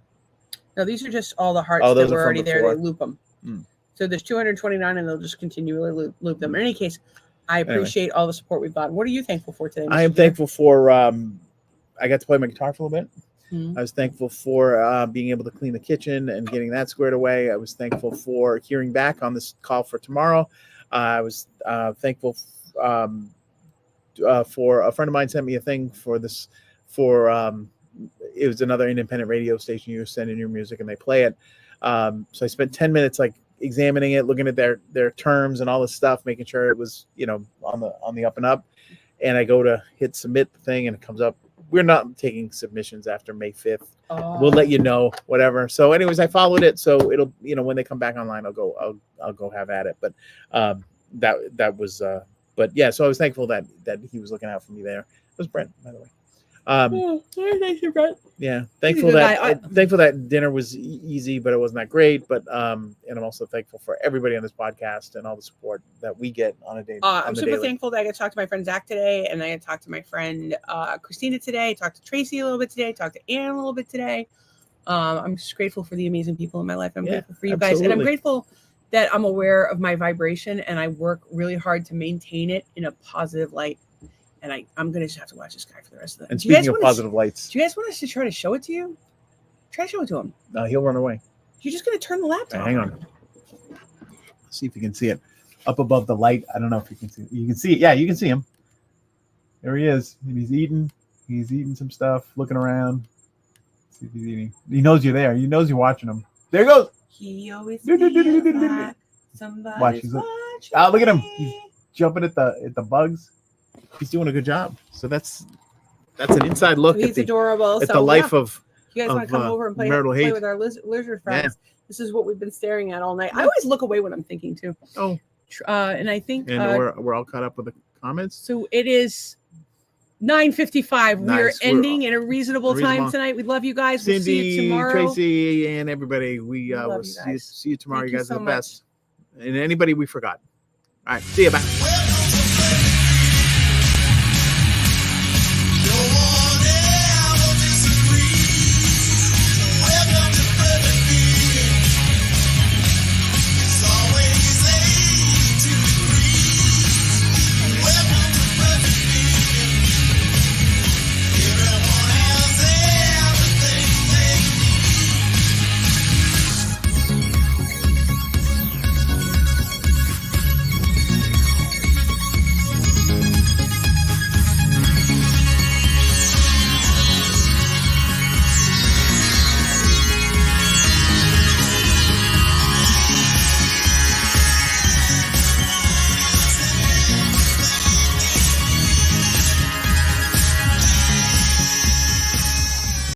no, these are just all the hearts Oh, that those are were from already there. before. They loop them. Mm. So there's 229, and they'll just continually loop them. In any case, I appreciate all the support we've gotten. What are you thankful for today? I am Mr. Deere? thankful for. I got to play my guitar for a little bit. Mhm. I was thankful for being able to clean the kitchen and getting that squared away. I was thankful for hearing back on this call for tomorrow. I was thankful for a friend of mine sent me a thing for this. It was another independent radio station. You send in your music and they play it. So I spent 10 minutes like examining it, looking at their terms and all this stuff, making sure it was on the up and up. And I go to hit submit the thing, and it comes up. We're not taking submissions after May 5th. We'll let you know, whatever. So anyways, I followed it. So it'll, when they come back online, I'll go have at it. But that was, but yeah, so I was thankful that he was looking out for me there. It was Brent, by the way. Thank you, Brett. Yeah. He's a Thankful good that, guy. thankful that dinner was easy, but it wasn't that great. But, and I'm also thankful for everybody on this podcast and all the support that we get on a day. I'm super thankful that I got to talk to my friend Zach today, and I got to talk to my friend Christina today. Talked to Tracy a little bit today. Talked to Ann a little bit today. I'm just grateful for the amazing people in my life. I'm grateful for you guys, and I'm absolutely. grateful that I'm aware of my vibration, and I work really hard to maintain it in a positive light. And I'm gonna just have to watch this guy for the rest of the. And speaking of positive lights, do you guys want us to try to show it to you? Try to show it to him. he'll run away. You're just gonna turn the laptop. Hang on. See if you can see it up above the light. I don't know if you can see it. You can see it. Yeah, you can see him. There he is. And he's eating. He's eating some stuff, looking around. See if he's eating. He knows you're there. He knows you're watching him. There he goes. He always Do, do, do, do, do, feels do, do. like somebody's Watch, he's watching Ah, look at him. me. He's jumping at the bugs. He's doing a good job. So that's an inside look He's at the adorable. at the life of you guys want of, to come over and play marital hate. with our lizard friends? This is what we've been staring at all night. I always look away when I'm thinking too. Oh, And I think and we're all caught up with the comments. so. It is 9:55. We are Nice. We're ending in a reasonable time reasonable. tonight. We love you guys. We'll Cindy, see you tomorrow. Tracy, and everybody. We love will you see guys. see you tomorrow. Thank You you guys so are the much. best. And anybody we forgot. All right. See you. Bye.